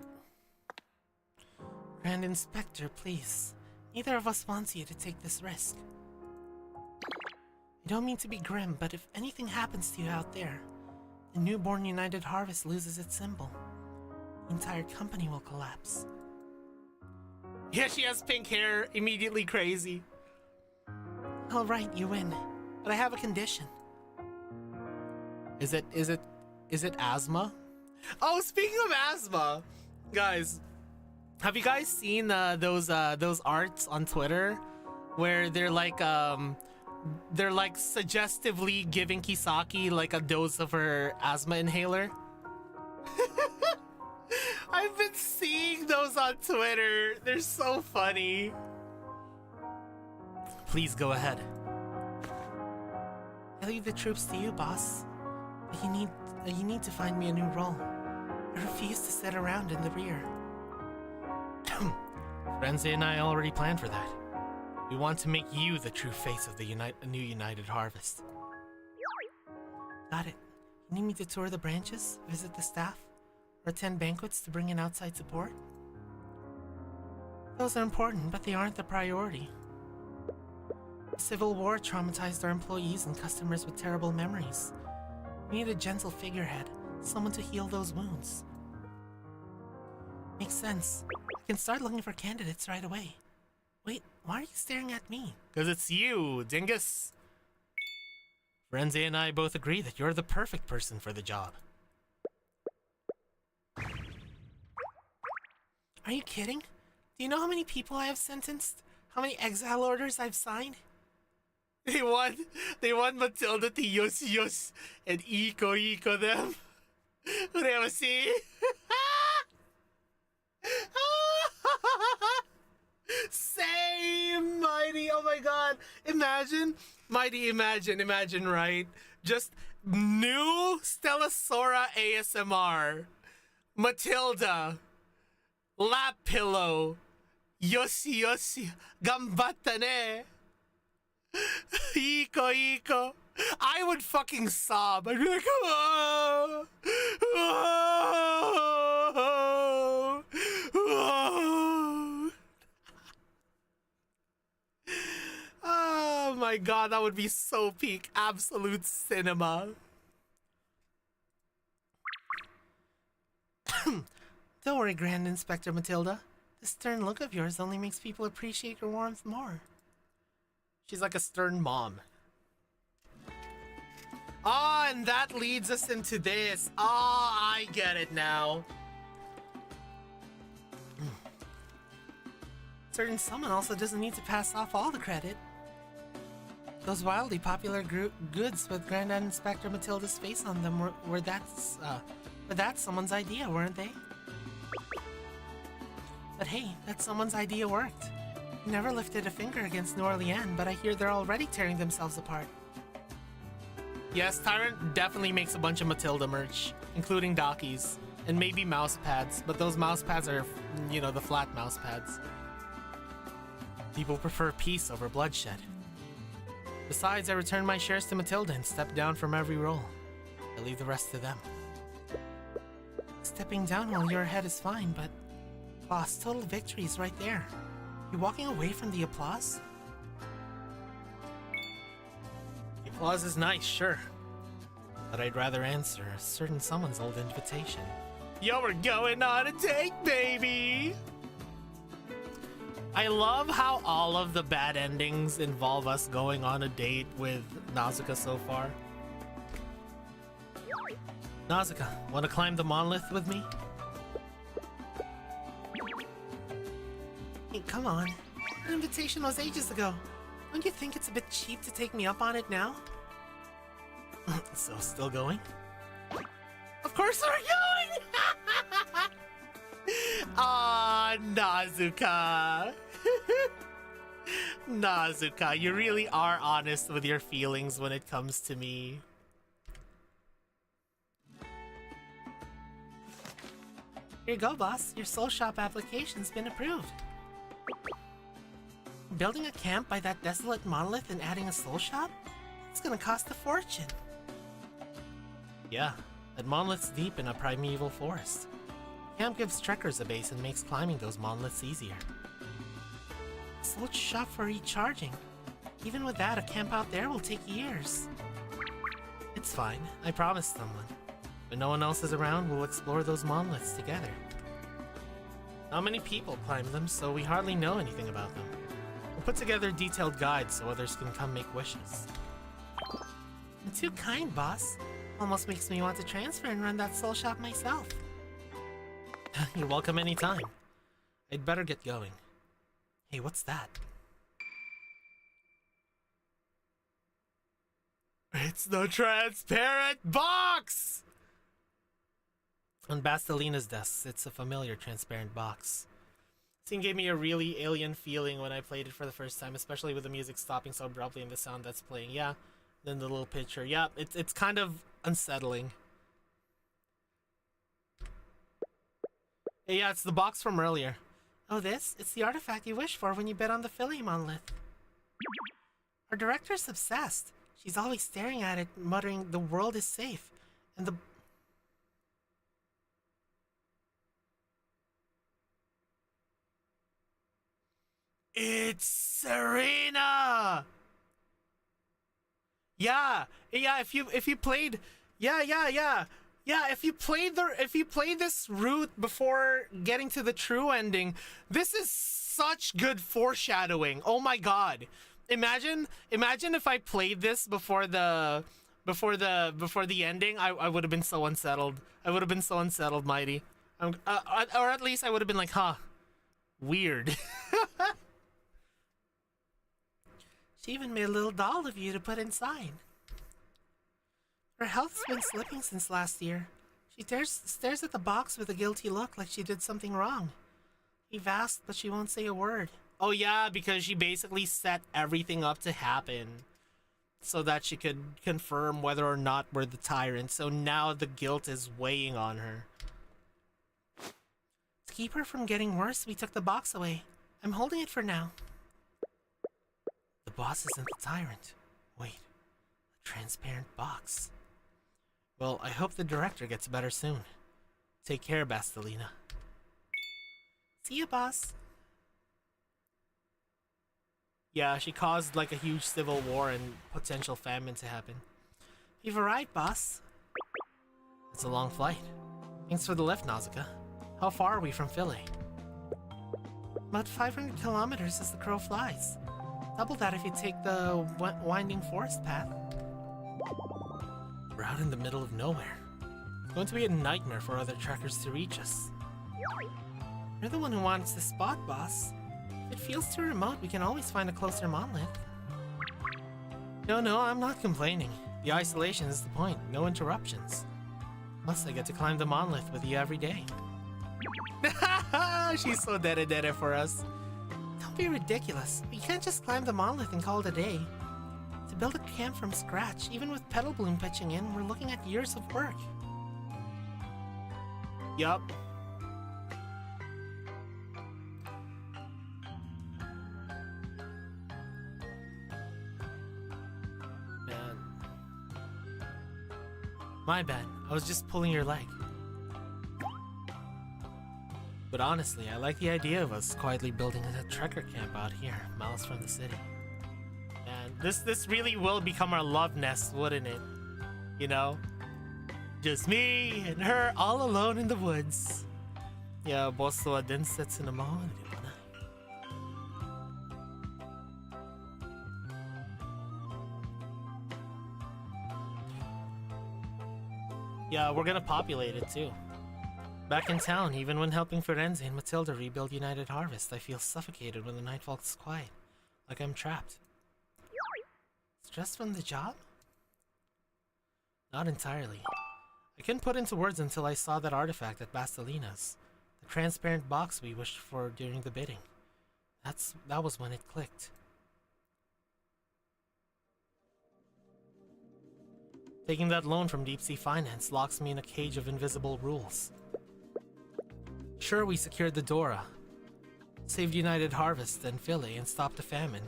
Grand Inspector, please. Neither of us wants you to take this risk. I don't mean to be grim, but if anything happens to you out there, the newborn United Harvest loses its symbol. The entire company will collapse. Yeah, she has pink hair, immediately crazy. Alright, you win. But I have a condition. Is it asthma? Oh, speaking of asthma, guys, have you guys seen those arts on Twitter where they're like suggestively giving Kisaki like a dose of her asthma inhaler? I've been seeing those on Twitter. They're so funny. Please go ahead. I leave the troops to you, boss. But you need to find me a new role. I refuse to sit around in the rear. Firenze and I already planned for that. We want to make you the true face of the new United Harvest. Got it. You need me to tour the branches, visit the staff, or attend banquets to bring in outside support? Those are important, but they aren't the priority. The Civil War traumatized our employees and customers with terrible memories. We need a gentle figurehead, someone to heal those wounds. Makes sense. I can start looking for candidates right away. Wait, why are you staring at me? Because it's you, dingus. Firenze and I both agree that you're the perfect person for the job. Are you kidding? Do you know how many people I have sentenced? How many exile orders I've signed? They want Matilda to yus and iko them. Whatever, see? Same, mighty. Oh my god. Imagine Mighty, imagine, right? Just new Stellosora ASMR. Matilda. Lap pillow. Yoshi yoshi. Gambatta ne. Iko iko. I would fucking sob. I'd be like, oh, oh, oh. Oh my god, that would be so peak absolute cinema. Don't worry, Grand Inspector Matilda. This stern look of yours only makes people appreciate your warmth more. She's like a stern mom. Ah, and that leads us into this. Ah, I get it now. Certain someone also doesn't need to pass off all the credit. Those wildly popular goods with Grand Inspector Matilda's face on them were that's someone's idea, weren't they? But hey, that someone's idea worked. He never lifted a finger against New Orleans, but I hear they're already tearing themselves apart. Yes, Tyrant definitely makes a bunch of Matilda merch, including Dockies, and maybe mouse pads, but those mouse pads are, you know, the flat mouse pads. People prefer peace over bloodshed. Besides, I return my shares to Matilda and step down from every role. I leave the rest to them. Stepping down while you're ahead is fine, but boss, total victory is right there. You walking away from the applause? The applause is nice, sure. But I'd rather answer a certain someone's old invitation. Yo, we're going on a date, baby! I love how all of the bad endings involve us going on a date with Nausicaa so far. Nausicaa, want to climb the monolith with me? Hey, come on. An invitation was ages ago. Don't you think it's a bit cheap to take me up on it now? So, still going? Of course we're going! Ah, Nausicaa. Nausicaa, you really are honest with your feelings when it comes to me. Here you go, boss. Your soul shop application's been approved. Building a camp by that desolate monolith and adding a soul shop? It's gonna cost a fortune. Yeah, that monolith's deep in a primeval forest. Camp gives trekkers a base and makes climbing those monoliths easier. Soul shop for recharging. Even with that, a camp out there will take years. It's fine, I promised someone. When no one else is around, we'll explore those monoliths together. Not many people climb them, so we hardly know anything about them. We'll put together detailed guides so others can come make wishes. I'm too kind, boss. Almost makes me want to transfer and run that soul shop myself. You're welcome anytime. I'd better get going. Hey, what's that? It's the transparent box! On Bastelina's desk sits a familiar transparent box. This scene gave me a really alien feeling when I played it for the first time, especially with the music stopping so abruptly and the sound that's playing. Yeah, then the little picture. Yeah, it's kind of unsettling. Hey, yeah, it's the box from earlier. Oh, this? It's the artifact you wish for when you bid on the Philly monolith. Our director's obsessed. She's always staring at it, muttering, "The world is safe." And the... It's Serena! Yeah, if you played... Yeah, if you played this route before getting to the true ending, this is such good foreshadowing. Oh my god. Imagine if I played this before the ending. I would have been so unsettled. I would have been so unsettled, Mighty. Or at least I would have been like, huh, weird. She even made a little doll of you to put inside. Her health's been slipping since last year. She stares at the box with a guilty look like she did something wrong. You've asked, but she won't say a word. Oh yeah, because she basically set everything up to happen. so that she could confirm whether or not we're the tyrant. So now the guilt is weighing on her. To keep her from getting worse, we took the box away. I'm holding it for now. The boss isn't the tyrant. Wait, a transparent box. Well, I hope the director gets better soon. Take care, Bastelina. See ya, boss. Yeah, she caused like a huge civil war and potential famine to happen. You've arrived, boss. It's a long flight. Thanks for the lift, Nausicaa. How far are we from Philly? About 500 kilometers as the crow flies. Double that if you take the winding forest path. We're out in the middle of nowhere. It's going to be a nightmare for other trekkers to reach us. You're the one who wants this spot, boss. If it feels too remote, we can always find a closer monolith. No, I'm not complaining. The isolation is the point. No interruptions. Plus, I get to climb the monolith with you every day. She's so dere for us. Don't be ridiculous. We can't just climb the monolith and call it a day. To build a camp from scratch, even with Petal Bloom pitching in, we're looking at years of work. Yup. Man. My bad. I was just pulling your leg. But honestly, I like the idea of us quietly building a trekker camp out here, miles from the city. And this really will become our love nest, wouldn't it? You know? Just me and her all alone in the woods. Yeah, bosso din sits in a moment. Yeah, we're gonna populate it too. Back in town, even when helping Firenze and Matilda rebuild United Harvest, I feel suffocated when the night falls quiet, like I'm trapped. Stress from the job? Not entirely. I couldn't put into words until I saw that artifact at Bastelina's, the transparent box we wished for during the bidding. That was when it clicked. Taking that loan from Deep Sea Finance locks me in a cage of invisible rules. Sure, we secured the Dora, saved United Harvest and Philly, and stopped the famine.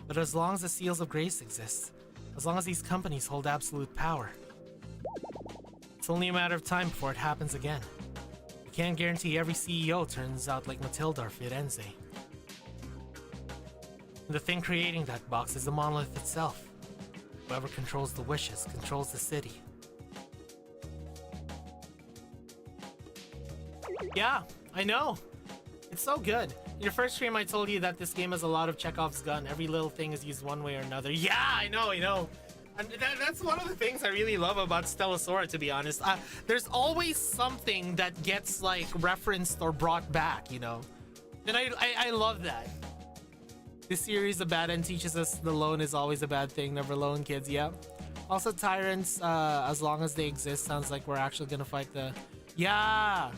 But as long as the Seals of Grace exist, as long as these companies hold absolute power, it's only a matter of time before it happens again. We can't guarantee every CEO turns out like Matilda or Firenze. And the thing creating that box is the monolith itself. Whoever controls the wishes controls the city. Yeah, I know. It's so good. In your first stream, I told you that this game has a lot of Chekhov's gun. Every little thing is used one way or another. Yeah, I know. And that's one of the things I really love about Stellasora, to be honest. There's always something that gets, like, referenced or brought back, you know? And I love that. This series of bad end teaches us the loan is always a bad thing. Never loan, kids, yeah. Also, tyrants, as long as they exist, sounds like we're actually gonna fight the... Yeah!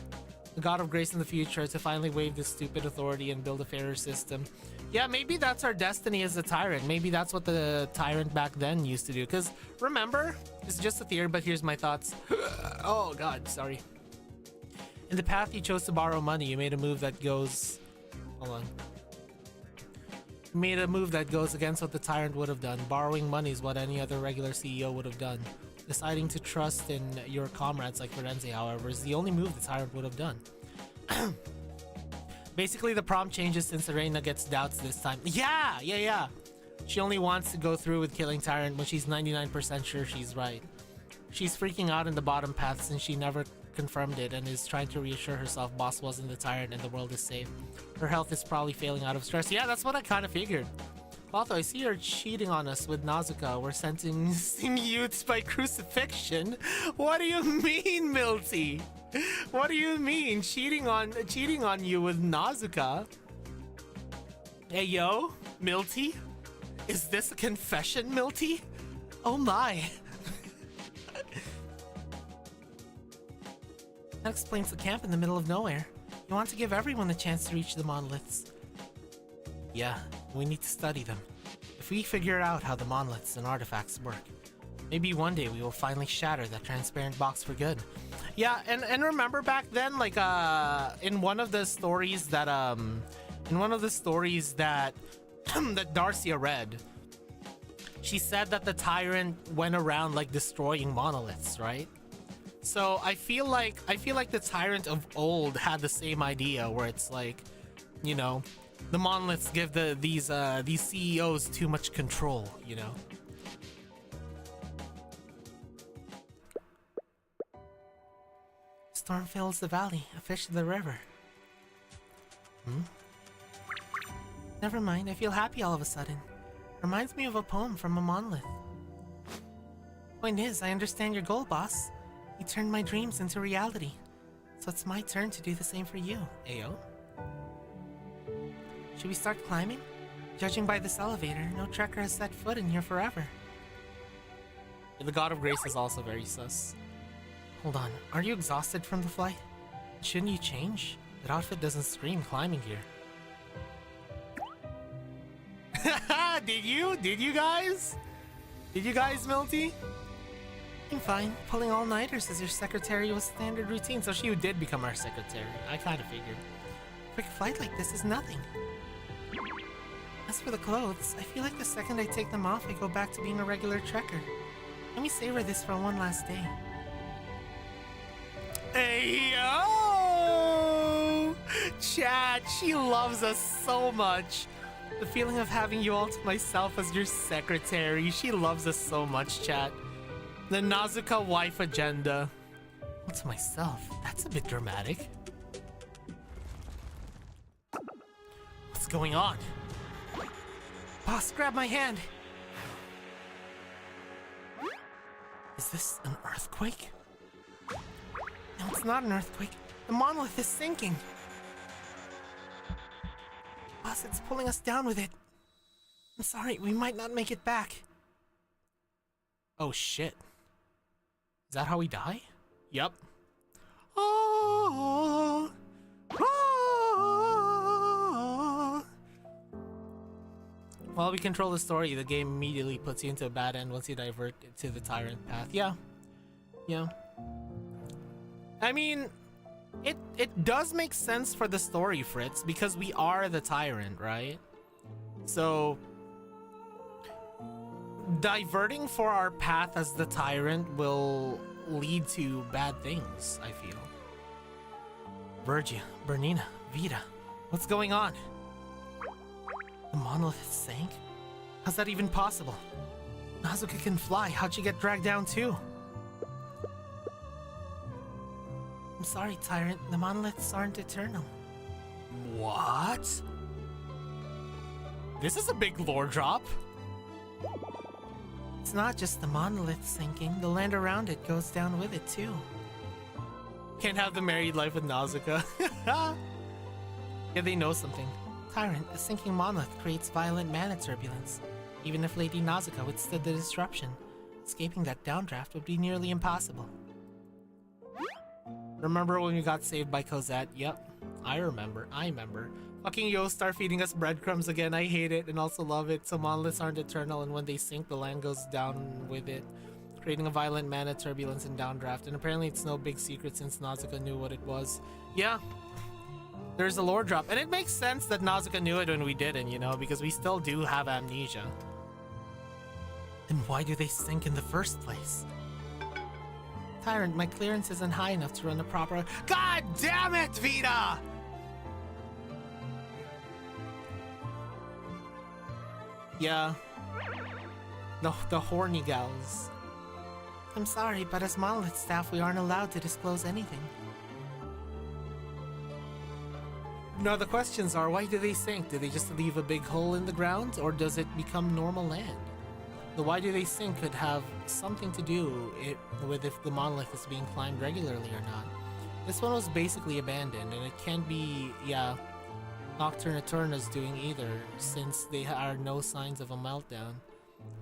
The God of Grace in the future to finally waive this stupid authority and build a fairer system. Yeah, maybe that's our destiny as a tyrant. Maybe that's what the tyrant back then used to do. Because, remember, it's just a theory, but here's my thoughts. Oh, God, sorry. In the path you chose to borrow money, you made a move that goes... Hold on. You made a move that goes against what the tyrant would have done. Borrowing money is what any other regular CEO would have done. Deciding to trust in your comrades like Firenze, however, is the only move the tyrant would have done. Basically, the prompt changes since Serena gets doubts this time. Yeah. She only wants to go through with killing Tyrant when she's 99% sure she's right. She's freaking out in the bottom path since she never confirmed it and is trying to reassure herself boss wasn't the tyrant and the world is safe. Her health is probably failing out of stress. Yeah, that's what I kind of figured. Although I see you're cheating on us with Nausicaa. We're sentencing youths by crucifixion. What do you mean, Milty? What do you mean cheating on you with Nausicaa? Hey yo, Milty? Is this a confession, Milty? Oh my. That explains the camp in the middle of nowhere. You want to give everyone a chance to reach the monoliths. Yeah, we need to study them. If if we figure out how the monoliths and artifacts work, maybe one day we will finally shatter that transparent box for good. Yeah, and remember back then, like in one of the stories that that Darcia read, she said that the tyrant went around like destroying monoliths, right? So I feel like the tyrant of old had the same idea, where it's like, you know, the monoliths give these CEOs too much control, you know. Storm fills the valley, a fish to the river. Never mind, I feel happy all of a sudden. Reminds me of a poem from a monolith. Point is, I understand your goal, boss. You turned my dreams into reality. So it's my turn to do the same for you, Ayo. Should we start climbing? Judging by this elevator, no trekker has set foot in here forever. The God of Grace is also very sus. Hold on, are you exhausted from the flight? Shouldn't you change? That outfit doesn't scream climbing gear. Did you? Did you guys? Did you guys, Milty? I'm fine. Pulling all-nighters as your secretary was standard routine, so she did become our secretary. I kind of figured. A quick flight like this is nothing. As for the clothes, I feel like the second I take them off, I go back to being a regular trekker. Let me savor this for one last day. Hey, yo! Chat, she loves us so much. The feeling of having you all to myself as your secretary. She loves us so much, chat. The Nazuka wife agenda. All to myself? That's a bit dramatic. What's going on? Boss, grab my hand. Is this an earthquake? No, it's not an earthquake. The monolith is sinking. Boss, it's pulling us down with it. I'm sorry, we might not make it back. Oh shit. Is that how we die? Yep. Oh, oh. While we control the story, the game immediately puts you into a bad end once you divert to the tyrant path. Yeah. Yeah. I mean, it does make sense for the story, Fritz, because we are the tyrant, right? So diverting for our path as the tyrant will lead to bad things, I feel. Virgia, Bernina, Vita, what's going on? The monolith sank? How's that even possible? Nazuka can fly, how'd she get dragged down too? I'm sorry, Tyrant. The monoliths aren't eternal. What? This is a big lore drop. It's not just the monolith sinking. The land around it goes down with it, too. Can't have the married life with Nazuka. Yeah, they know something. Tyrant, a sinking monolith creates violent mana turbulence. Even if Lady Nazuka withstood the disruption, escaping that downdraft would be nearly impossible. Remember when we got saved by Cosette? Yep, I remember. Fucking Yo-Star feeding us breadcrumbs again. I hate it and also love it. So monoliths aren't eternal, and when they sink, the land goes down with it, creating a violent mana turbulence and downdraft. And apparently it's no big secret since Nazuka knew what it was. Yeah, there's a lore drop. And it makes sense that Nazuka knew it when we didn't, you know, because we still do have amnesia. Then why do they sink in the first place? Tyrant, my clearance isn't high enough to run a proper— God damn it, Vita! Yeah. The horny gals. I'm sorry, but as monolith staff, we aren't allowed to disclose anything. Now the questions are, why do they sink? Do they just leave a big hole in the ground, or does it become normal land? The why do they sink could have something to do with if the monolith is being climbed regularly or not. This one was basically abandoned, and it can't be, yeah, Nocturne Eterna's doing either, since there are no signs of a meltdown.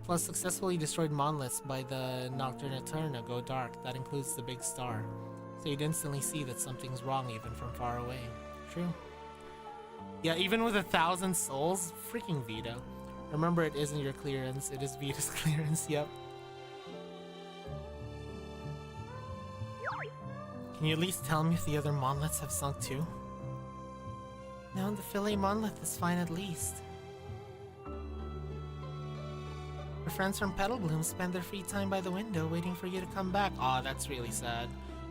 Plus, successfully destroyed monoliths by the Nocturne Eterna go dark. That includes the big star. So you'd instantly see that something's wrong even from far away. True. Yeah, even with 1,000 souls, freaking Vita. Remember, it isn't your clearance, it is Vita's clearance, yep. Can you at least tell me if the other monoliths have sunk too? No, the fillet monolith is fine at least. Your friends from Petal Bloom spend their free time by the window waiting for you to come back. Aw, that's really sad.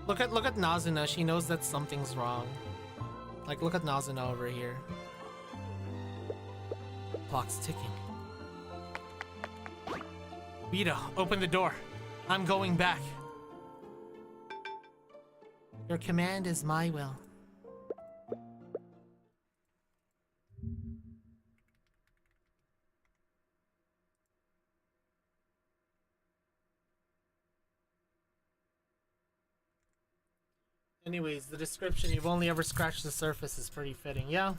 Look at Nazuna, she knows that something's wrong. Like, look at Nazuna over here. Clock's ticking. Vita, open the door. I'm going back. Your command is my will. Anyways, the description, you've only ever scratched the surface, is pretty fitting. Yeah,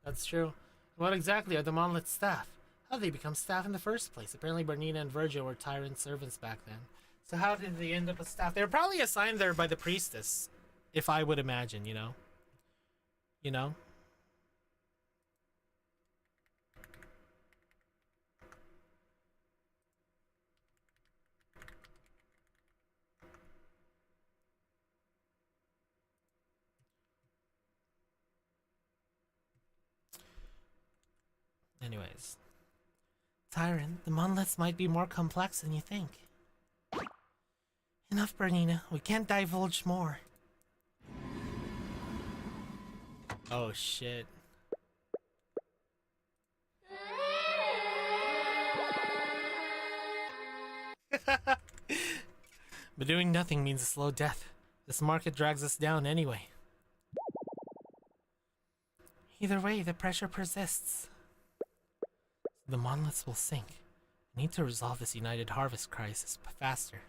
that's true. What exactly are the monolith staff? How did they become staff in the first place? Apparently Bernina and Virgia were tyrant servants back then. So how did they end up as staff? They were probably assigned there by the priestess, if I would imagine, you know? You know? Anyways. Tyrant, the monoliths might be more complex than you think. Enough, Bernina. We can't divulge more. Oh, shit. But doing nothing means a slow death. This market drags us down anyway. Either way, the pressure persists. The monoliths will sink. We need to resolve this United Harvest crisis faster.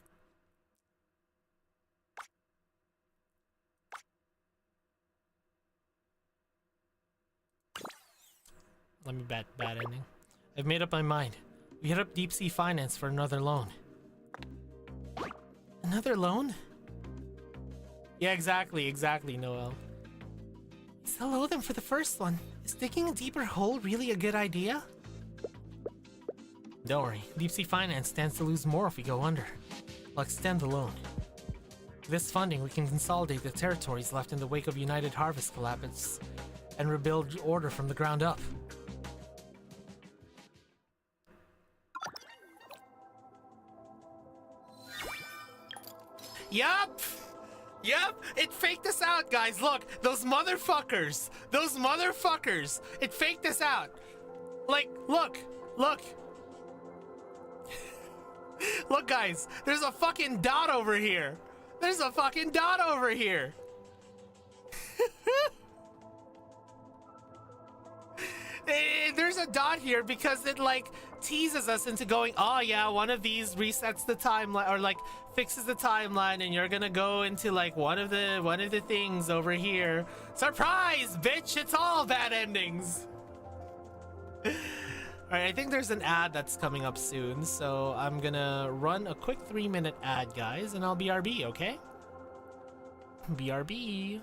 Let me bet bad ending. I've made up my mind. We hit up Deep Sea Finance for another loan. Another loan? Yeah, exactly, Noel. We still owe them for the first one. Is digging a deeper hole really a good idea? Don't worry, Deep Sea Finance stands to lose more if we go under. I'll extend the loan. With this funding, we can consolidate the territories left in the wake of United Harvest collapse and rebuild order from the ground up. Yup! Yup! It faked us out, guys! Look! Those motherfuckers! Those motherfuckers! It faked us out! Like, look! Look! Look, guys! There's a fucking dot over here! There's a fucking dot over here! There's a dot here because it, like, teases us into going, oh yeah, one of these resets the timeline, or like fixes the timeline, and you're gonna go into like one of the things over here. Surprise, bitch! It's all bad endings. All right, I think there's an ad that's coming up soon, so I'm gonna run a quick 3-minute ad, guys, and I'll BRB, okay? BRB.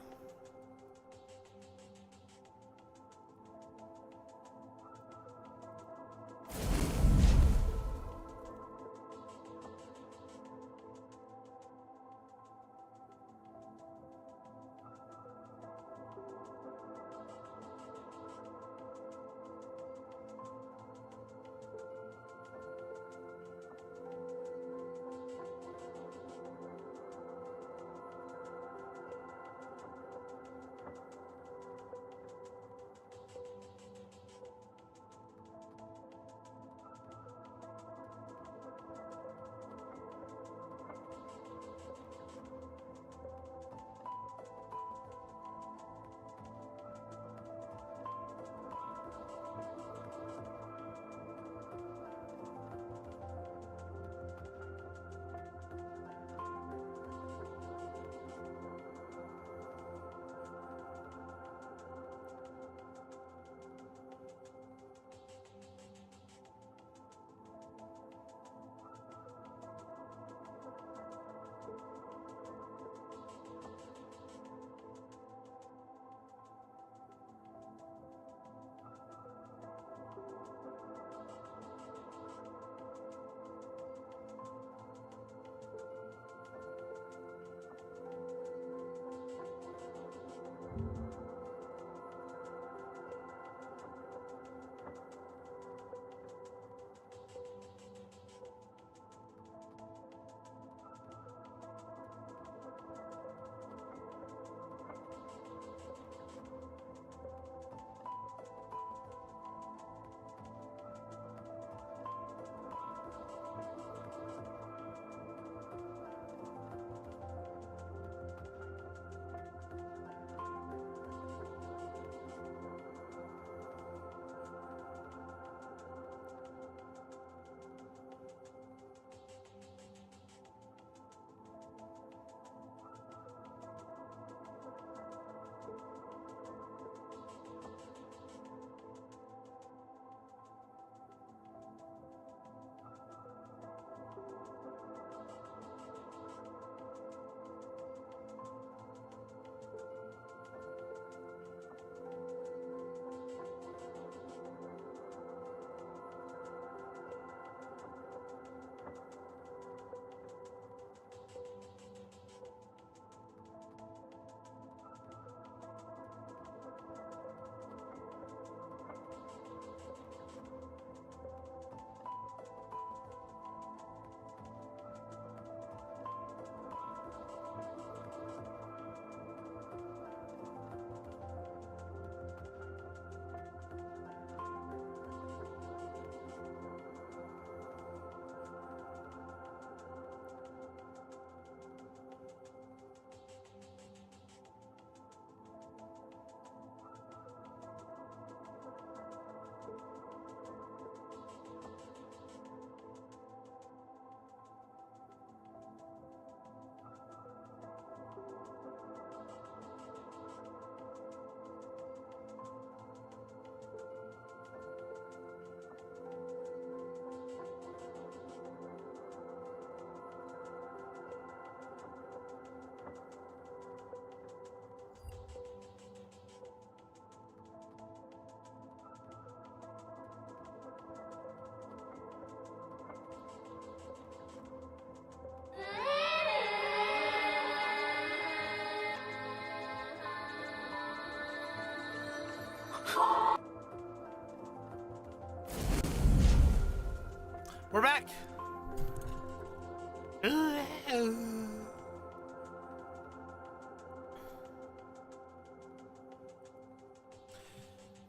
We're back.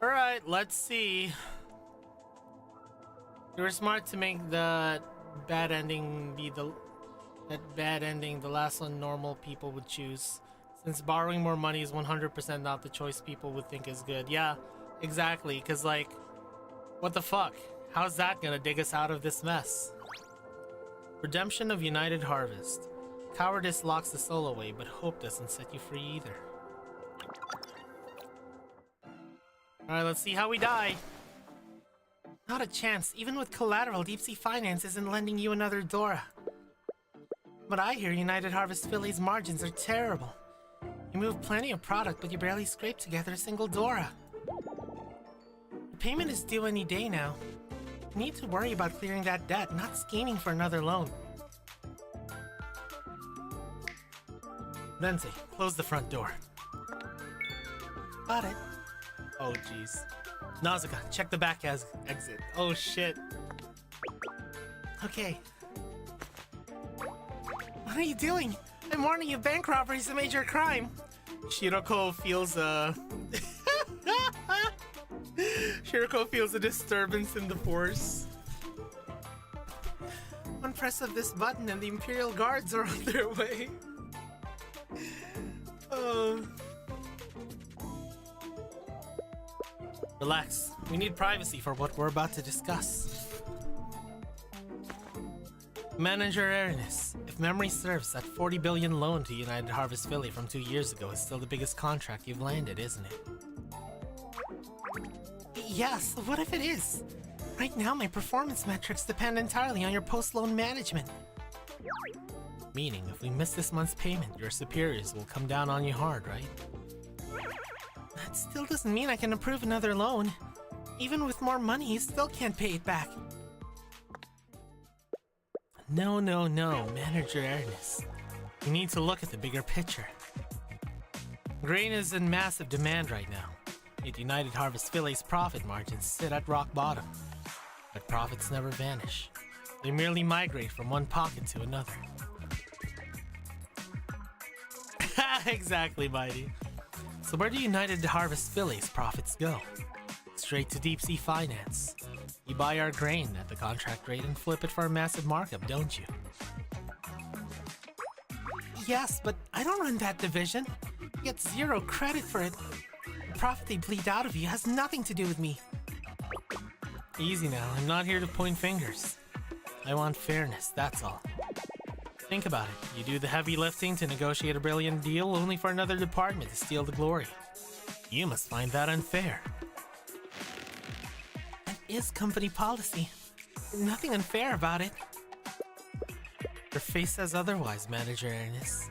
All right, let's see. You were smart to make the bad ending be the last one normal people would choose, since borrowing more money is 100% not the choice people would think is good. Yeah, exactly, because like, what the fuck? How's that gonna dig us out of this mess? Redemption of United Harvest. Cowardice locks the soul away, but hope doesn't set you free either. Alright, let's see how we die. Not a chance. Even with collateral, Deep Sea Finance isn't lending you another Dora. But I hear United Harvest Philly's margins are terrible. You move plenty of product, but you barely scrape together a single Dora. The payment is due any day now. You need to worry about clearing that debt, not scheming for another loan. Renzi, close the front door. Got it. Oh, jeez. Nausicaa, check the back exit. Oh, shit. Okay. What are you doing? I'm warning you, bank robbery is a major crime. Shiroko feels Shiroko feels a disturbance in the force. One press of this button and the Imperial Guards are on their way. Relax. We need privacy for what we're about to discuss. Manager Erinus, if memory serves, that 40 billion loan to United Harvest Philly from 2 years ago is still the biggest contract you've landed, isn't it? Yes, what if it is? Right now, my performance metrics depend entirely on your post-loan management. Meaning, if we miss this month's payment, your superiors will come down on you hard, right? That still doesn't mean I can approve another loan. Even with more money, you still can't pay it back. No, Manager Ernest. You need to look at the bigger picture. Grain is in massive demand right now. Yet United Harvest Philly's profit margins sit at rock bottom. But profits never vanish. They merely migrate from one pocket to another. Exactly, Mighty. So where do United Harvest Philly's profits go? Straight to Deep Sea Finance. You buy our grain at the contract rate and flip it for a massive markup, don't you? Yes, but I don't run that division. I get zero credit for it. The profit they bleed out of you has nothing to do with me. Easy now, I'm not here to point fingers. I want fairness, that's all. Think about it. You do the heavy lifting to negotiate a brilliant deal only for another department to steal the glory. You must find that unfair. That is company policy. There's nothing unfair about it. Your face says otherwise, Manager Ernest.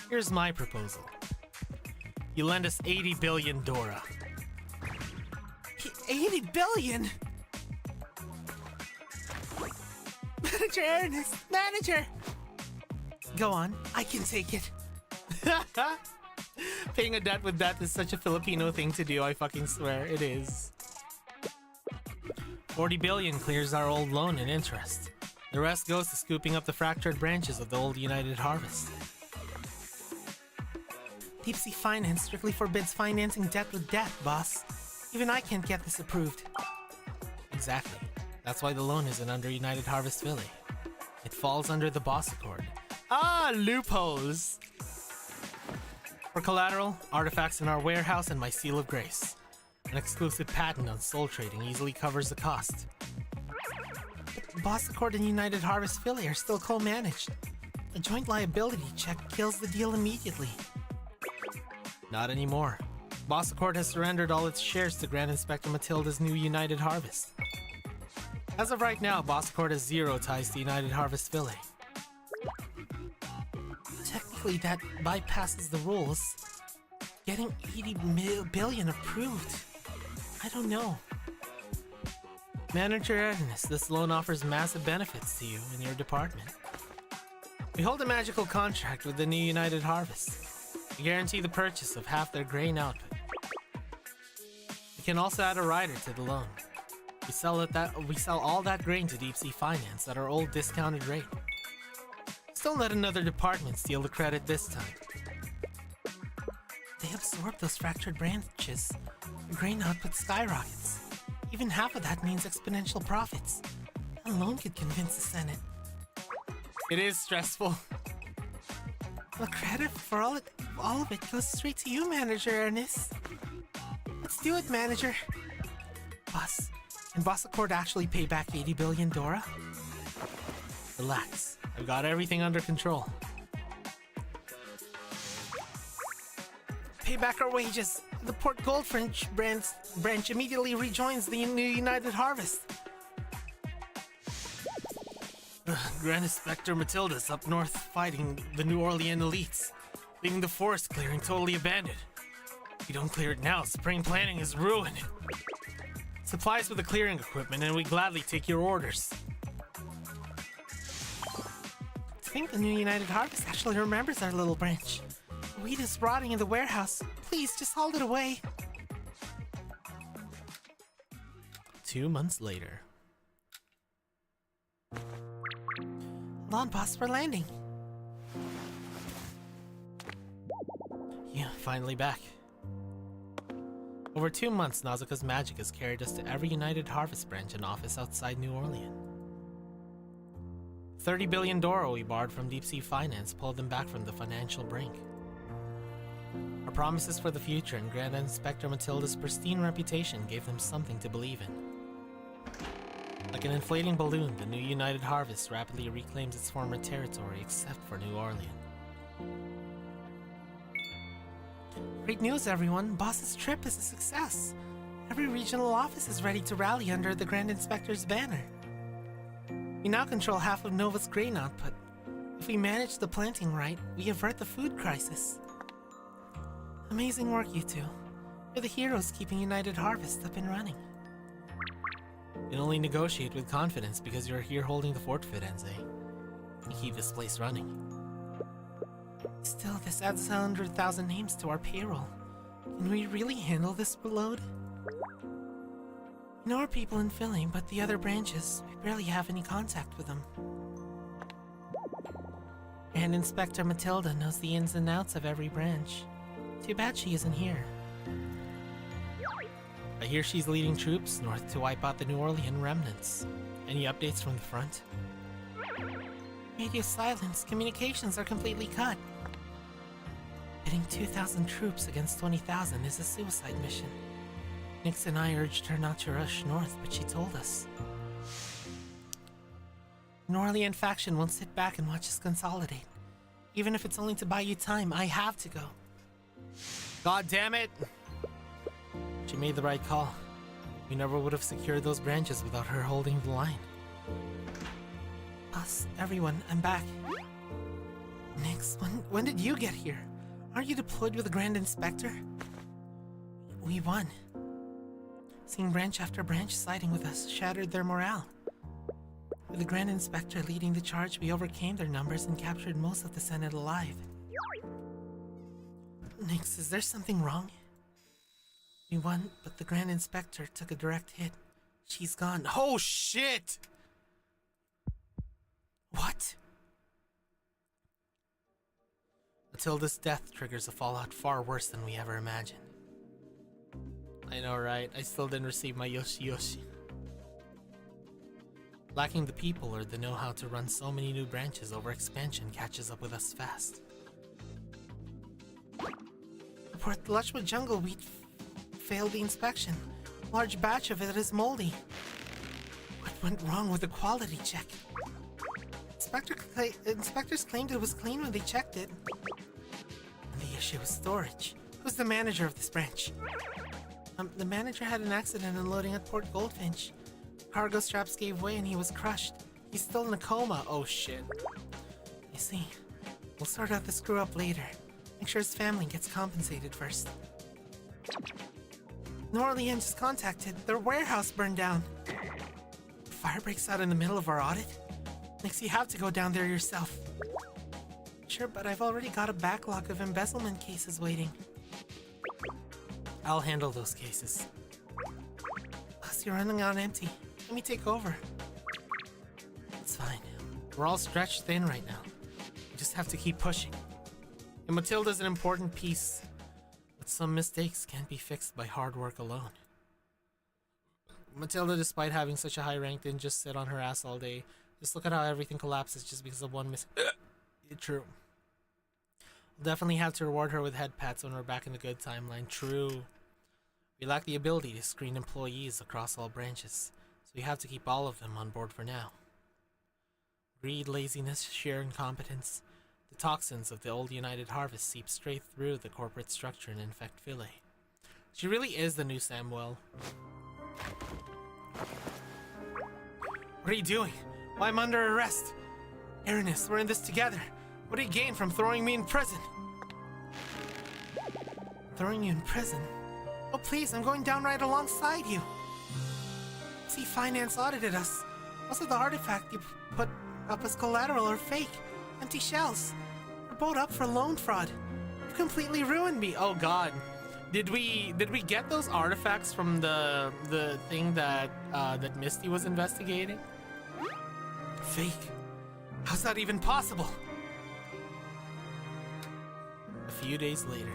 Here's my proposal. You lend us 80 billion Dora. 80 billion? Manager Ernest! Manager! Go on, I can take it. Paying a debt with debt is such a Filipino thing to do, I fucking swear, it is. 40 billion clears our old loan and interest. The rest goes to scooping up the fractured branches of the old United Harvest. Deep Sea Finance strictly forbids financing debt with debt, boss. Even I can't get this approved. Exactly. That's why the loan isn't under United Harvest Philly. It falls under the Boss Accord. Ah, loopholes! For collateral, artifacts in our warehouse and my seal of grace. An exclusive patent on soul trading easily covers the cost. But Boss Accord and United Harvest Philly are still co-managed. A joint liability check kills the deal immediately. Not anymore. Boss Accord has surrendered all its shares to Grand Inspector Matilda's new United Harvest. As of right now, Boss Accord has zero ties to United Harvest Philly. Technically, that bypasses the rules. Getting 80 billion approved. I don't know. Manager Ernest, this loan offers massive benefits to you and your department. We hold a magical contract with the new United Harvest. We guarantee the purchase of half their grain output. We can also add a rider to the loan. We sell all that grain to Deep Sea Finance at our old discounted rate. Still let another department steal the credit this time. They absorb those fractured branches. Grain output skyrockets. Even half of that means exponential profits. That alone could convince the Senate. It is stressful. The credit for all of it goes straight to you, Manager Ernest. Let's do it, Manager. Boss, can Boss Accord actually pay back 80 billion, Dora? Relax. I've got everything under control. Pay back our wages. The Port Goldfinch branch immediately rejoins the new United Harvest. Grand Inspector Matilda's up north fighting the New Orleans elites, leaving the forest clearing totally abandoned. If we don't clear it now, spring planting is ruined. Supplies with the clearing equipment, and we gladly take your orders. I think the new United Harvest actually remembers our little branch. The wheat is rotting in the warehouse. Please, just haul it away. 2 months later. Hold on, boss, we're landing. Yeah, finally back. Over 2 months, Nausicaa's magic has carried us to every United Harvest branch and office outside New Orleans. 30 billion Doro we borrowed from Deep Sea Finance pulled them back from the financial brink. Our promises for the future and Grand Inspector Matilda's pristine reputation gave them something to believe in. Like an inflating balloon, the new United Harvest rapidly reclaims its former territory except for New Orleans. Great news, everyone! Boss's trip is a success! Every regional office is ready to rally under the Grand Inspector's banner. We now control half of Nova's grain output. If we manage the planting right, we avert the food crisis. Amazing work, you two. You're the heroes keeping United Harvest up and running. You can only negotiate with confidence because you're here holding the fort, Firenze. You keep this place running. Still, this adds 100,000 names to our payroll. Can we really handle this load? We know our people in Philly, but the other branches, we barely have any contact with them. And Inspector Matilda knows the ins and outs of every branch. Too bad she isn't here. I hear she's leading troops north to wipe out the New Orleans remnants. Any updates from the front? Radio silence. Communications are completely cut. Getting 2,000 troops against 20,000 is a suicide mission. Nix and I urged her not to rush north, but she told us. The New Orleans faction won't sit back and watch us consolidate. Even if it's only to buy you time, I have to go. God damn it! She made the right call. We never would have secured those branches without her holding the line. Us, everyone, I'm back. Nix, when did you get here? Aren't you deployed with the Grand Inspector? We won. Seeing branch after branch siding with us shattered their morale. With the Grand Inspector leading the charge, we overcame their numbers and captured most of the Senate alive. Nix, is there something wrong? We won, but the Grand Inspector took a direct hit. She's gone. Oh shit! What? Matilda's death triggers a fallout far worse than we ever imagined. I know, right? I still didn't receive my Yoshi. Lacking the people or the know-how to run so many new branches, overexpansion catches up with us fast. Report the Lushwood jungle wheat failed the inspection. Large batch of it is moldy. What went wrong with the quality check? Inspectors claimed it was clean when they checked it. And the issue was storage. Who's the manager of this branch? The manager had an accident unloading at Port Goldfinch. Cargo straps gave way and he was crushed. He's still in a coma. Oh shit. You see, we'll sort out the screw up later. Make sure his family gets compensated first. New Orleans just contacted. Their warehouse burned down. Fire breaks out in the middle of our audit? Nix, you have to go down there yourself. Sure, but I've already got a backlog of embezzlement cases waiting. I'll handle those cases. Plus, you're running on empty. Let me take over. It's fine. We're all stretched thin right now. We just have to keep pushing. And Matilda's an important piece, but some mistakes can't be fixed by hard work alone. Matilda, despite having such a high rank, didn't just sit on her ass all day. Just look at how everything collapses just because of one True. We'll definitely have to reward her with head pats when we're back in the good timeline. True. We lack the ability to screen employees across all branches, so we have to keep all of them on board for now. Greed, laziness, sheer incompetence. The toxins of the old United Harvest seep straight through the corporate structure and infect Philae. She really is the new Samuel. What are you doing? Why I'm under arrest? Aranis, we're in this together. What do you gain from throwing me in prison? Throwing you in prison? Oh please, I'm going down right alongside you. See, finance audited us. Most of the artifact you put up as collateral are fake. Empty shells. We're both up for loan fraud. You've completely ruined me. Oh god. Did we get those artifacts from the thing that that Misty was investigating? Fake. How's that even possible? A few days later.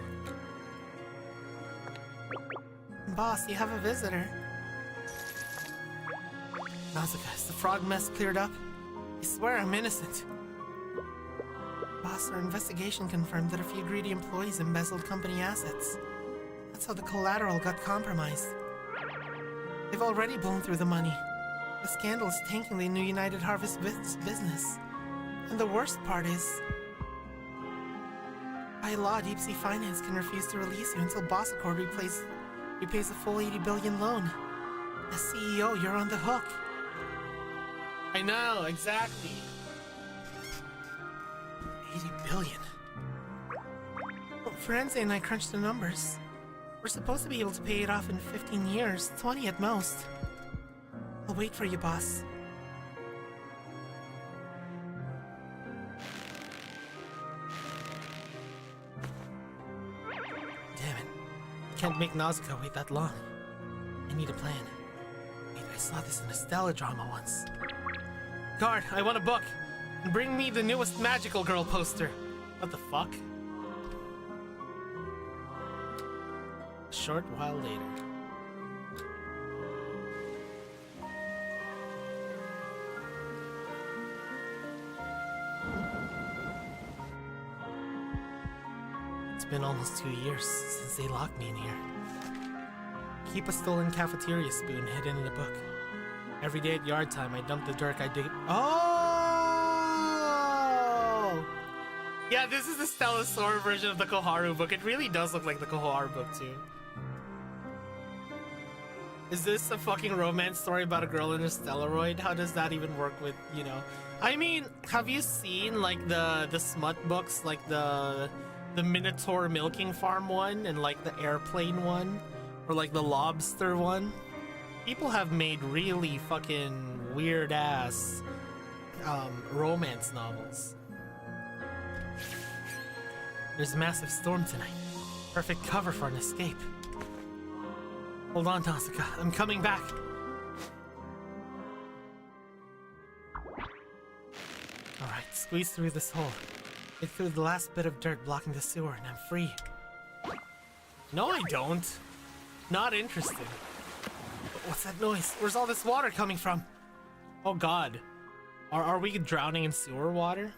Boss, you have a visitor. Nausicaa, is the frog mess cleared up? I swear I'm innocent. Boss, our investigation confirmed that a few greedy employees embezzled company assets. That's how the collateral got compromised. They've already blown through the money. The scandal is tanking the new United Harvest business. And the worst part is, by law, Deep Sea Finance can refuse to release you until Boss Accord repays a full 80 billion loan. As CEO, you're on the hook. I know, exactly. 80 billion. Well, Firenze and I crunched the numbers. We're supposed to be able to pay it off in 15 years, 20 at most. I'll wait for you, boss. Damn it. Can't make Nausicaa wait that long. I need a plan. Wait, I saw this in a Stella drama once. Guard, I want a book. And bring me the newest Magical Girl poster. What the fuck? A short while later. It's been almost 2 years since they locked me in here. Keep a stolen cafeteria spoon hidden in a book. Every day at yard time, I dump the dirt I dig. Oh! Yeah, this is the Stellasaur version of the Koharu book. It really does look like the Koharu book, too. Is this a fucking romance story about a girl in a Stellaroid? How does that even work with, you know? I mean, have you seen, like, the smut books? Like, the Minotaur milking farm one? And, like, the airplane one? Or, like, the lobster one? People have made really fucking weird-ass romance novels. There's a massive storm tonight. Perfect cover for an escape. Hold on, Nausicaa. I'm coming back. Alright, squeeze through this hole. Get through the last bit of dirt blocking the sewer and I'm free. No, I don't. Not interested. What's that noise? Where's all this water coming from? Oh god. Are we drowning in sewer water?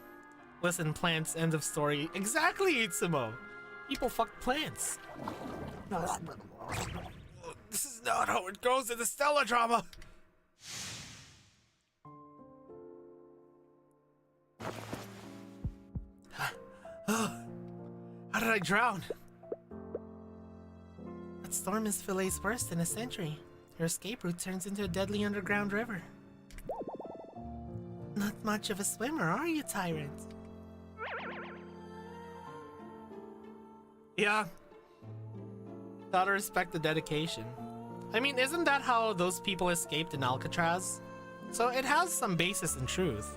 Listen, plants, end of story. Exactly, Itsumo! People fuck plants. This is not how it goes in the Stella drama! How did I drown? That storm is Philae's worst in a century. Your escape route turns into a deadly underground river. Not much of a swimmer, are you, Tyrant? Yeah. Gotta respect the dedication. I mean, isn't that how those people escaped in Alcatraz? So it has some basis in truth.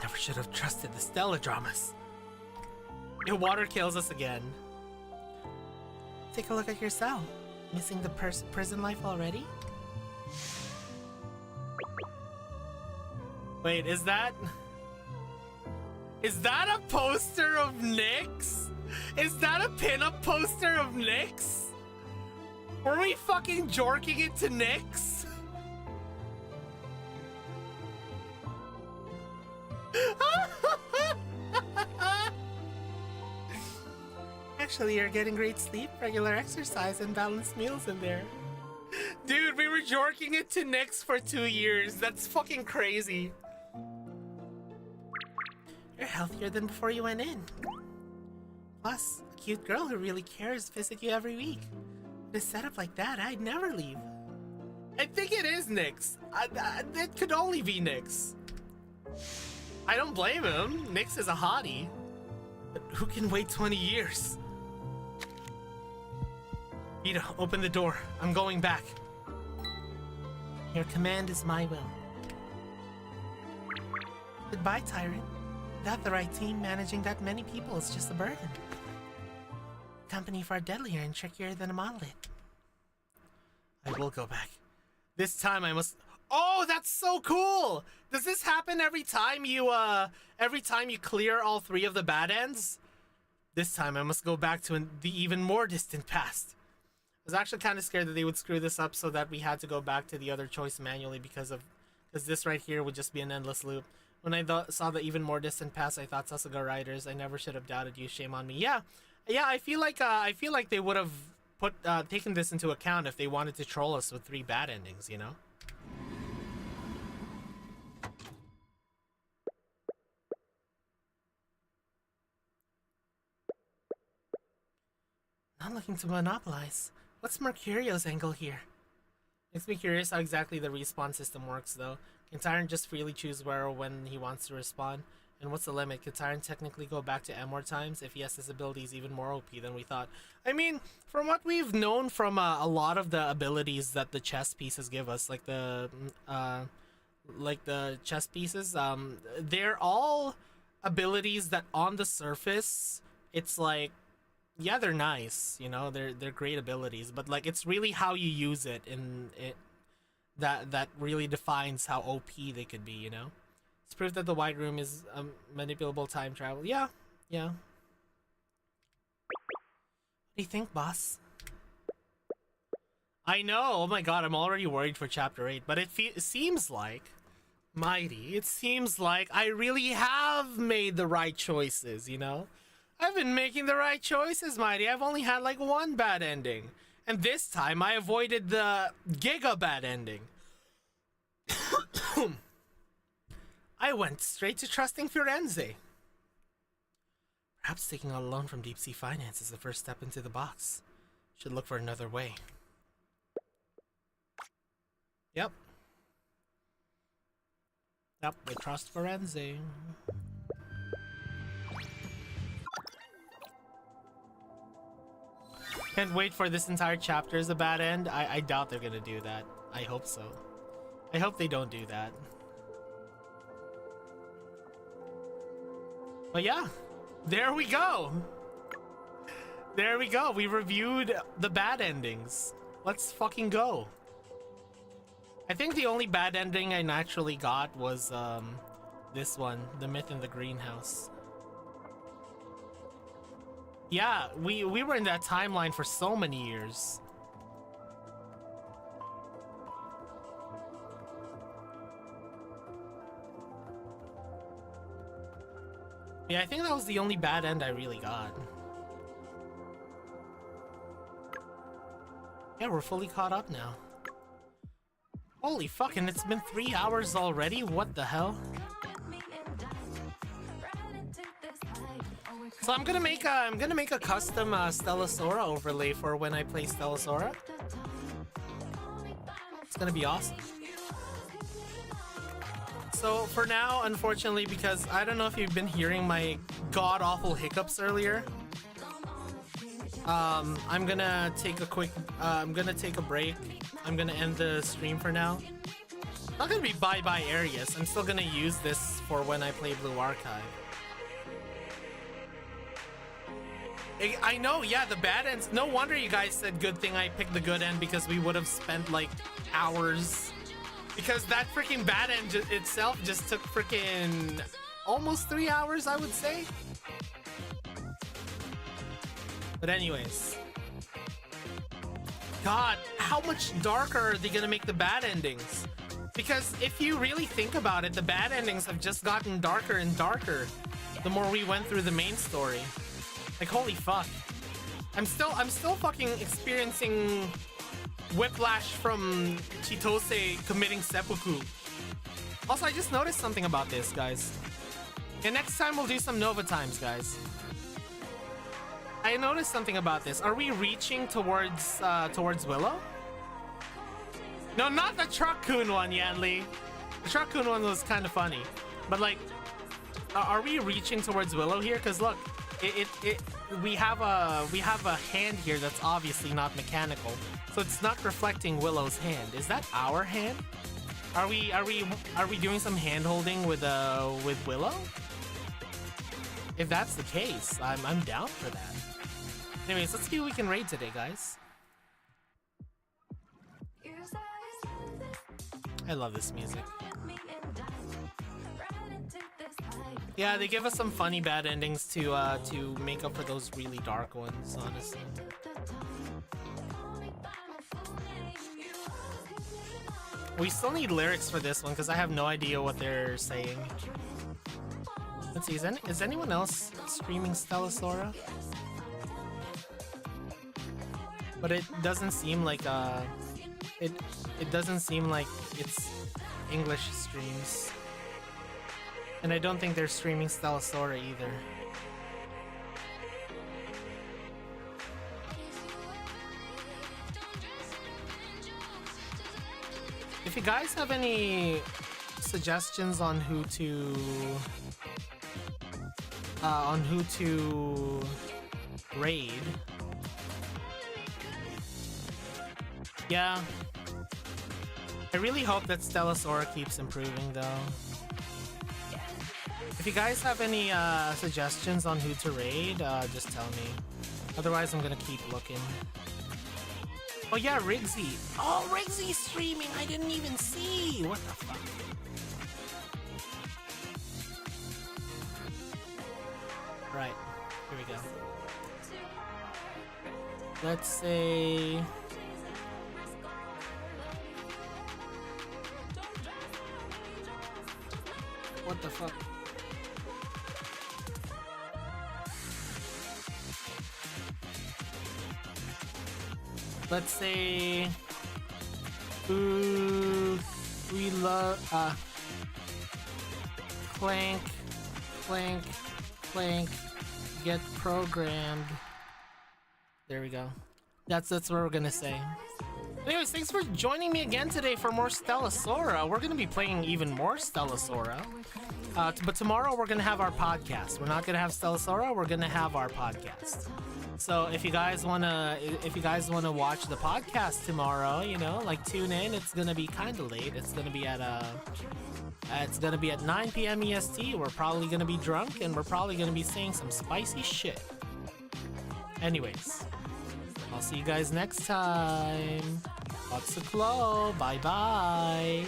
Never should have trusted the Stella dramas. Your water kills us again. Take a look at your cell. Missing the prison life already? Wait, is that a poster of Nyx? Is that a pinup poster of Nyx? Were we fucking jorking it to Nyx? Actually, you're getting great sleep, regular exercise, and balanced meals in there. Dude, we were jorking it to Nyx for 2 years. That's fucking crazy. You're healthier than before you went in. Plus, a cute girl who really cares visit you every week. With a setup like that, I'd never leave. I think it is Nyx. It could only be Nyx. I don't blame him. Nyx is a hottie. But who can wait 20 years? Vita, open the door. I'm going back. Your command is my will. Goodbye, Tyrant. Without the right team, managing that many people is just a burden. Company far deadlier and trickier than a monolith. I will go back. This time I must... Oh, that's so cool! Does this happen every time you clear all 3 of the bad ends? This time I must go back to the even more distant past. I was actually kind of scared that they would screw this up so that we had to go back to the other choice manually because this right here would just be an endless loop. When I saw the even more distant past, I thought Sasuga Riders. I never should have doubted you. Shame on me. Yeah. I feel like they would have taken this into account if they wanted to troll us with 3 bad endings. You know. Not looking to monopolize. What's Mercurio's angle here? Makes me curious how exactly the respawn system works, though. Can Tyrant just freely choose where or when he wants to respawn? And what's the limit? Could Tyrant technically go back to M more times if he has his abilities even more OP than we thought? I mean, from what we've known from a lot of the abilities that the chess pieces give us, like the chess pieces, they're all abilities that on the surface, it's like, yeah, they're nice, you know, they're great abilities, but like it's really how you use it that really defines how OP they could be, you know. It's proof that the White Room is manipulable time travel. Yeah. What do you think, boss? I know. Oh my god, I'm already worried for chapter 8, but it seems like, Mighty, it seems like I really have made the right choices, you know. I've been making the right choices, Mighty. I've only had like 1 bad ending. And this time I avoided the giga bad ending. I went straight to trusting Firenze. Perhaps taking out a loan from Deep Sea Finance is the first step into the box. Should look for another way. Yep, we trust Firenze. Can't wait for this entire chapter as a bad end. I doubt they're gonna do that. I hope so. I hope they don't do that. But yeah, there we go. There we go. We reviewed the bad endings. Let's fucking go. I think the only bad ending I naturally got was this one, The Myth in the Greenhouse. Yeah, we were in that timeline for so many years. Yeah, I think that was the only bad end I really got. Yeah, we're fully caught up now. Holy fucking, it's been 3 hours already? What the hell? So I'm gonna make a custom Stellasora overlay for when I play Stellasora. It's gonna be awesome. So for now, unfortunately, because I don't know if you've been hearing my god-awful hiccups earlier, I'm gonna take a quick, I'm gonna take a break. I'm gonna end the stream for now. Not gonna be bye-bye areas. I'm still gonna use this for when I play Blue Archive. I know, yeah, the bad ends. No wonder you guys said good thing I picked the good end, because we would have spent like hours. Because that freaking bad end itself just took freaking almost 3 hours, I would say. But anyways. God, how much darker are they gonna make the bad endings? Because if you really think about it, the bad endings have just gotten darker and darker the more we went through the main story. Like, holy fuck. I'm still fucking experiencing whiplash from Chitose committing seppuku. Also, I just noticed something about this, guys. And next time we'll do some Nova times, guys. I noticed something about this. Are we reaching towards Willow? No, not the Truck-kun one, Yanli. The Truck-kun one was kind of funny. But like, are we reaching towards Willow here? Because look, we have a hand here that's obviously not mechanical, so it's not reflecting Willow's hand. Is that our hand? Are we doing some hand holding with Willow? If that's the case, I'm down for that. Anyways, let's see who we can raid today, guys. I love this music. Yeah, they give us some funny bad endings to make up for those really dark ones, honestly. We still need lyrics for this one because I have no idea what they're saying. Let's see, is anyone else streaming Stellasaura? But it doesn't seem like it doesn't seem like it's English streams. And I don't think they're streaming Stellasaura either. If you guys have any suggestions on who to raid, yeah, I really hope that Stellasaura keeps improving though. If you guys have any suggestions on who to raid, just tell me. Otherwise, I'm gonna keep looking. Oh yeah, Rigsy. Oh, Rigsy's streaming. I didn't even see. What the fuck? Right. Here we go. Let's say... What the fuck? Let's say who we love. Clank, clank, clank. Get programmed. There we go. That's what we're gonna say. Anyways, thanks for joining me again today for more Stellasaura. We're gonna be playing even more Stellasaura. But tomorrow we're gonna have our podcast. We're not gonna have Stellasaura. We're gonna have our podcast. So if you guys wanna watch the podcast tomorrow, you know, like tune in. It's gonna be kind of late. It's gonna be at 9 p.m. EST. We're probably gonna be drunk and we're probably gonna be saying some spicy shit. Anyways, I'll see you guys next time. Otsuclo. Bye bye.